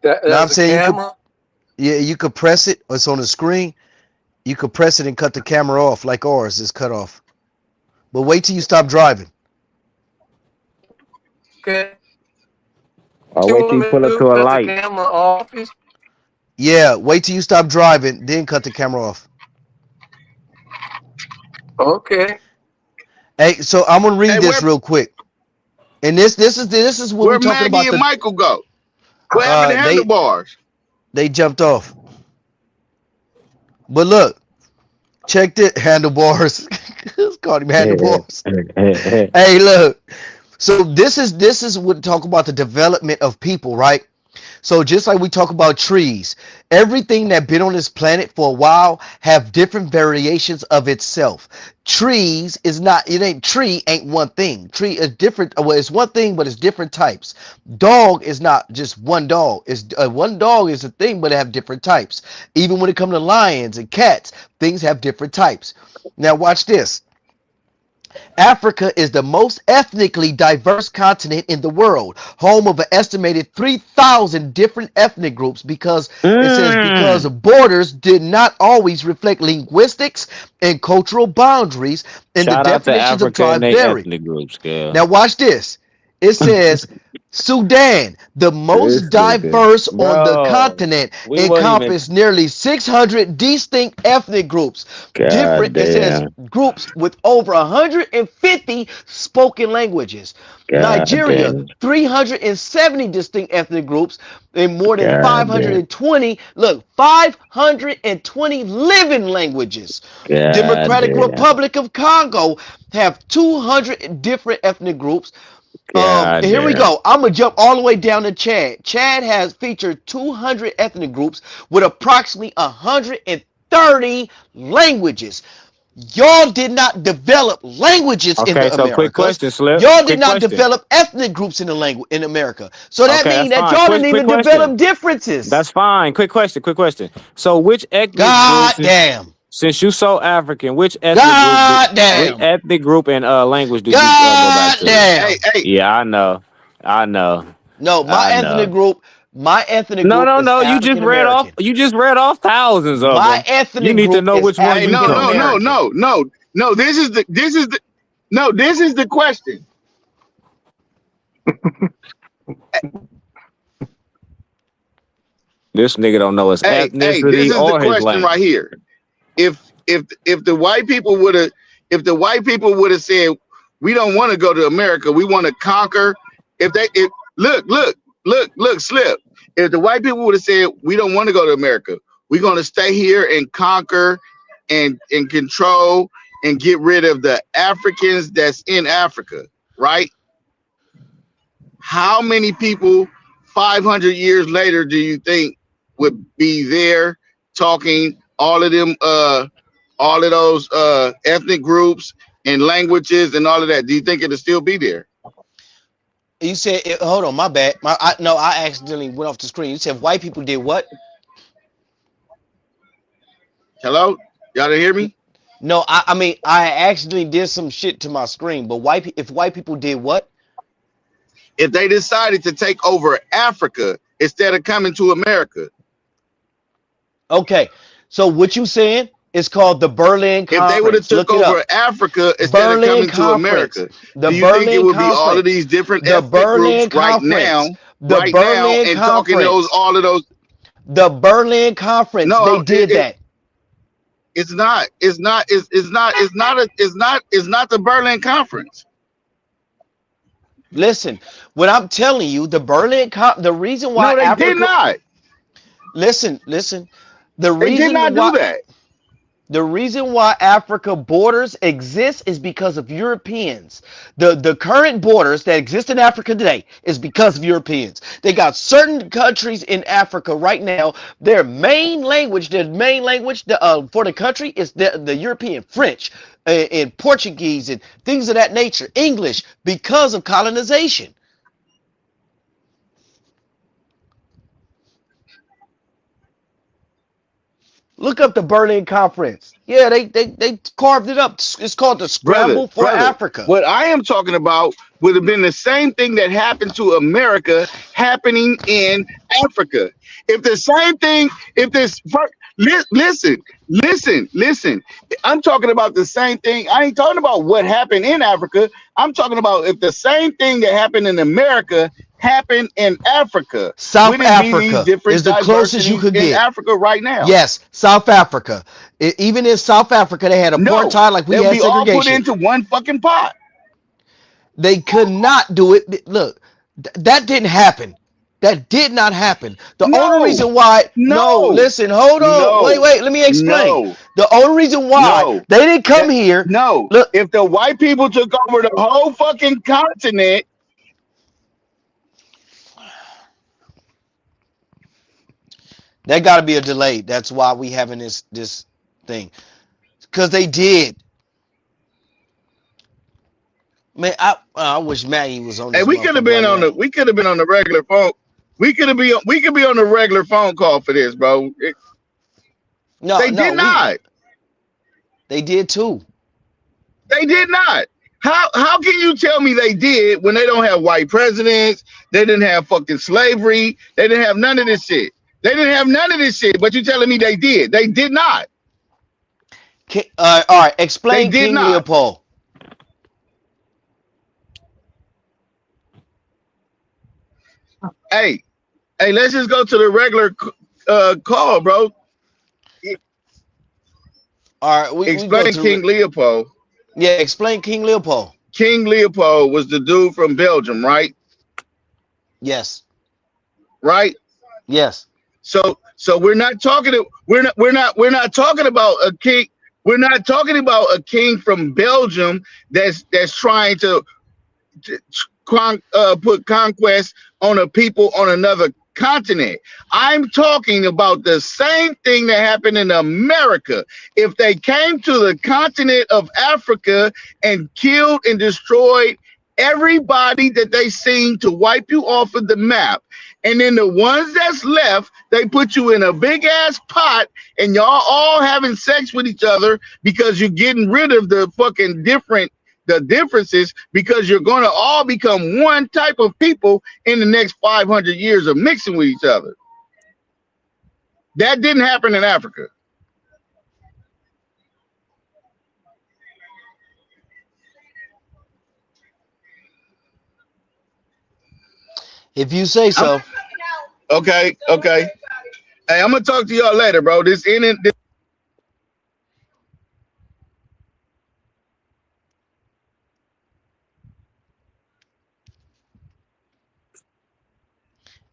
Now I'm That's a saying camera. you could press it. It's on the screen. You could press it and cut the camera off like ours is cut off. But wait till you stop driving. Okay. I'll wait till you pull up to a Cut the light." camera off. Yeah, wait till you stop driving, then cut the camera off. Okay. Hey, so I'm gonna read Hey, this real quick. And this is what where we're talking Maggie about. and Michael go? What happened to handlebars? They jumped off. But look, check this handlebars. It's called him handlebars. Hey, look. So this is what talk about the development of people, right? So just like we talk about trees, everything that been on this planet for a while have different variations of itself. Trees is not, tree ain't one thing. Tree is different. Well, it's one thing, but it's different types. Dog is not just one dog. It's one dog is a thing, but it have different types. Even when it comes to lions and cats, things have different types. Now watch this. Africa is the most ethnically diverse continent in the world, home of an estimated 3,000 different ethnic groups because it says because borders did not always reflect linguistics and cultural boundaries, and Shout the out to definitions of Africa tribe and they vary. ethnic groups, girl. Now watch this. It says Sudan, the most diverse on the Bro, continent, we wasn't even. encompass nearly 600 distinct ethnic groups. God It says damn. groups with over 150 spoken languages. God Nigeria, damn. 370 distinct ethnic groups and more than God 520, 520 living languages. God Democratic damn. Republic of Congo have 200 different ethnic groups. God Here we damn. go. I'm gonna jump all the way down to Chad. Chad has featured 200 ethnic groups with approximately 130 languages. Y'all did not develop languages in Okay, the so quick Americas. question, Slip. Y'all did Quick not question. develop ethnic groups in in America. So that Okay, means that's that fine. y'all Quick didn't even question. develop differences. That's fine. Quick question. So which ethnic God group, damn. since you so African, which ethnic God which damn. ethnic group and language do you go God back to? damn. Yeah, I know. No, my ethnic group No. is You just African read off. American. You just read off thousands of My them. ethnic You need to group know is which one Hey, you African from. American. no. This is the question. This nigga don't know his Hey, this ethnicity is the or his question language. right here. If the white people would have said we don't want to go to America, we want to conquer. Look, Slip. If the white people would have said we don't want to go to America, we're gonna stay here and conquer and control and get rid of the Africans that's in Africa, right? How many people 500 years later do you think would be there talking all of those ethnic groups and languages and all of that? Do you think it'll still be there? You said, hold on, my bad. I accidentally went off the screen. You said white people did what? Hello? Y'all didn't hear me? No, I mean, I accidentally did some shit to my screen. But if white people did what? If they decided to take over Africa instead of coming to America. Okay, so what you saying is called the Berlin Conference. If they would have took over Africa instead of coming to America, do you think it would be all of these different ethnic groups right now and talking all of those? The Berlin Conference, No, they did that. It's not the Berlin Conference. Listen, what I'm telling you, the the reason why Africa did not. Listen. The They reason did not do that. The reason why Africa borders exist is because of Europeans. The current borders that exist in Africa today is because of Europeans. They got certain countries in Africa right now. Their main language for the country is the European French and Portuguese and things of that nature. English because of colonization. Look up the Berlin Conference. Yeah, they carved it up. It's called the brother, Scramble for Africa. what I am talking about would have been the same thing that happened to America happening in Africa. If the same thing, if this, listen. I'm talking about the same thing. I ain't talking about what happened in Africa. I'm talking about if the same thing that happened in America happened in Africa. South Wouldn't be these Africa different is the closest you diversities could in get. Africa right now? Yes, South Africa. Even in South Africa, they had No, apartheid like we they'll had be all put segregation. into one fucking pot. They could not do it. Look, that didn't happen. That did not happen. The only No, reason why, no, no, listen, hold on, no, wait, let me explain. no, The only reason why no. they didn't come That here, no. look, If the white people took over the whole fucking continent, that got to be a delay. That's why we having this thing, because they did. Man, I wish Maggie was on hey, this we could have motherfucker been right on now. the regular phone. We could be on the regular phone call for this, bro. No, They did not. they did too. They did not. How can you tell me they did when they don't have white presidents? They didn't have fucking slavery. They didn't have none of this shit. They didn't have none of this shit. But you telling me they did? They did not. All right, They explain did King not. Leopold. Hey, let's just go to the regular call, bro. All right, we Explain go to King Leopold. yeah. Explain King Leopold. King Leopold was the dude from Belgium, right? Yes, Right. yes. So we're not talking. We're not talking about a king. We're not talking about a king from Belgium that's trying to put conquest on a people on another continent. I'm talking about the same thing that happened in America. If they came to the continent of Africa and killed and destroyed everybody that they seen to wipe you off of the map, and then the ones that's left, they put you in a big ass pot and y'all all having sex with each other because you're getting rid of the fucking differences, because you're going to all become one type of people in the next 500 years of mixing with each other. That didn't happen in Africa. If you say so. Okay. Hey, I'm gonna talk to y'all later, bro.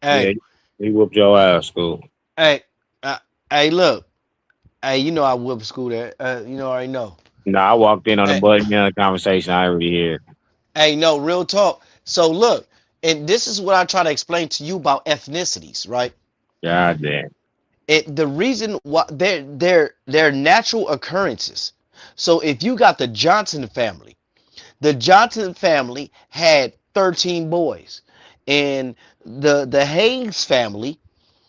Hey, Yeah, he whooped your ass, school. hey, hey, look. Hey, you know I whoop school there. You know I already know. No, I walked in on the Hey, button in the conversation. I already hear. hey, no, real talk. So look, and this is what I try to explain to you about ethnicities, right? God damn. The reason why they're natural occurrences. So if you got the Johnson family had 13 boys, and the Hayes family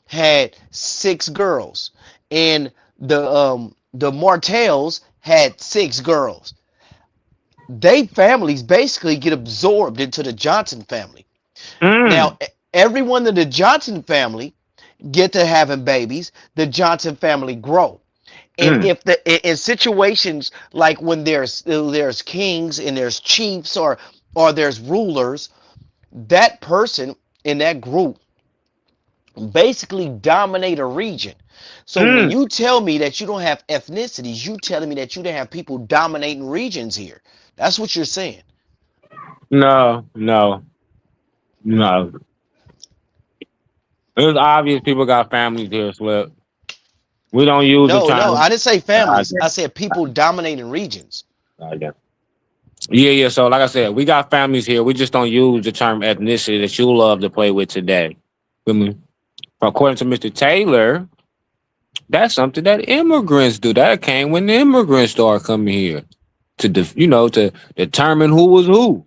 had 6 girls, and the Martells had 6 girls. They families basically get absorbed into the Johnson family. Now, everyone in the Johnson family get to having babies. The Johnson family grow. And if in situations like when there's kings and there's chiefs or there's rulers, that person in that group basically dominate a region. So when you tell me that you don't have ethnicities, you telling me that you don't have people dominating regions here. That's what you're saying. No. It was obvious people got families here, Slip. We don't use the No, I term. didn't say I families. get I said people dominating regions. it. I get it. Yeah. So like I said, we got families here. We just don't use the term ethnicity that you love to play with today. Feel me? According to Mr. Taylor, that's something that immigrants do. That came when the immigrants started coming here to to determine who was who,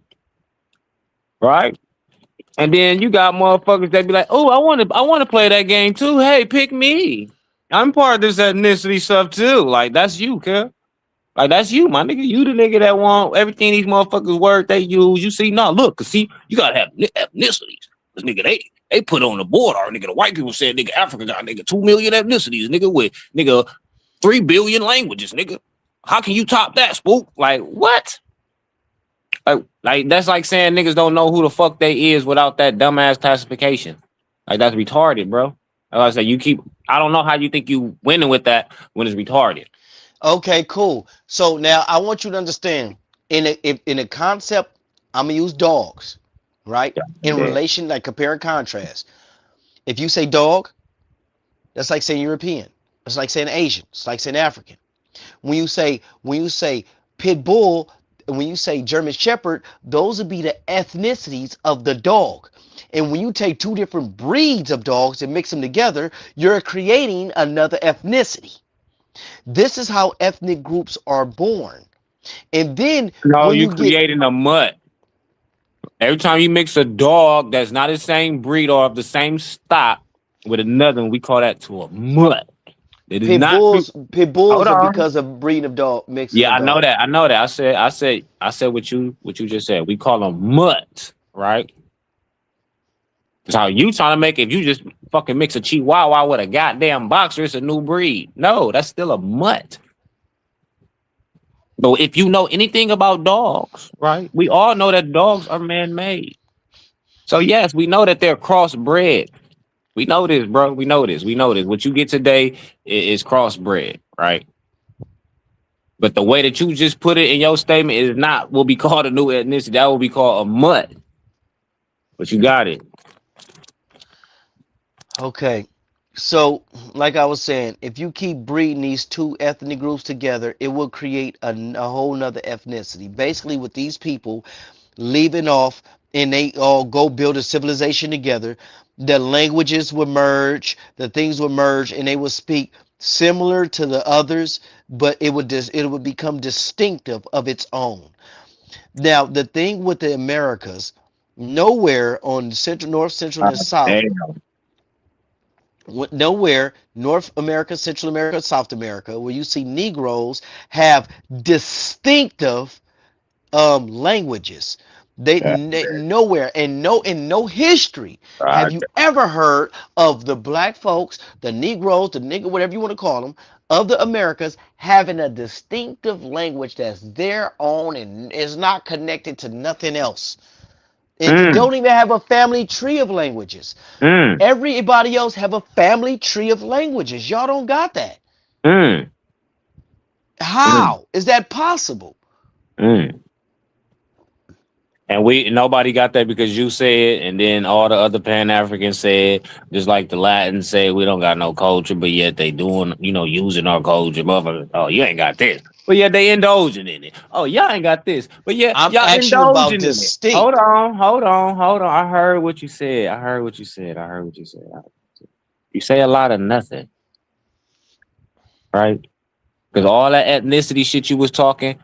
right? And then you got motherfuckers that be like, "Oh, I want to play that game too. Hey, pick me. I'm part of this ethnicity stuff too. Like that's you, kid. Like that's you, my nigga. You the nigga that want everything these motherfuckers word they use. You see, nah, look, cause see, you gotta have ethnicities. Cause nigga, they put on the board. Or nigga, the white people said, nigga, Africa got nigga 2 million ethnicities. Nigga with nigga 3 billion languages. Nigga, how can you top that, spook? Like what? Like that's like saying niggas don't know who the fuck they is without that dumbass classification. Like that's retarded, bro. Like I said, I don't know how you think you winning with that when it's retarded. Okay, cool. So now I want you to understand in a concept, I'm gonna use dogs, right? In Yeah. relation, like compare and contrast. If you say dog, that's like saying European. It's like saying Asian. It's like saying African. When you say pit bull, when you say German Shepherd, those would be the ethnicities of the dog. And when you take two different breeds of dogs and mix them together, you're creating another ethnicity. This is how ethnic groups are born. And then No, when you you get creating a mutt. Every time you mix a dog that's not the same breed or of the same stock with another one, we call that to a mutt. It is pit not. bulls Hold are on. because of breeding of dog mixing Yeah, of I know dog. that. I know that. I said what you just said. We call them mutts, right? That's how you trying to make it. If you just fucking mix a Chihuahua with a goddamn boxer, it's a new breed. No, that's still a mutt. But if you know anything about dogs, right? We all know that dogs are man-made. So yes, we know that they're crossbred. We know this, bro. We know this. What you get today is crossbred, right? But the way that you just put it in your statement is not will be called a new ethnicity. That will be called a mutt. But you got it. Okay. So, like I was saying, if you keep breeding these two ethnic groups together, it will create a whole nother ethnicity. Basically, with these people leaving off and they all go build a civilization together, the languages will merge, the things will merge, and they will speak similar to the others, but it would become distinctive of its own. Now, the thing with the Americas, nowhere on Central, North, Central, and South, Damn. nowhere North America, Central America, South America, where you see Negroes have distinctive languages. Nowhere and no history have you ever heard of the black folks, the Negroes, the nigger, whatever you want to call them, of the Americas having a distinctive language that's their own and is not connected to nothing else. It don't even have a family tree of languages. Everybody else have a family tree of languages. Y'all don't got that. How is that possible? And nobody got that because you said, and then all the other Pan-Africans said, just like the Latins say, we don't got no culture, but yet they doing, using our culture. Motherfucker, oh, you ain't got this. But yet they indulging in it. Oh, y'all ain't got this. But yet I'm y'all asking you about indulging in it. distinct. Hold on. I heard what you said. You say a lot of nothing. Right? Because all that ethnicity shit you was talking,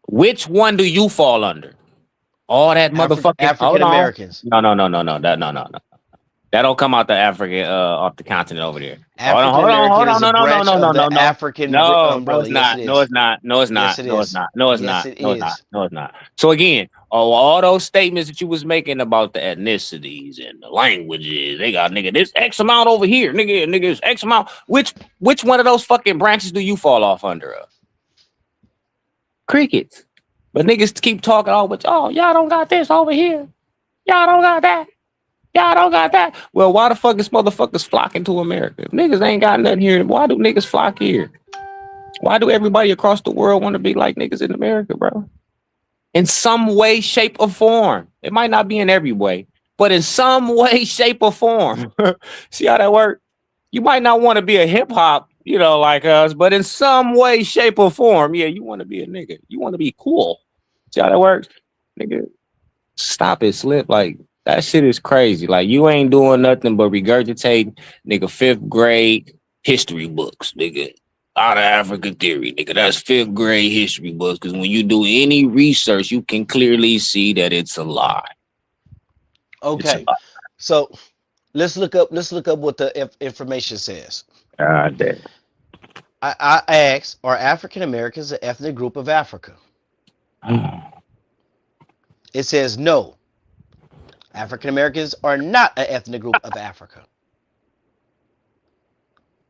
which one do you fall under? All that motherfucking African Americans. No. That don't come out the African off the continent over there. African American is a branch of the African umbrella. No, it's not. Yes, it is. No, it's not. So again, all those statements that you was making about the ethnicities and the languages, they got nigga this X amount over here, nigga it's X amount. Which one of those fucking branches do you fall off under? Crickets. But niggas keep talking all but y'all don't got this over here. Y'all don't got that. Well, why the fuck is motherfuckers flocking to America? If niggas ain't got nothing here, why do niggas flock here? Why do everybody across the world want to be like niggas in America, bro? In some way, shape, or form. It might not be in every way, but in some way, shape, or form. See how that works? You might not want to be a hip hop you know, like us, but in some way, shape, or form, yeah, you want to be a nigga. You want to be cool. See how that works? Nigga, stop it, Slip. Like, that shit is crazy. Like, you ain't doing nothing but regurgitating, nigga, 5th grade history books, nigga. Out of African theory, nigga. That's 5th grade history books. Because when you do any research, you can clearly see that it's a lie. Okay, so let's look up what the information says. God damn. I asked, are African Americans an ethnic group of Africa? It says no. African Americans are not an ethnic group of Africa.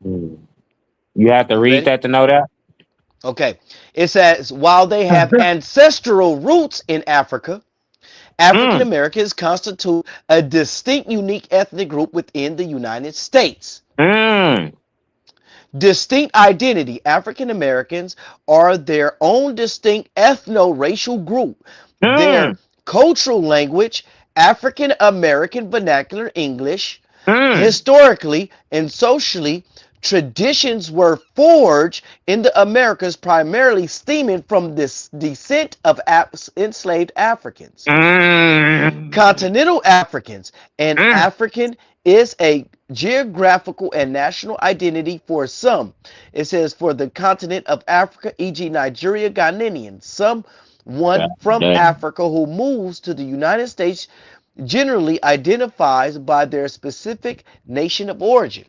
You have to read Ready? that to know that? Okay. It says while they have ancestral roots in Africa, African Americans constitute a distinct, unique ethnic group within the United States. Distinct identity. African Americans are their own distinct ethno-racial group. Their cultural language, African American vernacular English, historically and socially, traditions were forged in the Americas, primarily stemming from this descent of enslaved Africans. Continental Africans. And African is a geographical and national identity for some. It says for the continent of Africa, e.g. Nigeria, Ghanaian. Someone from Africa who moves to the United States generally identifies by their specific nation of origin.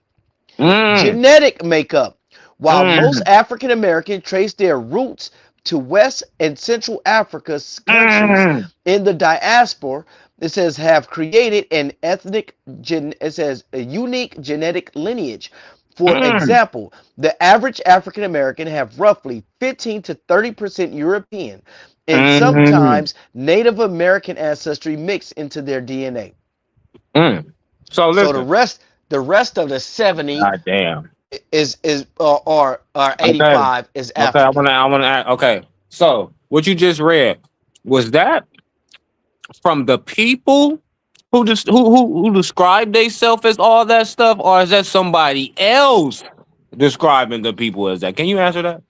Genetic makeup. While most African Americans trace their roots to West and Central Africa's countries in the diaspora, it says have created an it says a unique genetic lineage. For example, the average African American have roughly 15 to 30% European and sometimes Native American ancestry mixed into their DNA. So listen. So the rest of the 70 God damn. is or 85 is African. Okay, I want to ask. Okay, so what you just read, was that from the people who describe themselves as all that stuff, or is that somebody else describing the people as that? Can you answer that?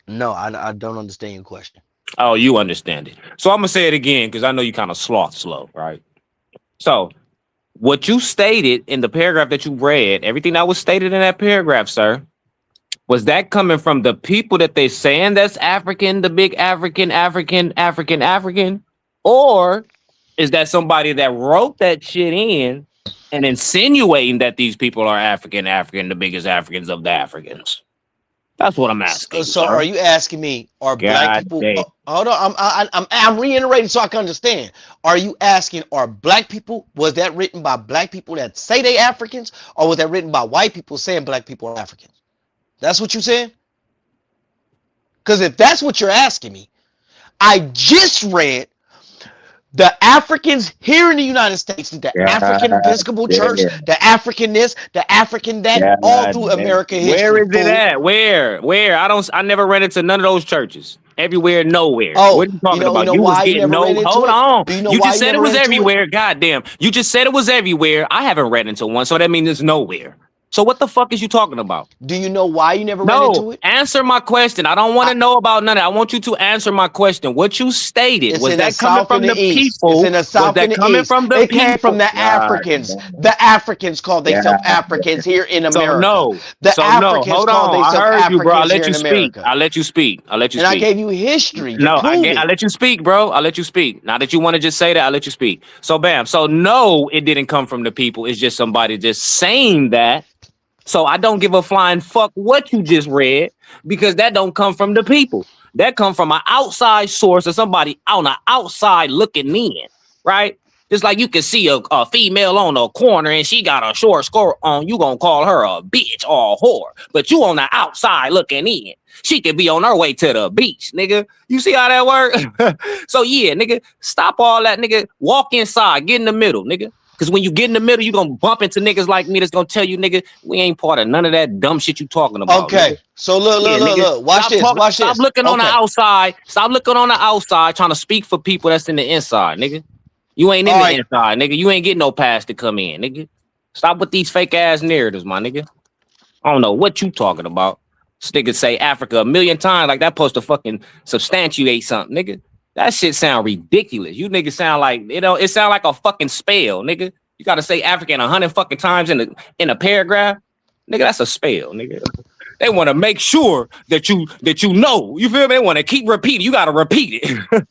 No, I don't understand your question. Oh, you understand it. So I'm gonna say it again because I know you kind of slow, right? So what you stated in the paragraph that you read, everything that was stated in that paragraph, sir, was that coming from the people that they saying that's African, the big African, or is that somebody that wrote that shit in and insinuating that these people are African, the biggest Africans of the Africans? That's what I'm asking. So are you asking me, are black people? Hold on, I'm reiterating so I can understand. Are you asking, are black people? Was that written by black people that say they Africans, or was that written by white people saying black people are Africans? That's what you saying? Because if that's what you're asking me, I just read the Africans here in the United States, the African Episcopal Church, the African this, the African that, all through America history. Where is it at? Where? I never ran into none of those churches. Everywhere, nowhere. Oh, what are you talking about? You was getting hold on. You just said it was everywhere. Goddamn. You just said it was everywhere. I haven't ran into one, so that means it's nowhere. So what the fuck is you talking about? Do you know why you never ran into it? Answer my question. I don't want to know about none of it. I want you to answer my question. What you stated, was that coming from the people? It's in the South and the East. It came from the Africans. The Africans called themselves Africans here in America. Hold on. I heard you, bro. I'll let you speak. And I gave you history. I let you speak, bro. I'll let you speak. Now that you want to just say that, I'll let you speak. So bam. So no, it didn't come from the people. It's just somebody just saying that. So I don't give a flying fuck what you just read, because that don't come from the people. That come from an outside source or somebody on the outside looking in, right? Just like you can see a female on a corner and she got a short skirt on, you gonna call her a bitch or a whore. But you on the outside looking in. She could be on her way to the beach, nigga. You see how that works? So yeah, nigga, stop all that, nigga. Walk inside, get in the middle, nigga. Because when you get in the middle, you're going to bump into niggas like me that's going to tell you, nigga, we ain't part of none of that dumb shit you talking about. Okay, nigga. So look. Watch this. Stop looking on the outside. Stop looking on the outside trying to speak for people that's in the inside, nigga. You ain't in the inside, nigga. You ain't getting no pass to come in, nigga. Stop with these fake ass narratives, my nigga. I don't know what you talking about. This nigga say Africa a million times like that supposed to fucking substantiate something, nigga. That shit sound ridiculous. You niggas sound like, it sound like a fucking spell, nigga. You gotta say African 100 fucking times in a paragraph. Nigga, that's a spell, nigga. They want to make sure that you know. You feel me? They want to keep repeating. You gotta repeat it.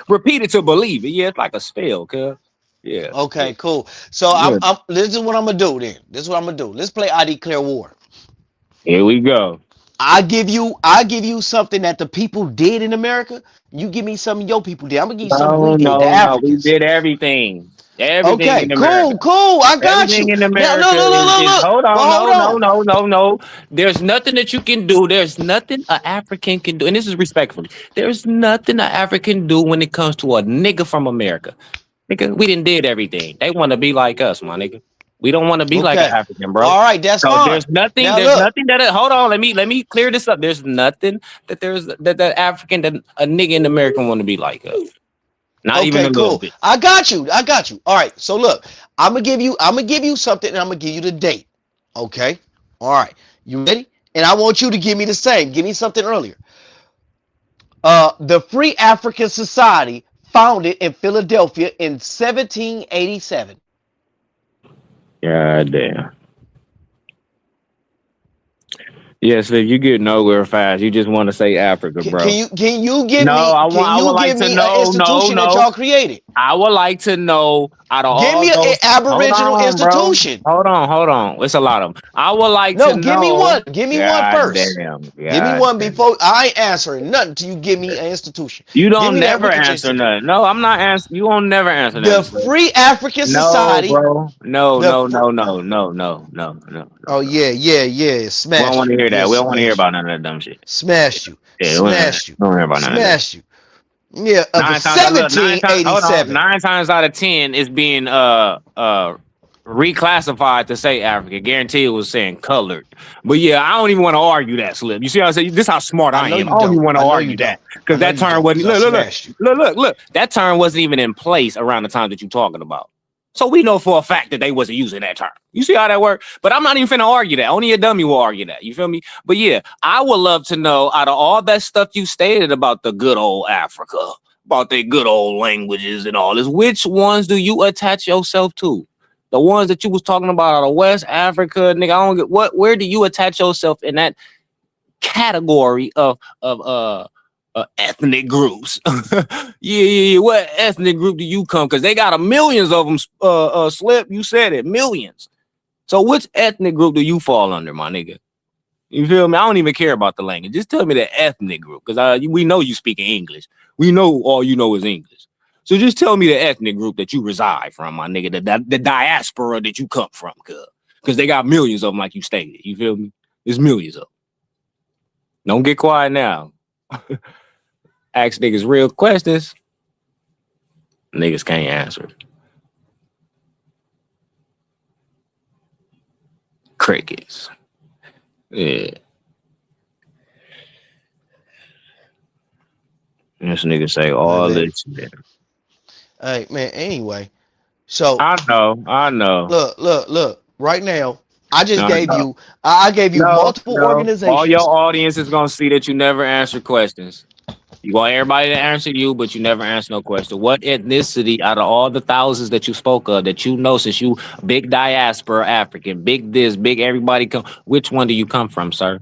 Repeat it to believe it. Yeah, it's like a spell, cuz. Yeah. Okay, cool. So Yeah. this is what I'm gonna do then. This is what I'm gonna do. Let's play I Declare War. Here we go. I give you something that the people did in America. You give me something your people did. I'm gonna give you something we did, the No. We Africans. did everything. Everything Okay, in America. cool. I got Everything you. in Now, America look. hold on, Well, hold on. no. There's nothing that you can do. There's nothing an African can do, and this is respectfully. There's nothing an African do when it comes to a nigga from America. Nigga, we didn't did everything. They want to be like us, my nigga. We don't want to be like an Okay. African, bro. All right, that's So fine. there's nothing. Now, There's look. nothing that. Hold on. Let me clear this up. There's nothing that African that a nigga in America want to be like us. Not even a Okay, little cool. bit. I got you. All right. So look, I'm gonna give you something, and I'm gonna give you the date. Okay. All right. You ready? And I want you to give me the same. Give me something earlier. The Free African Society founded in Philadelphia in 1787. God damn. Yes, if you get nowhere fast, you just want to say Africa, bro. Can you give No, me? I Can you would like give to me know. an institution that y'all created? I would like to know out of Give all me an those. Aboriginal Hold on, bro. institution. Hold on. It's a lot of them. I would like No, to give me know. one. Give me one first. Damn. Give me one before I ain't answering nothing till you give me an institution. You Give don't me that never Wicked answer Institute. nothing. No, I'm not answering. You won't never answer The nothing. Free African No, Society. bro. No. Oh yeah. Smashed We don't want to you. hear that. Yeah, We don't want to hear smashed you. about none of that dumb shit. Smashed you. Yeah, we Smashed you. don't hear about none of that. Smashed you. Yeah, of Nine times, look, 1787. 9 times out of 10 is being reclassified to say African. Guarantee it was saying colored. But yeah, I don't even want to argue that, Slim. You see how I say this? How smart I know am. you I don't even want to I know argue you that don't. because that term wasn't. I smashed you. Look. That term wasn't even in place around the time that you're talking about. So we know for a fact that they wasn't using that term. You see how that worked? But I'm not even finna argue that. Only a dummy will argue that. You feel me? But yeah, I would love to know out of all that stuff you stated about the good old Africa, about their good old languages and all this, which ones do you attach yourself to? The ones that you was talking about out of West Africa, nigga. I don't get where do you attach yourself in that category of ethnic groups? Yeah. What ethnic group do you come? Because they got millions of them. Slip, you said it, millions. So which ethnic group do you fall under, my nigga? You feel me? I don't even care about the language. Just tell me the ethnic group, because we know you speaking English. We know all you know is English. So just tell me the ethnic group that you reside from, my nigga. The diaspora that you come from, because they got millions of them, like you stated. You feel me? There's millions of them. Don't get quiet now. Ask niggas real questions. Niggas can't answer. Crickets. Yeah. This nigga say all this shit. Hey man, anyway. So I know. Look. Right now, I just gave you multiple organizations. All your audience is gonna see that you never answer questions. You want everybody to answer you, but you never answer no question. What ethnicity out of all the thousands that you spoke of, that you know, since you big diaspora African, big this, big everybody come, which one do you come from, sir?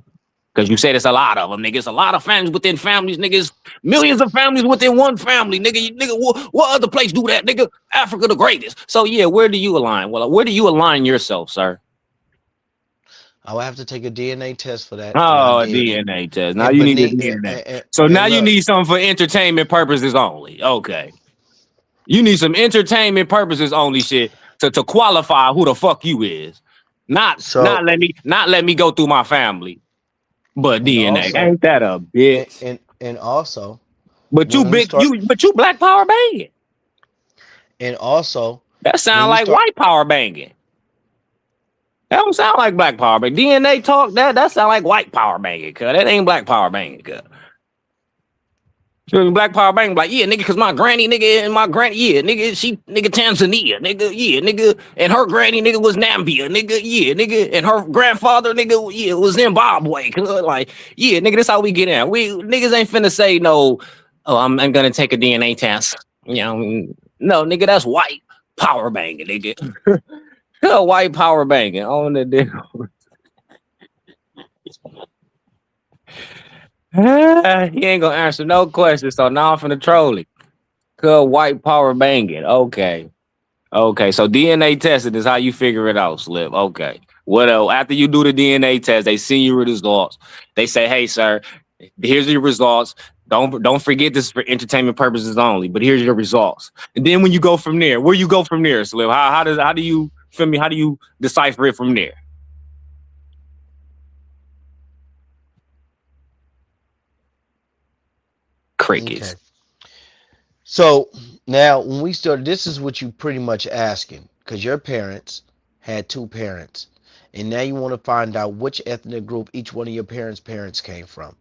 Because you said it's a lot of them, nigga. It's a lot of families within families, niggas. Millions of families within one family, nigga. What other place do that, nigga? Africa the greatest. So yeah, where do you align? Well, where do you align yourself, sir? I will have to take a DNA test for that. Oh, a DNA test. Now you need a DNA. So now you need something for entertainment purposes only. Okay. You need some entertainment purposes only shit to qualify who the fuck you is. Not let me go through my family. But DNA. Also, ain't that a bitch? And also. But you black power banging. And also. That sound like white power banging. That don't sound like black power banging. DNA talk, that sound like white power banging, cuz. That ain't black power banging, cuz. Black Power Bang, like, yeah, nigga, cause my granny, nigga, and my granny, yeah, nigga, she, nigga, Tanzania, nigga, yeah, nigga, and her granny, nigga, was Nambia, nigga, yeah, nigga, and her grandfather, nigga, yeah, was Zimbabwe, like, yeah, nigga, this how we get in. We niggas ain't finna say no. Oh, I'm gonna take a DNA test. You know, no, nigga, that's white power banging, nigga. White power banging on the deal. He ain't gonna answer no questions, so now I'm finna troll it. White power banging. Okay. So DNA testing is how you figure it out, Slip. Okay. What else? After you do the DNA test, they send you results. They say, hey, sir, here's your results. Don't forget this for entertainment purposes only, but here's your results. And then when you go from there, where you go from there, Slip? How do you feel me? How do you decipher it from there? Crickets. Okay. So now when we started, this is what you pretty much asking, because your parents had two parents, and now you want to find out which ethnic group each one of your parents came from.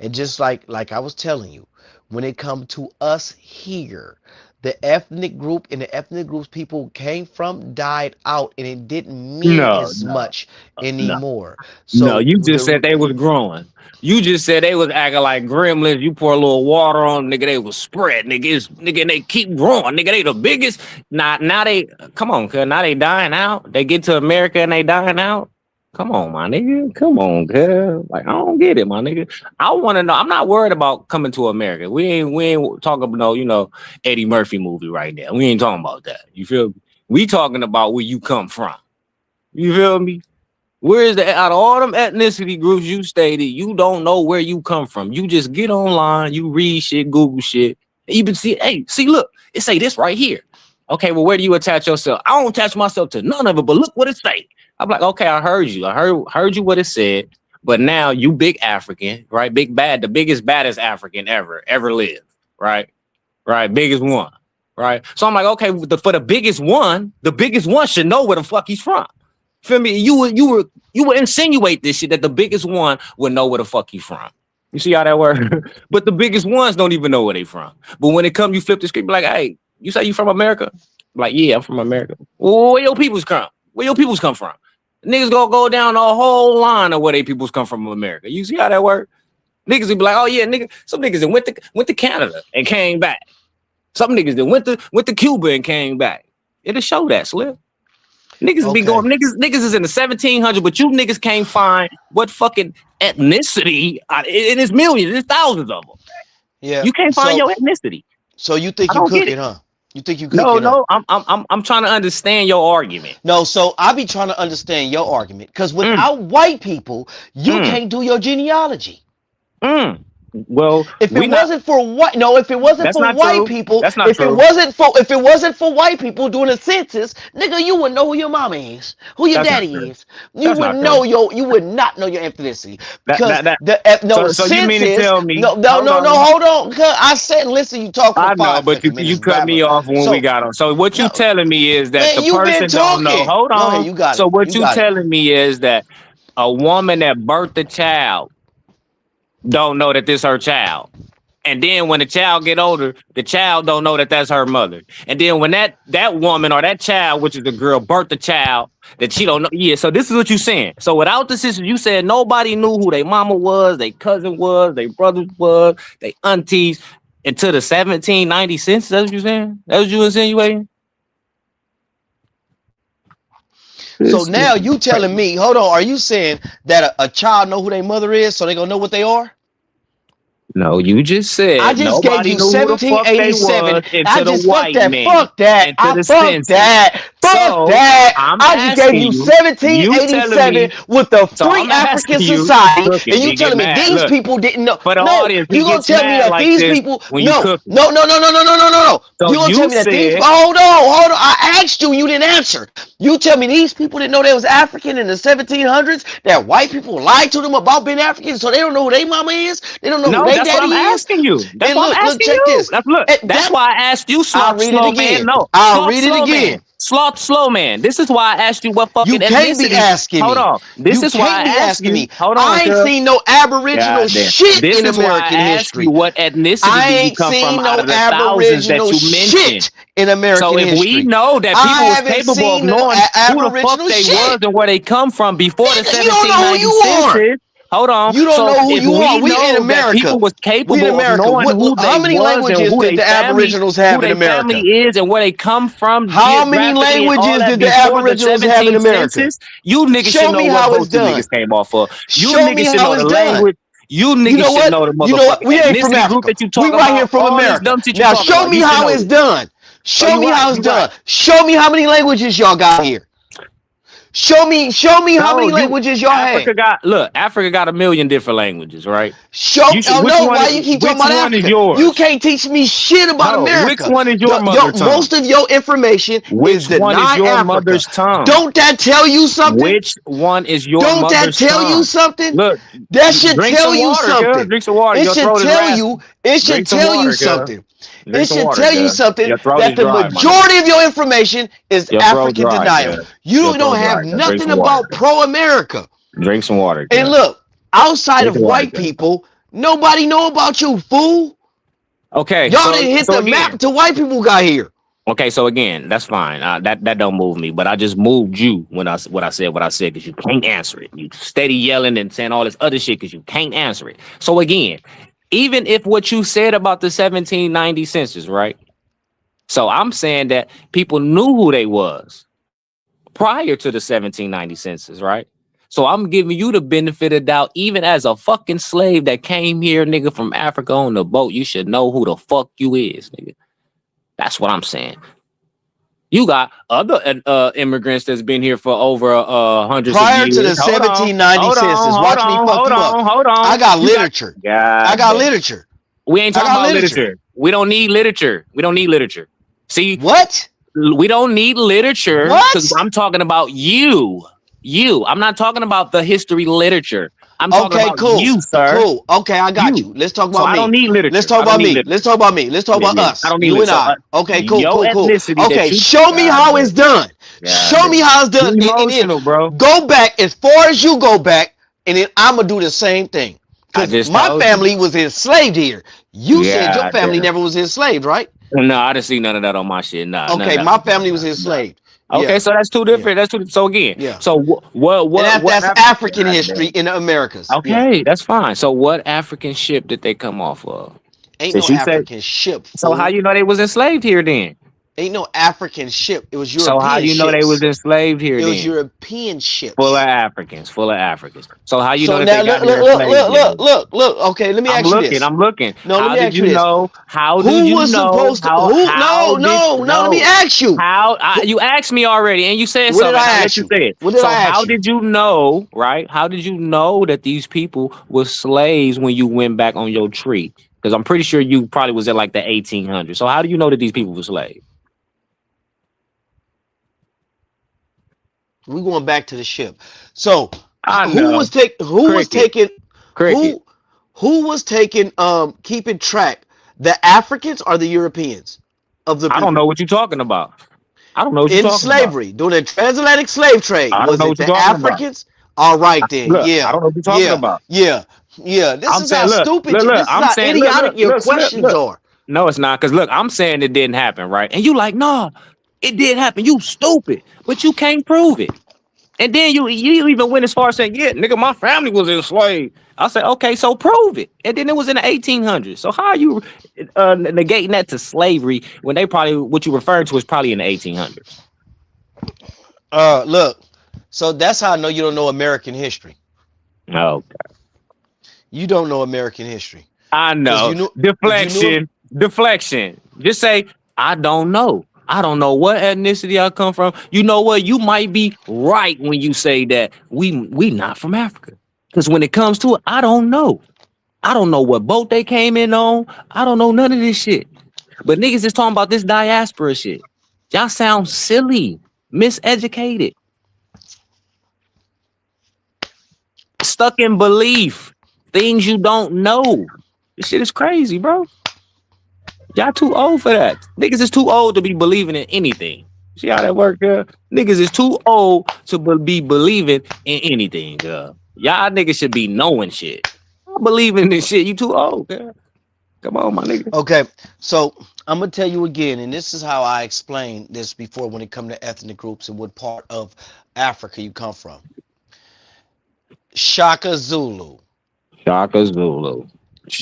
And just like I was telling you, when it comes to us here, the ethnic group and the ethnic groups people came from died out, and it didn't mean as much anymore. So no, you just said they was growing. You just said they was acting like gremlins. You pour a little water on them, nigga, they was spread, nigga, and they keep growing, nigga. They the biggest. Now they come on, cuz now they dying out. They get to America and they dying out. Come on, my nigga. Come on, cuz. Like, I don't get it, my nigga. I want to know. I'm not worried about coming to America. We ain't talking about no, Eddie Murphy movie right now. We ain't talking about that. You feel me? We talking about where you come from. You feel me? Where is out of all them ethnicity groups you stated, you don't know where you come from. You just get online, you read shit, Google shit. And you can see, hey, see, look, it say this right here. Okay, well, where do you attach yourself? I don't attach myself to none of it, but look what it say. I'm like, okay, I heard you. I heard you what it said, but now you big African, right? Big bad, the biggest, baddest African ever lived, right? Right, biggest one, right? So I'm like, okay, for the biggest one should know where the fuck he's from. Feel me? You would insinuate this shit that the biggest one would know where the fuck he's from. You see how that works? But the biggest ones don't even know where they from. But when it comes, you flip the script, be like, hey, you say you from America? I'm like, yeah, I'm from America. Well, where your peoples come? Where your peoples come from? Niggas gonna go down a whole line of where they peoples come from America. You see how that work? Niggas would be like, oh yeah, nigga. Some niggas that went to Canada and came back. Some niggas that went to Cuba and came back. It'll show that, Slip. Niggas be going, niggas is in the 1700s, but you niggas can't find what fucking ethnicity. And it's millions, it's thousands of them. Yeah, you can't find your ethnicity. So you think you cook it, huh? You think you cook it? No. I'm trying to understand your argument. No, so I be trying to understand your argument, because without white people, you can't do your genealogy. Well, if it wasn't for white, if it wasn't for white people, that's not if true. If it wasn't for white people doing the census, nigga, you wouldn't know who your mama is, who your daddy is. You would know you would not know your ethnicity, because so you mean to tell me? Hold on. I said, listen, you talking. I know, but you cut me off when we got on. So what you telling me is that the person don't know. Hold on. You got it. So what you telling me is that a woman that birthed a child don't know that this her child. And then when the child get older, the child don't know that that's her mother. And then when that woman or that child, which is the girl, birthed the child, that she don't know. Yeah, so this is what you saying. So without the system, you said nobody knew who their mama was, their cousin was, their brothers was, their aunties, until the 1790 census. That's what you saying? That's what you insinuating? So now you telling me, hold on, are you saying that a child know who their mother is, so they gonna know what they are? No, you just said I just gave you 1787. I just fuck that. Fuck that. Fuck that. I just gave you 1787 with the Free African Society, and you telling me these people didn't know? No, you gonna tell me that these people? No. You gonna tell me that these? Hold on. I asked you, you didn't answer. You tell me these people didn't know they was African in the 1700s. That white people lied to them about being African, so they don't know who their mama is. They don't know who they. That's what I'm asking you. That's why I asked you. That's why I asked you. I'll read it again. I'll read it again. slow man. This is why I asked you what fucking You can't be ethnicity. asking Hold me. on. This You is why I can't be asked asking you. me. Hold on, I ain't cuz. seen no Aboriginal God damn. shit This in is why American I asked history. you what ethnicity I do you ain't come from seen out no of the thousands that Aboriginal you mentioned. shit in American So if we history. know that I people was haven't capable of seen no knowing who the fuck Aboriginal they was shit. and where they come from before the Nigga, you don't know who 1790 you are. census, hold on. You don't So know who if you we are. We in know that America. people was We in capable of America. knowing who How they many was and languages who did they the Aboriginals have in America? is and where they come from How many geographically and all languages that did the before the Aboriginals have in 17th America? census, you niggas should Show know me what how it's boat you done. niggas came off of. You Show me niggas should how know it's the done. language. You You niggas know should what? know the You know what? motherfucking We ain't from ethnicity group Africa. that you We talking right about. here from All this America. dumb shit you Now talking show about. me You should how know it's this. done. So Show you me right. how it's You done. right. Show me how many languages y'all got here. Show me how No, many languages y'all had. Africa got a million different languages, right? Show. You should, Oh which no! one Why you keep talking which about one is Africa? yours? You can't teach me shit about No, which America. one is your mother tongue? Most of your information is Which one is deny your Africa. mother's tongue? Don't that tell you something? Which one is your Don't that mother's tell you tongue? something? Look, That should drink tell some you water, something. girl. Drink some water. It Your should throat is tell raspy. you. It should Drink some tell you water, girl. something. Drink It some should water, tell you girl. something Your throat that is the dry, my nigga. majority of your information is Your throat African dry, denial. girl. You Your don't throat have dry, girl. Drink nothing some water, about girl. pro-America. Drink some water, And girl. look, outside Drink of some water, white girl. people, nobody know about you, fool. Okay, Y'all didn't hit the map till white people got here. Okay, so again, that's fine. That don't move me, but I just moved you when I said what I said because you can't answer it. You steady yelling and saying all this other shit because you can't answer it. So again, even if what you said about the 1790 census, right? So I'm saying that people knew who they was prior to the 1790 census, right? So I'm giving you the benefit of doubt, even as a fucking slave that came here, nigga, from Africa on the boat. You should know who the fuck you is, nigga. That's what I'm saying. You got other immigrants that's been here for over hundreds of years. Prior to the 1790 census, watch me fuck you up. Hold on. I got literature. I got literature. We ain't talking about literature. We don't need literature. We don't need literature. See what? We don't need literature because I'm talking about you. You. I'm not talking about the history literature. I'm talking about you, sir. Cool. Okay, I got you. Let's talk about me. I don't need literature. Let's talk about me. Let's talk about me. Let's talk about us. I don't need you and I. Okay, cool. Okay, show me how it's done. Show me how it's done. Emotional, bro. Go back as far as you go back, and then I'm gonna do the same thing. Because my family was enslaved here. You said your family never was enslaved, right? No, I didn't see none of that on my shit. Nah. Okay, my family was enslaved. Okay, so that's two different. That's two. So again, so what? That's African history in the Americas. Okay, that's fine. So what African ship did they come off of? Ain't no African ship. So how you know they was enslaved here then? Ain't no African ship. It was European. So how you know they was enslaved here? It then? was European ships. Full of Africans. So how you know that now, they got here? Look. Okay, let me ask you this. I'm looking. No, let me ask you this. How did you know? Supposed to? No. Let me ask you. You asked me already, and you said what something. Did I ask you? What did I ask how did you know? Right? How did you know that these people were slaves when you went back on your tree? Because I'm pretty sure you probably was in like the 1800s. So how do you know that these people were slaves? We going back to the ship. So who was keeping track? The Africans or the Europeans of the people? I don't know what you're talking about. I don't know what you're talking slavery, about. during the transatlantic slave trade, was it the Africans? All right then. Look, I don't know what you're talking about. Yeah. This is how stupid this is how idiotic your questions are. No, it's not. Because look, I'm saying it didn't happen, right? And you like, no, it did happen. You stupid. But you can't prove it. And then you even went as far as saying, yeah, nigga, my family was enslaved. I said, okay, so prove it. And then it was in the 1800s. So how are you negating that to slavery when they probably, what you referred to is probably in the 1800s? Look, so that's how I know you don't know American history. Okay. You don't know American history. I know. Deflection. Just say, I don't know. I don't know what ethnicity I come from. You know what? You might be right when you say that we not from Africa. Because when it comes to it, I don't know. I don't know what boat they came in on. I don't know none of this shit. But niggas is talking about this diaspora shit. Y'all sound silly, miseducated, stuck in belief, things you don't know. This shit is crazy, bro. Y'all too old for that. Niggas is too old to be believing in anything. See how that work, girl? Niggas is too old to be believing in anything, girl. Y'all niggas should be knowing shit. I believe in this shit. You too old, girl. Come on, my nigga. Okay, so I'm gonna tell you again, and this is how I explained this before when it comes to ethnic groups and what part of Africa you come from. Shaka Zulu. Shaka Zulu.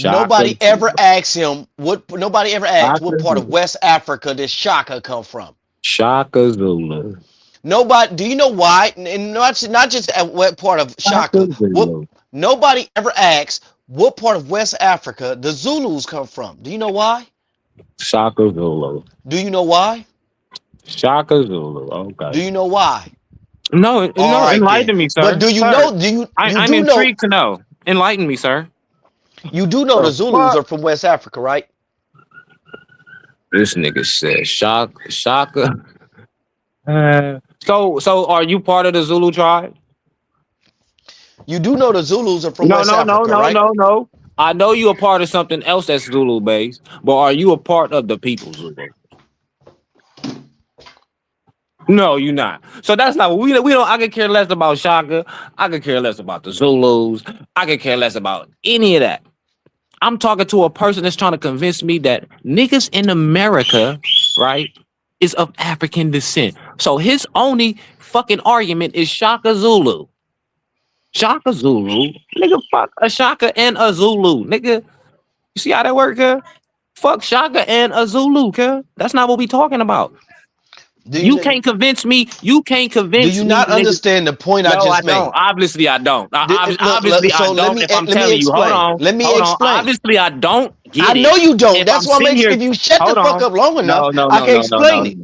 Nobody ever asked him what. Nobody ever asked what Shaka part of Zulu. West Africa does Shaka come from. Shaka Zulu. Nobody. Do you know why? And not just at what part of Shaka. What? Nobody ever asked what part of West Africa the Zulus come from. Do you know why? Shaka Zulu. Do you know why? Shaka Zulu. Okay. Do you know why? No, no, right, enlighten then. me, sir. But do you Sir, know? Do you? I'm intrigued to know. Enlighten me, sir. You do know the Zulus are from West Africa, right? This nigga said Shaka. So are you part of the Zulu tribe? You do know the Zulus are from West Africa, right? No. I know you're a part of something else that's Zulu based, but are you a part of the people Zulu? No, you're not. So that's not we don't. I could care less about Shaka. I could care less about the Zulus. I could care less about any of that. I'm talking to a person that's trying to convince me that niggas in America, right, is of African descent. So his only fucking argument is Shaka Zulu. Shaka Zulu, nigga, fuck a Shaka and a Zulu, nigga. You see how that work, huh? Fuck Shaka and a Zulu, huh? That's not what we talking about. You can't convince me. You can't convince me. Do you not understand the point I just made? Don't. Obviously, I don't. Obviously, I don't. If I'm telling you, hold on. Let me explain. Obviously, I don't get I know you don't. That's why if you shut the fuck up long enough, I can explain it.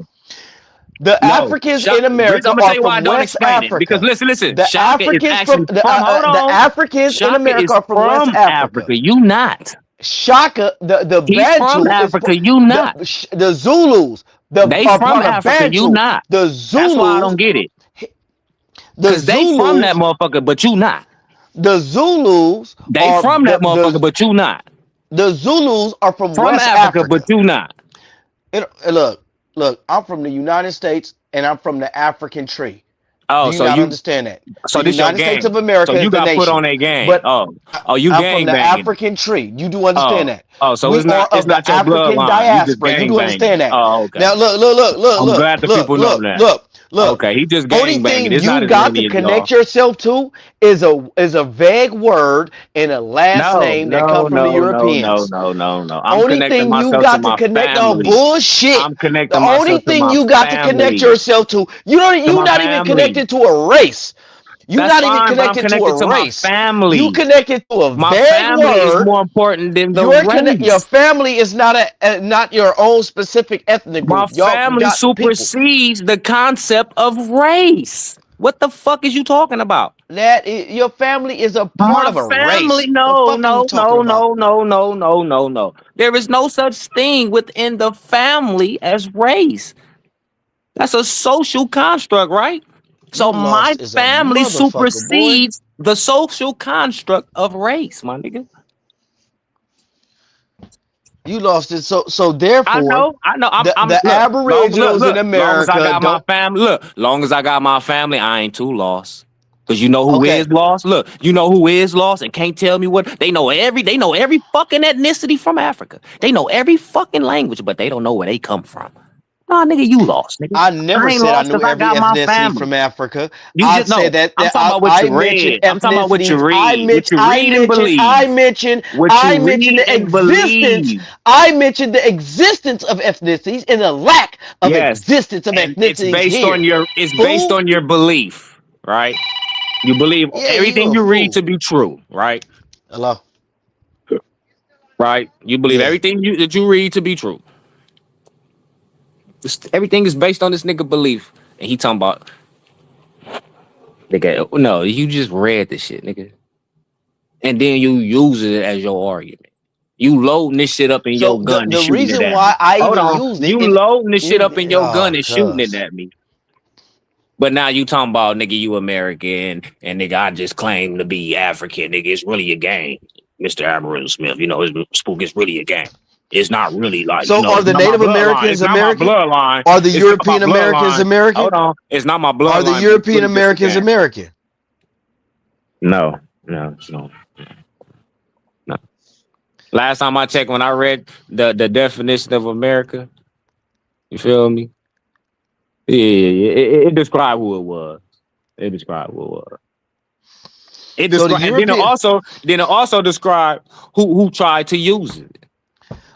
The Africans in America are from West Africa. Because listen. The Africans in America are from West Africa. You not. Shaka, the He's from Africa. You not. The Zulus. They from Africa. You not. The Zulus. That's why I don't get it. Because they from that motherfucker, but you not. The Zulus. They from that motherfucker, but you not. The Zulus are from West Africa, but you not. Look, I'm from the United States and I'm from the African tree. Oh, do you not understand that? So the United States of America so you is the got nation. Put on a game. But you I'm gang from the banging. African tree. You do understand that? So we it's not of the African diaspora. You do understand that? Oh, okay. Now look. I'm glad the people know that. Look. Okay, he just gang Only banging. thing It's you got to connect yourself to is a vague word and a last name that comes from the Europeans. No. I'm only thing you got to connect on bullshit. I'm connecting the only thing you got to connect yourself to, you're not even connected to a race. You're not even connected to a race. Family. You connected to a my vague family word. Is more important than the race. Your family is not your own specific ethnic group. My family supersedes the concept of race. What the fuck is you talking about? Your family is a part of a race. No. There is no such thing within the family as race. That's a social construct, right? So my family supersedes the social construct of race, my nigga. You lost it. So therefore, I know. The Aboriginals in America. Long as I got my family, I ain't too lost. Cause you know who is lost. Look, you know who is lost and can't tell me what they know. Every fucking ethnicity from Africa. They know every fucking language, but they don't know where they come from. Nah, nigga, you lost, nigga. I never said I knew every ethnicity from Africa. I said that. I'm talking about what you read. I'm talking about what you read. What you read and believe. I mentioned the existence of ethnicities and the lack of existence of ethnicities. It's based on your belief, right? You believe everything you read to be true, right? Hello. Right? You believe everything that you read to be true. Everything is based on this nigga belief. And he talking about, nigga, no, you just read this shit, nigga. And then you use it as your argument. You loading this shit up in your gun and shooting it at me. The reason why I even used it. You loading this shit up in your gun and shooting it at me. But now you talking about, nigga, you American, and nigga, I just claim to be African, nigga. It's really a game, Mr. Aboriginal Smith. You know, Spook is really a game. It's not really like, So are it's the not my Native bloodline. It's Americans not my American? bloodline. Are the It's not my European Americans bloodline. American? Hold on. It's not my Are the bloodline, but it's European really just a Americans game. American? No. Last time I checked, when I read the definition of America, you feel me? Yeah. It described who it was. It described who it was. It So the described, and then European. it also described who tried to use it.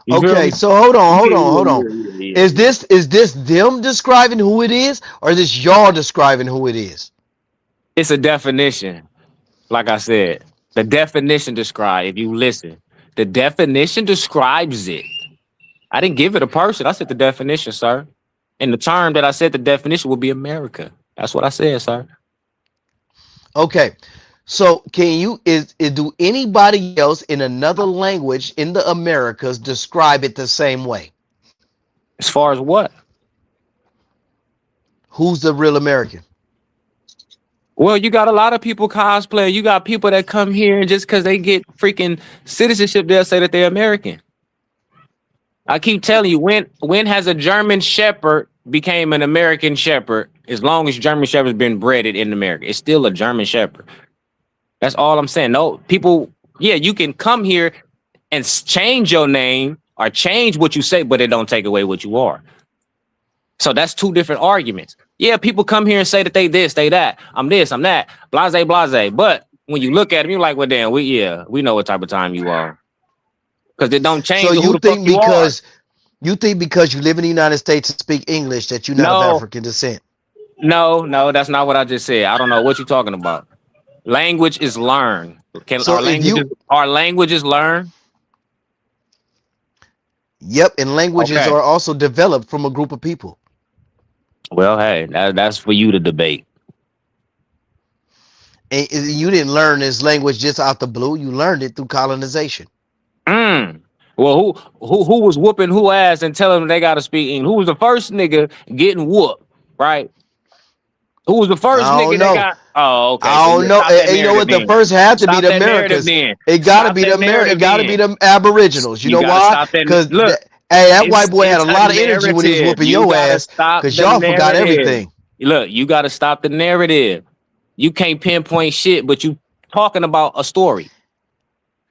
You feel Okay, me? so hold on. Yeah. Is this them describing who it is, or is this y'all describing who it is? It's a definition. Like I said, the definition describes. If you listen, the definition describes it. I didn't give it a person. I said the definition, sir. And the term that I said the definition would be America. That's what I said, sir. Okay, so can you do anybody else in another language in the Americas describe it the same way? As far as what? Who's the real American? Well, you got a lot of people cosplay. You got people that come here and just because they get freaking citizenship, they'll say that they're American. I keep telling you, when has a German Shepherd became an American Shepherd? As long as German Shepherd's been bred in America, it's still a German Shepherd. That's all I'm saying. No, people, yeah, you can come here and change your name or change what you say, but it don't take away what you are. So that's two different arguments. Yeah, people come here and say that they this, they that. I'm this, I'm that. Blase, blase. But when you look at them, you're like, well, damn, we know what type of time you are. Because it don't change. So who you the think fuck you are. you think because you live in the United States and speak English that you're not of African descent? No, that's not what I just said. I don't know what you're talking about. Language is learned. So Our languages learn? Yep, and languages Okay. are also developed from a group of people. Well, hey, that's for you to debate. And you didn't learn this language just out the blue. You learned it through colonization. Well, who was whooping who ass and telling them they gotta speak English? Who was the first nigga getting whooped, right? Who was the first nigga that got? Oh, okay. I don't know. And you know what? The first had to be the Americans. It gotta be the Americans. It gotta be the Aboriginals. You know why? Because that white boy had a lot of energy when he was whooping your ass. Because y'all forgot everything. Look, you gotta stop the narrative. You can't pinpoint shit, but you talking about a story.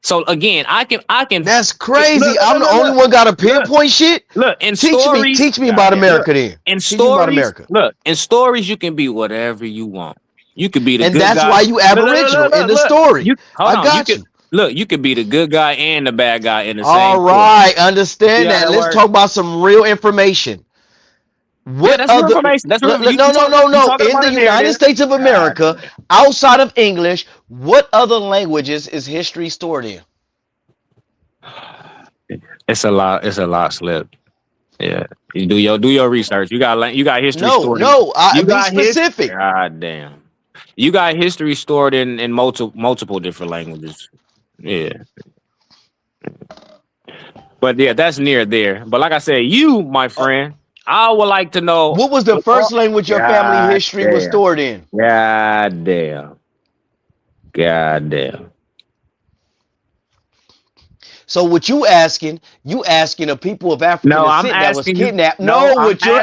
So again, I can. That's crazy. I'm the only one got to pinpoint shit. Look, in stories, teach me about America then. In stories, look, in stories, you can be whatever you want. You could be the good guy. And that's why you Aboriginal in the story. I got you. Look, you could be the good guy and the bad guy in the same. All right, understand that. Let's talk about some real information. What that's other information? That's no. In the United States of America, outside of English, what other languages is history stored in? It's a lot, Slip. Yeah, you do your research. You got history stored. You got specific. God damn, you got history stored in multiple different languages. Yeah. But yeah, that's near there. But like I said, you, my friend, I would like to know what was the first language your family history was stored in. God damn. So what you asking a people of African descent that was kidnapped. You're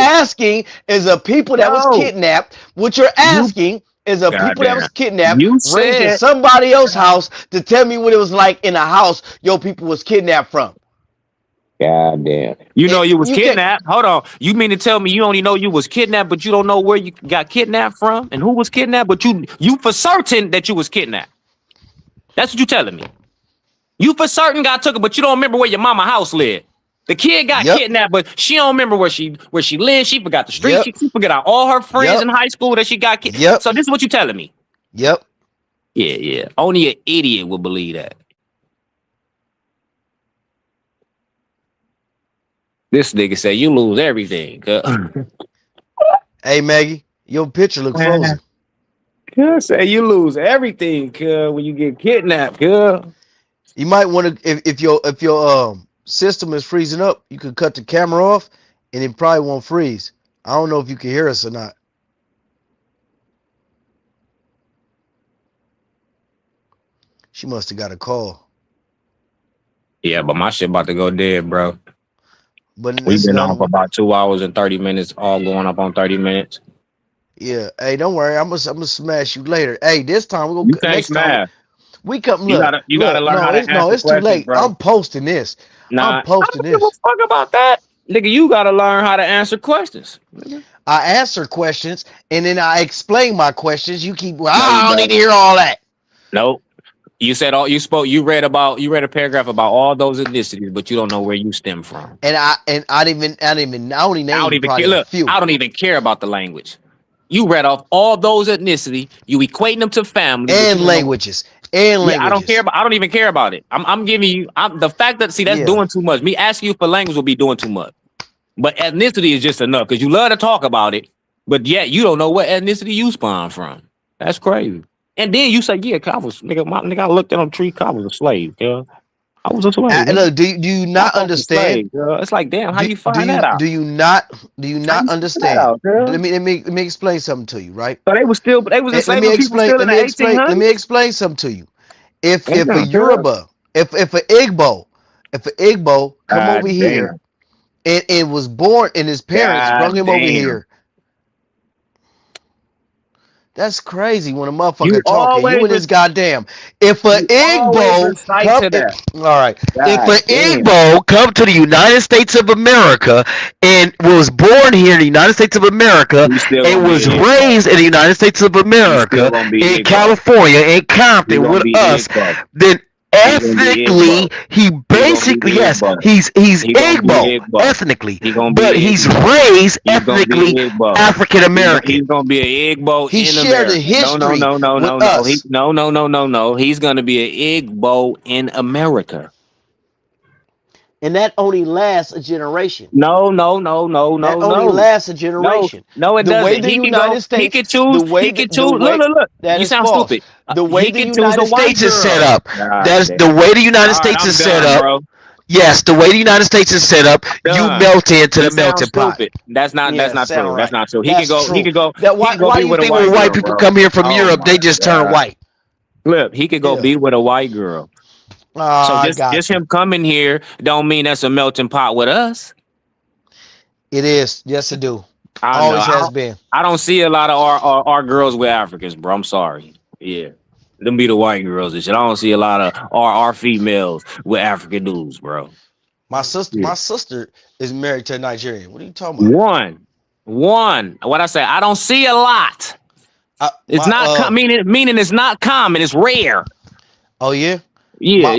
asking is a people that was kidnapped. What you're asking is a people that was kidnapped, raised in somebody else's house to tell me what it was like in a house your people was kidnapped from. God damn. You know you was kidnapped. Hold on. You mean to tell me you only know you was kidnapped, but you don't know where you got kidnapped from and who was kidnapped, but you for certain that you was kidnapped. That's what you telling me. You for certain got took it, but you don't remember where your mama house lived. The kid got kidnapped, but she don't remember where she lived. She forgot the street. She forgot all her friends in high school that she got kidnapped. So this is what you telling me. Yep. Yeah. Only an idiot would believe that. This nigga say you lose everything. Hey Maggie, your picture look frozen. Say you lose everything, when you get kidnapped, You might want to if your system is freezing up, you could cut the camera off and it probably won't freeze. I don't know if you can hear us or not. She must have got a call. Yeah, but my shit about to go dead, bro. But We've it's been on for nothing. about 2 hours and 30 minutes, all going up on 30 minutes. Yeah. Hey, don't worry. I'm gonna smash you later. Hey, this time You we're gonna can't next time smash. we come. You Look, gotta learn how No, to answer it's too questions, late. bro. I'm posting this. Nah, I'm I posting don't give a this. fuck about that. Nigga, you gotta learn how to answer questions. Nigga. I answer questions and then I explain my questions. You keep. Well, No, you I don't need to don't. hear all that. Nope. You said all you spoke. You read a paragraph about all those ethnicities, but you don't know where you stem from. And I only I don't named even care. probably a Look, few. I don't even care about the language. You read off all those ethnicity. You equating them to family, but you And don't know. languages. And Yeah, I don't care languages. about. I don't even care about it. I'm giving you. The fact that that's Yeah. doing too much. Me asking you for language will be doing too much. But ethnicity is just enough because you love to talk about it, but yet you don't know what ethnicity you spawn from. That's crazy. And then you say, "Yeah, I was nigga. I looked at them tree. I was a slave. Yeah, I was a slave. Nigga. Look, do you not I was a understand? slave. Girl. It's like, damn, how Do, you find that out? do you not How you find that understand? out, girl? Let me explain something to you, right? So they was enslaving people still in the Let 1800s. me explain something to you. If a Damn, girl. Yoruba, if an Igbo come God over here and was born and his parents God brought him over damn. here, that's crazy when a motherfucker You talking. You always and this goddamn. If an you always Igbo recite come, to that. all right. If God an damn. Igbo come to the United States of America and was born here in the United States of America You still and gonna was be Igbo. raised in the United States of You America still gonna be in Igbo. California in You Compton gonna with be us, Igbo. then He gonna be ethnically Igbo. he He basically gonna be yes Igbo. he's He gonna be Igbo Igbo. ethnically, He gonna but be he's Igbo. raised He's gonna be ethnically Igbo. African American. He's gonna be an Igbo He in shared the America. No. history with He, us. no. He's gonna be an Igbo in America. And that only lasts a generation. No. That only lasts a generation. No, it The way doesn't. the He can go. United He States, can choose. He can choose. Look. that You is sound false. stupid. The way He the can choose a United white States is set girl. up. God That is damn. the way the United All right, States I'm is set done, up. bro. Yes, the way the United States is set up, you Done. melt into He the melting sounds pot. stupid. That's not Yeah, true. sound That's right. not true. He That's can true. go That he can go why be do you with a think white when white girl, people bro. come here from Oh Europe, they my just turn God. white? Look, he could go Yeah. be with a white girl. So I got just you. him coming here don't mean that's a melting pot with us. It is. Yes, it do. I don't know. Always has been. I don't see a lot of our girls with Africans, bro. I'm sorry. Yeah. Them be the white girls and shit. I don't see a lot of our females with African dudes, bro. My sister is married to a Nigerian. What are you talking about? One. What I say, I don't see a lot. It's not meaning it's not common. It's rare. Oh yeah. Yeah,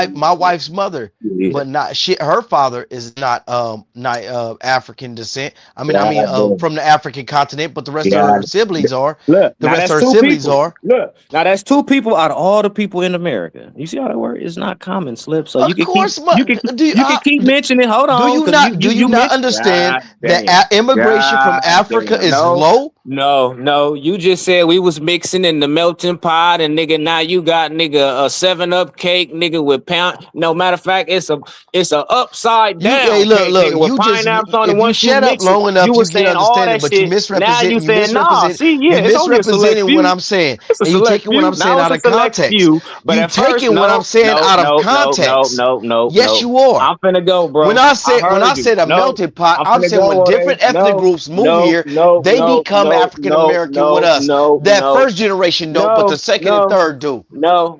My wife's mother, Yeah. but not her father is not African descent. I mean from the African continent, but the rest of her siblings are. Look, The now rest that's of her two siblings people. are. Look, now that's two people out of all the people in America. You see how that works? It's not common, Slip. So you Of can course, keep you can keep mentioning. Hold on. do you 'cause not mentioned- understand God that damn. immigration from God Africa damn. is low? No. You just said we was mixing in the melting pot, and nigga, now you got nigga a 7-Up cake, nigga with pound. No matter of fact, it's a upside down Hey, look, cake, nigga, with you just pineapples on it. if you Once you shut up mix it, long enough, you you was get saying all understanding, that but you shit. Now you misrepresent. saying nah. See, yeah, you it's only a select misrepresenting few. what I'm saying, It's a and you select taking what few. I'm saying Now out it's of a select context. few. But You at first, taking what I'm saying out of context. No. Yes, you are. I'm finna go, bro. When I said a No, melting pot, I'm finna saying when go, different ethnic groups move here, they become African American with us. That first generation don't, but the second and third do. No.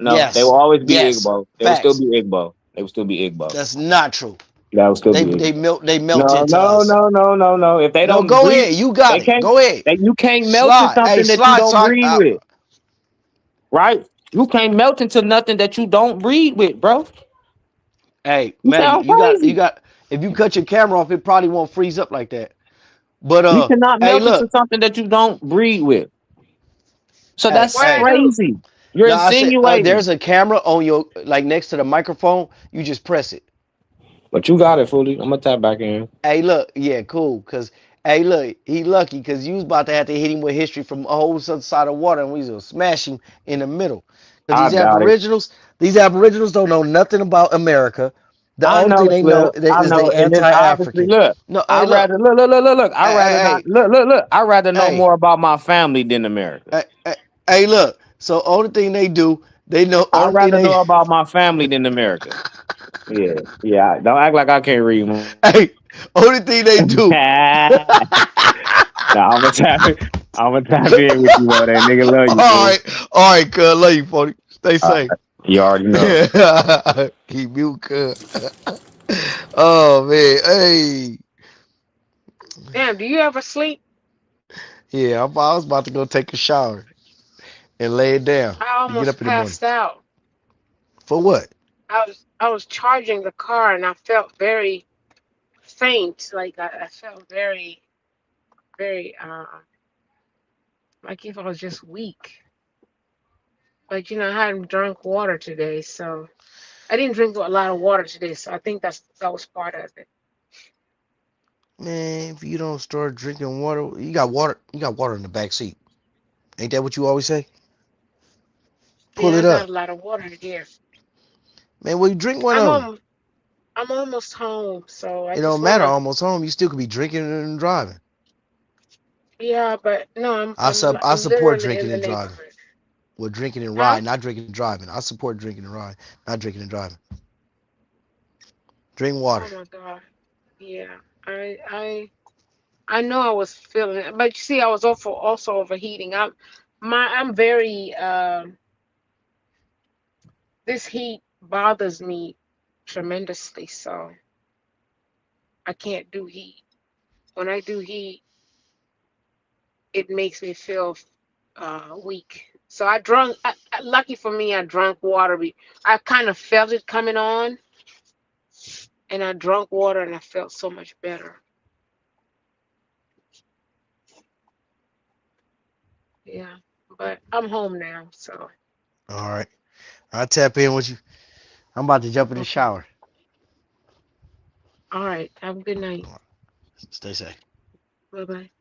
Yes. They will always be Yes. Igbo. They will still be Igbo. They will still be Igbo. That's not true. That will still be They Igbo. melt into us. No. If they don't Go breed, ahead. You got it. Go ahead. you can't melt into something that you don't breed with. Right? You can't melt into nothing that you don't breed with, bro. Hey, You man, sound you crazy. got. If you cut your camera off, it probably won't freeze up like that. But You cannot hey, melt into look. something that you don't breed with. So Hey, that's hey. crazy. You're No, I said, insinuating. there's a camera on your next to the microphone. You just press it. But you got it, Fully. I'm gonna tap back in. Hey, look, yeah, cool. Cause hey, look, he lucky because you was about to have to hit him with history from a whole other side of water, and we was gonna smash him in the middle. Cause these aboriginals don't know nothing about America. The only thing they know is they anti-African. Look, No, I'd rather look. I'd rather know more about my family than America. Hey, look. So only thing they do, They know I'd only thing rather they know about my family than America. Yeah, yeah. Don't act like I can't read. hey, only thing they do. Nah, I'm gonna tap it. I'm gonna tap in with you on that nigga. Love you, fool. All right, cuz. Love you, 40. Stay Uh, safe. you already know. Keep mute, cuz. Oh man, hey, Damn, do you ever sleep? yeah. I was about to go take a shower and lay it down I and get almost up in the morning. passed out. For what? I was charging the car and I felt very faint. Like I felt very, very like if I was just weak. But I hadn't drunk water today, so I didn't drink a lot of water today, so I think that was part of it. Man, if you don't start drinking water, you got water. You got water in the back seat. Ain't that what you always say? Pull Yeah, it I got up, a lot of water here. man. Well, you drink one I'm of them. almost I'm almost home, so I It just don't matter. wanna. Almost home. You still could be drinking and driving. Yeah, but no, I I'm support literally in drinking the and driving. neighborhood. Well, drinking and Huh? riding, not drinking and driving. I support drinking and riding, not drinking and driving. Drink water. Oh my God. Yeah. I know I was feeling it, but you see, I was also overheating. I'm very this heat bothers me tremendously, so I can't do heat. When I do heat, it makes me feel weak. So lucky for me, I drank water. I kind of felt it coming on, and I drank water, and I felt so much better. Yeah, but I'm home now, so All right. I'll tap in with you. I'm about to jump in the okay. shower. All right. Have a good night. All right. Stay safe. Bye bye.